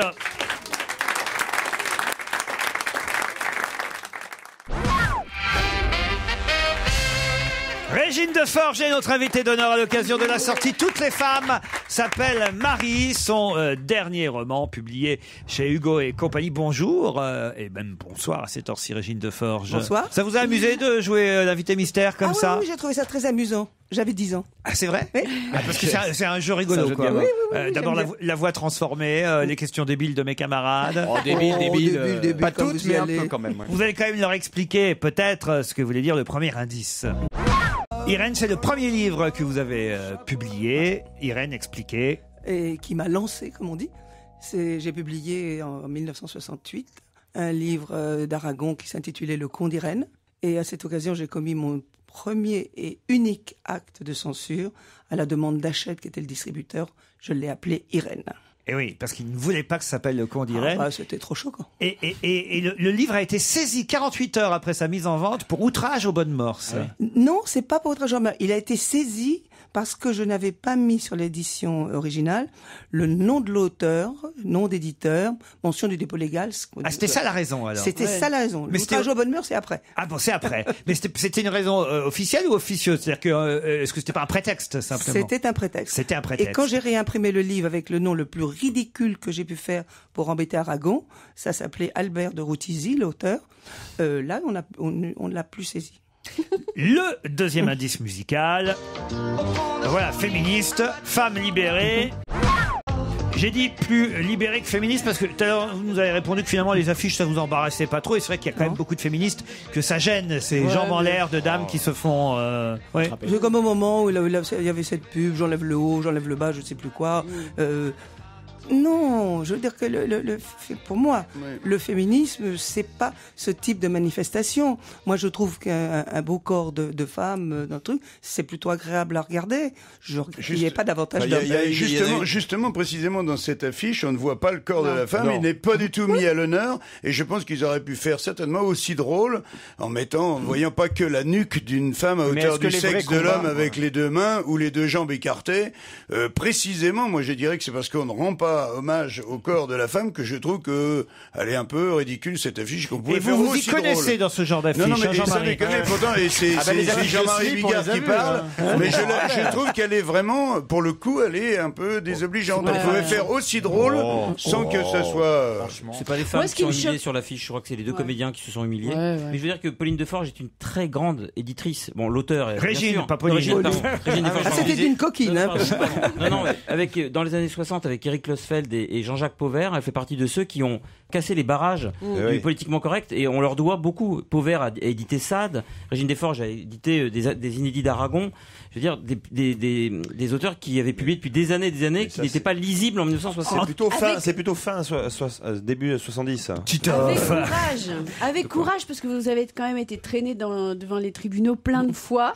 Régine Deforge est notre invitée d'honneur à l'occasion de la sortie Toutes les femmes s'appelle Marie, son dernier roman publié chez Hugo et compagnie. Bonjour et même bonsoir à cette heure-ci, Régine Deforge. Bonsoir. Ça vous a amusé de jouer l'invité mystère comme ça? Oui, j'ai trouvé ça très amusant. J'avais 10 ans. Ah, c'est vrai? Oui. Parce que c'est un jeu rigolo, quoi. Oui, D'abord, la voix transformée, les questions débiles de mes camarades. Oh, débile. Pas Comme toutes, vous y mais un allez. peu quand même. Ouais. Vous allez quand même leur expliquer peut-être ce que voulait dire le premier indice. Irène, c'est le premier livre que vous avez publié. Irène, expliquez. Et qui m'a lancé, comme on dit. J'ai publié en 1968 un livre d'Aragon qui s'intitulait Le Conte d'Irène. Et à cette occasion, j'ai commis mon premier et unique acte de censure à la demande d'Hachette, qui était le distributeur. Je l'ai appelé Irène. Et oui, parce qu'il ne voulait pas que ça s'appelle Le Conte d'Irène. C'était trop choquant. Et le livre a été saisi 48 heures après sa mise en vente pour outrage aux bonnes mœurs. Non, c'est pas pour outrage. Il a été saisi parce que je n'avais pas mis sur l'édition originale le nom de l'auteur, nom d'éditeur, mention du dépôt légal. Ah, c'était ça la raison, alors? C'était ça la raison. Mais l'outrage aux bonnes mœurs, c'est après. Ah bon, c'est après. Mais c'était une raison officielle ou officieuse? C'est-à-dire que, est-ce que c'était pas un prétexte, simplement? C'était un prétexte. C'était un prétexte. Et quand j'ai réimprimé le livre avec le nom le plus ridicule que j'ai pu faire pour embêter Aragon, ça s'appelait Albert de Routizy, l'auteur, là, on ne l'a plus saisi. Le deuxième indice musical. Voilà, féministe, femme libérée. J'ai dit plus libérée que féministe parce que tout à l'heure vous nous avez répondu que finalement les affiches ça vous embarrassait pas trop, et c'est vrai qu'il y a quand même beaucoup de féministes que ça gêne, ces jambes en l'air de dames qui se font... C'est comme au moment où il y avait cette pub, j'enlève le haut, j'enlève le bas, je ne sais plus quoi. Non, je veux dire que pour moi, le féminisme, c'est pas ce type de manifestation. Moi, je trouve qu'un beau corps de femme dans le truc, c'est plutôt agréable à regarder. Il n'y a pas davantage d'hommes. Justement, précisément dans cette affiche, on ne voit pas le corps de la femme, il n'est pas du tout mis à l'honneur, et je pense qu'ils auraient pu faire certainement aussi drôle en voyant pas que la nuque d'une femme à hauteur du sexe de l'homme avec les deux mains ou les deux jambes écartées. Précisément, moi je dirais que c'est parce qu'on ne rend pas hommage au corps de la femme que je trouve que elle est un peu ridicule, cette affiche qu'on pouvait faire aussi drôle. Et vous y connaissez dans ce genre d'affiche? Non, mais ça déconne pourtant, et c'est Jean-Marie Bigard qui parle, mais je trouve qu'elle est vraiment, pour le coup, elle est un peu désobligeante. On pouvait faire aussi drôle sans que ça soit... C'est pas les femmes qui sont humiliées sur l'affiche, je crois que c'est les deux comédiens qui se sont humiliés. Mais je veux dire que Pauline Deforge est une très grande éditrice. Bon, l'auteur... Régine, pas Pauline. Régine Deforge. C'était une coquine. Non, dans les années 60, avec Éric Losfeld et Jean-Jacques Pauvert, elle fait partie de ceux qui ont cassé les barrages du politiquement correct, et on leur doit beaucoup. Pauvert a édité Sade, Régine Deforge a édité des inédits d'Aragon. Je veux dire, des auteurs qui avaient publié depuis des années, qui n'étaient pas lisibles en 1960. C'est plutôt fin, début 70. Avec courage, parce que vous avez quand même été traîné devant les tribunaux plein de fois,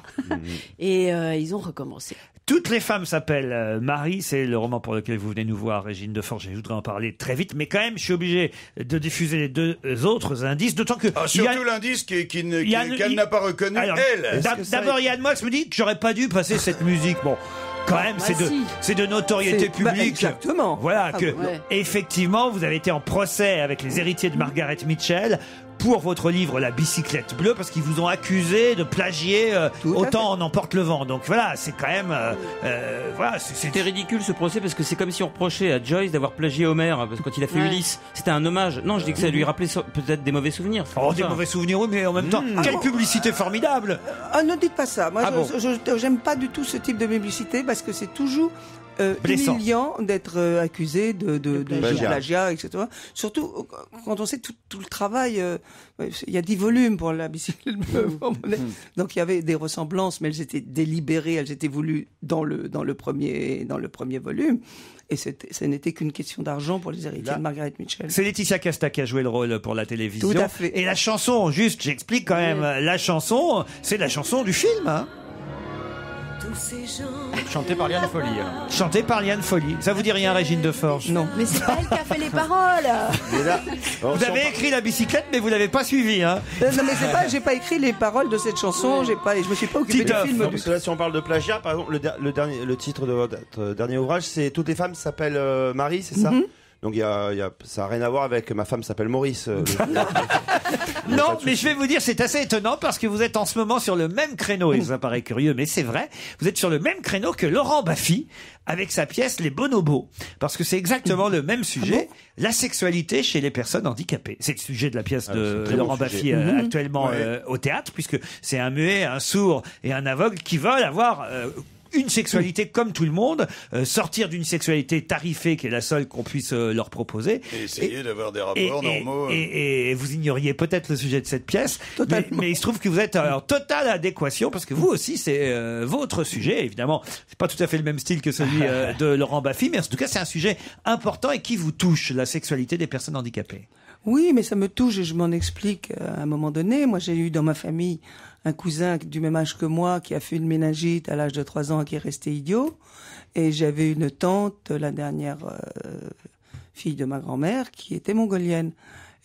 et ils ont recommencé. Toutes les femmes s'appellent Marie, c'est le roman pour lequel vous venez nous voir, Régine Deforge. Je voudrais en parler très vite, mais quand même, je suis obligé de diffuser les deux autres indices, d'autant que... surtout l'indice qu'elle n'a pas reconnu, elle. D'abord, Yann Moix me dit que j'aurais pas dû passer cette musique. Bon, quand même, c'est de notoriété publique. Exactement. Voilà, effectivement, vous avez été en procès avec les héritiers de Margaret Mitchell pour votre livre La bicyclette bleue, parce qu'ils vous ont accusé de plagier Autant en emporte le vent. Donc voilà, c'est quand même... voilà, c'était ridicule ce procès, parce que c'est comme si on reprochait à Joyce d'avoir plagié Homer, parce que quand il a fait Ulysse, c'était un hommage. Non, je dis que ça lui rappelait peut-être des mauvais souvenirs. Des mauvais souvenirs, oui, mais en même temps, quelle publicité formidable. Ne dites pas ça. Moi, j'aime pas du tout ce type de publicité, parce que c'est toujours... humiliant d'être accusé de plagiat, etc. Surtout quand on sait tout le travail. Il y a 10 volumes pour la bicyclette bleue. Donc il y avait des ressemblances, mais elles étaient délibérées, elles étaient voulues dans le premier volume. Et ce n'était qu'une question d'argent pour les héritiers de Margaret Mitchell. C'est Laetitia Casta qui a joué le rôle pour la télévision. Tout à fait. Et la chanson, j'explique quand même, la chanson, c'est la chanson du film, hein. Chanté par Liane Folly. Chanté par Liane Folly. Ça vous dit rien, Régine Deforge? Non. Mais c'est pas elle qui a fait les paroles. Vous avez écrit La bicyclette, mais vous l'avez pas suivi, hein? Non, mais j'ai pas écrit les paroles de cette chanson. Je me suis pas occupé du film. Parce que là, si on parle de plagiat, par exemple, le titre de votre dernier ouvrage, c'est Toutes les femmes s'appellent Marie, c'est ça? Donc ça n'a rien à voir avec Ma femme s'appelle Maurice. Non, mais je vais vous dire, c'est assez étonnant parce que vous êtes en ce moment sur le même créneau, et ça paraît curieux, mais c'est vrai, vous êtes sur le même créneau que Laurent Baffy avec sa pièce Les Bonobos, parce que c'est exactement le même sujet, la sexualité chez les personnes handicapées. C'est le sujet de la pièce de Laurent Baffy actuellement au théâtre, puisque c'est un muet, un sourd et un aveugle qui veulent avoir... une sexualité comme tout le monde, sortir d'une sexualité tarifée qui est la seule qu'on puisse leur proposer. Et essayer d'avoir des rapports normaux. Et vous ignoriez peut-être le sujet de cette pièce, mais il se trouve que vous êtes en totale adéquation, parce que vous aussi, c'est votre sujet. Évidemment, c'est pas tout à fait le même style que celui de Laurent Baffy, mais en tout cas, c'est un sujet important et qui vous touche, la sexualité des personnes handicapées. Oui, mais ça me touche et je m'en explique à un moment donné. Moi, j'ai eu dans ma famille un cousin du même âge que moi qui a fait une méningite à l'âge de 3 ans et qui est resté idiot. Et j'avais une tante, la dernière fille de ma grand-mère, qui était mongolienne.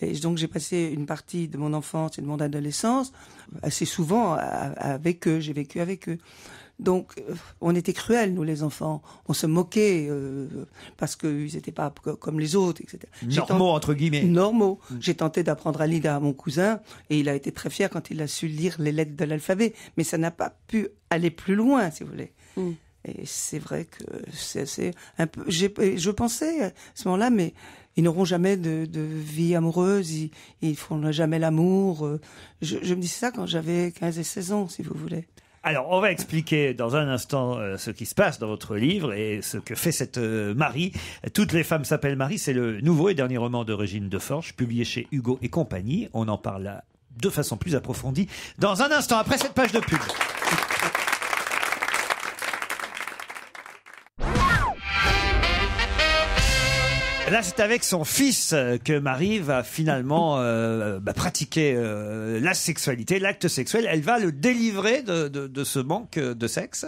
Et donc j'ai passé une partie de mon enfance et de mon adolescence assez souvent avec eux, j'ai vécu avec eux. Donc on était cruels, nous les enfants, on se moquait parce qu'ils n'étaient pas comme les autres, etc. Normaux entre guillemets. Normaux. J'ai tenté d'apprendre à lire à mon cousin et il a été très fier quand il a su lire les lettres de l'alphabet, mais ça n'a pas pu aller plus loin, si vous voulez. Et c'est vrai que c'est un peu... Je pensais à ce moment-là, mais ils n'auront jamais de vie amoureuse, ils feront jamais l'amour. Je me disais ça quand j'avais 15 et 16 ans, si vous voulez. Alors, on va expliquer dans un instant ce qui se passe dans votre livre et ce que fait cette Marie. Toutes les femmes s'appellent Marie. C'est le nouveau et dernier roman de Régine Deforge, publié chez Hugo et compagnie. On en parle là de façon plus approfondie dans un instant, après cette page de pub. Là, c'est avec son fils que Marie va finalement pratiquer la sexualité, l'acte sexuel. Elle va le délivrer de ce manque de sexe.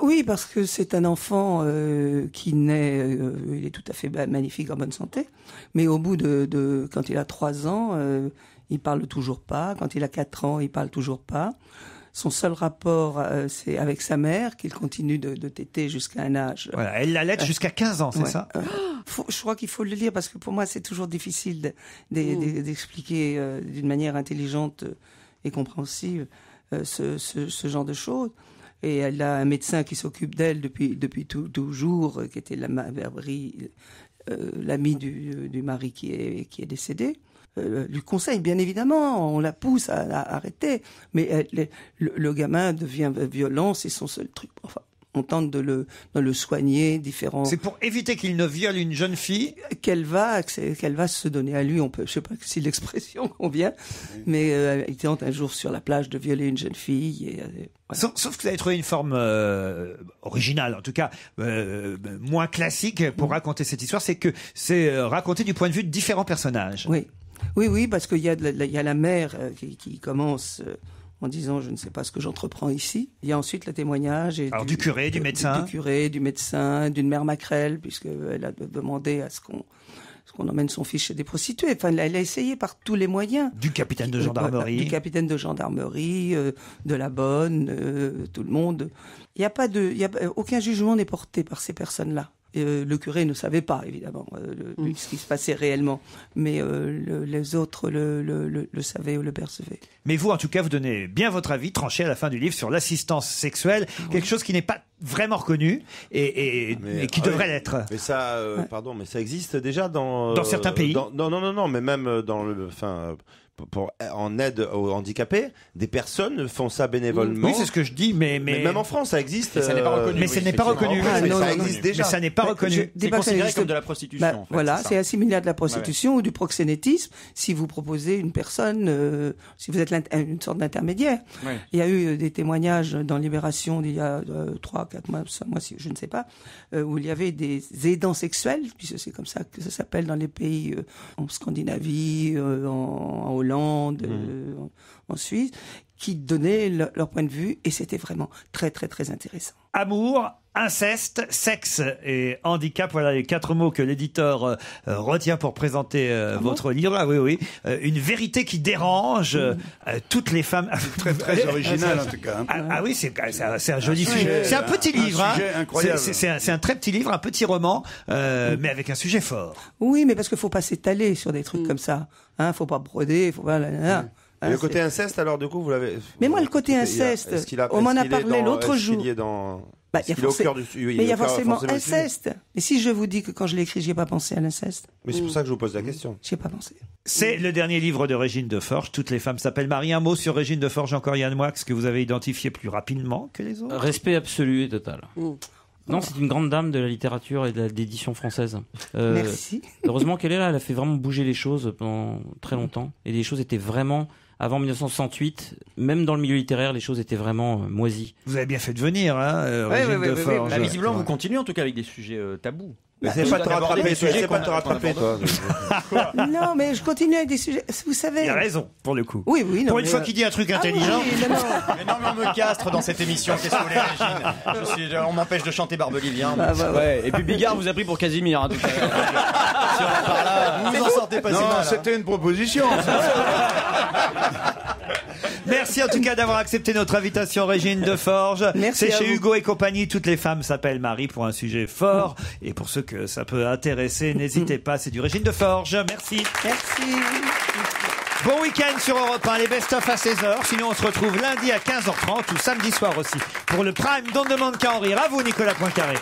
Oui, parce que c'est un enfant qui naît, il est tout à fait magnifique, en bonne santé, mais au bout de quand il a 3 ans, il parle toujours pas. Quand il a 4 ans, il parle toujours pas. Son seul rapport, c'est avec sa mère, qu'il continue de téter jusqu'à un âge. Voilà, elle l'allaite jusqu'à 15 ans, c'est ça? Je crois qu'il faut le lire parce que pour moi, c'est toujours difficile d'expliquer d'une manière intelligente et compréhensive ce genre de choses. Et elle a un médecin qui s'occupe d'elle depuis toujours, qui était l'ami du mari qui est décédé. Lui conseille, bien évidemment, on la pousse à arrêter, mais le gamin devient violent, c'est son seul truc. Enfin, on tente de le soigner, différents... C'est pour éviter qu'il ne viole une jeune fille qu'elle va se donner à lui. Je sais pas si l'expression convient, mais il tente un jour sur la plage de violer une jeune fille. Et, voilà. Sauf que vous avez trouvé une forme originale, en tout cas moins classique pour raconter cette histoire, c'est que c'est raconté du point de vue de différents personnages. Oui, parce qu'il y a la mère qui commence en disant « je ne sais pas ce que j'entreprends ici ». Il y a ensuite le témoignage du curé, du médecin. Du curé, du médecin, d'une mère maquerelle, puisqu'elle a demandé à ce Parce qu'on emmène son fils chez des prostituées. Enfin, elle a essayé par tous les moyens. Du capitaine de gendarmerie. Du capitaine de gendarmerie, de la bonne, tout le monde. Aucun jugement n'est porté par ces personnes-là. Le curé ne savait pas, évidemment, ce qui se passait réellement. Mais les autres le savaient ou le percevaient. Mais vous, en tout cas, vous donnez bien votre avis, tranché à la fin du livre, sur l'assistance sexuelle, quelque chose qui n'est pas vraiment reconnu et qui devrait l'être. Mais ça, pardon, mais ça existe déjà dans certains pays. Non, mais même dans en aide aux handicapés, des personnes font ça bénévolement. Oui, c'est ce que je dis, mais même en France, ça existe. Mais ça n'est pas reconnu. Mais ce n'est pas reconnu. Ça existe déjà. Mais ça n'est pas reconnu. C'est considéré comme de la prostitution. En fait, voilà, c'est assimilé à de la prostitution ou du proxénétisme. Si vous proposez une personne, si vous êtes une sorte d'intermédiaire. Ouais. Il y a eu des témoignages dans Libération d'il y a 3, 4 mois, 5 mois, je ne sais pas, où il y avait des aidants sexuels, puisque c'est comme ça que ça s'appelle dans les pays en Scandinavie, en Hollande, en Suisse, qui donnaient leur point de vue, et c'était vraiment très très très intéressant. Amour, inceste, sexe et handicap, voilà les 4 mots que l'éditeur retient pour présenter votre livre. Ah oui, une vérité qui dérange toutes les femmes. Très original en tout cas. Oui, c'est un joli sujet. C'est un petit livre. Incroyable. C'est un très petit livre, un petit roman, mais avec un sujet fort. Oui, mais parce qu'il faut pas s'étaler sur des trucs comme ça. Faut pas broder, faut pas. Et le côté inceste, alors du coup, vous l'avez. Mais moi, le côté inceste, on m'en a parlé l'autre jour. Il y a forcément inceste. Et si je vous dis que quand je l'ai écrit, j'y ai pas pensé à l'inceste. Mais c'est pour ça que je vous pose la question. J'y ai pas pensé. C'est le dernier livre de Régine Deforges. Toutes les femmes s'appellent Marie. Un mot sur Régine Deforges, encore Yann Moix, que vous avez identifié plus rapidement que les autres. Respect absolu et total. Non, c'est une grande dame de la littérature et de l'édition française. Merci. Heureusement qu'elle est là, elle a fait vraiment bouger les choses pendant très longtemps. Et les choses étaient vraiment, avant 1968, même dans le milieu littéraire, les choses étaient vraiment moisies. Vous avez bien fait de venir, Régine Deforges. Visiblement, vous continuez en tout cas avec des sujets tabous. Mais c'est pas te rattraper, toi. Non, mais je continue avec des sujets. Vous savez. Il a raison, pour le coup. Oui. Pour une fois qu'il dit un truc intelligent. Mais non, mais on me castre dans cette émission. Qu'est-ce que vous voulez, Régine on m'empêche de chanter Barbelivien. Et puis Bigard vous a pris pour Casimir. Si on en parle là, vous en sortez pas si mal. Non, c'était une proposition. Merci en tout cas d'avoir accepté notre invitation, Régine Deforges. C'est chez Hugo et compagnie. Toutes les femmes s'appellent Marie, pour un sujet fort. Et pour ceux que ça peut intéresser, n'hésitez pas. C'est du Régine Deforges. Merci. Merci. Bon week-end sur Europe 1, les best-of à 16h. Sinon, on se retrouve lundi à 15h30 ou samedi soir aussi pour le Prime dont ne demande qu'à en rire. À vous, Nicolas Poincaré.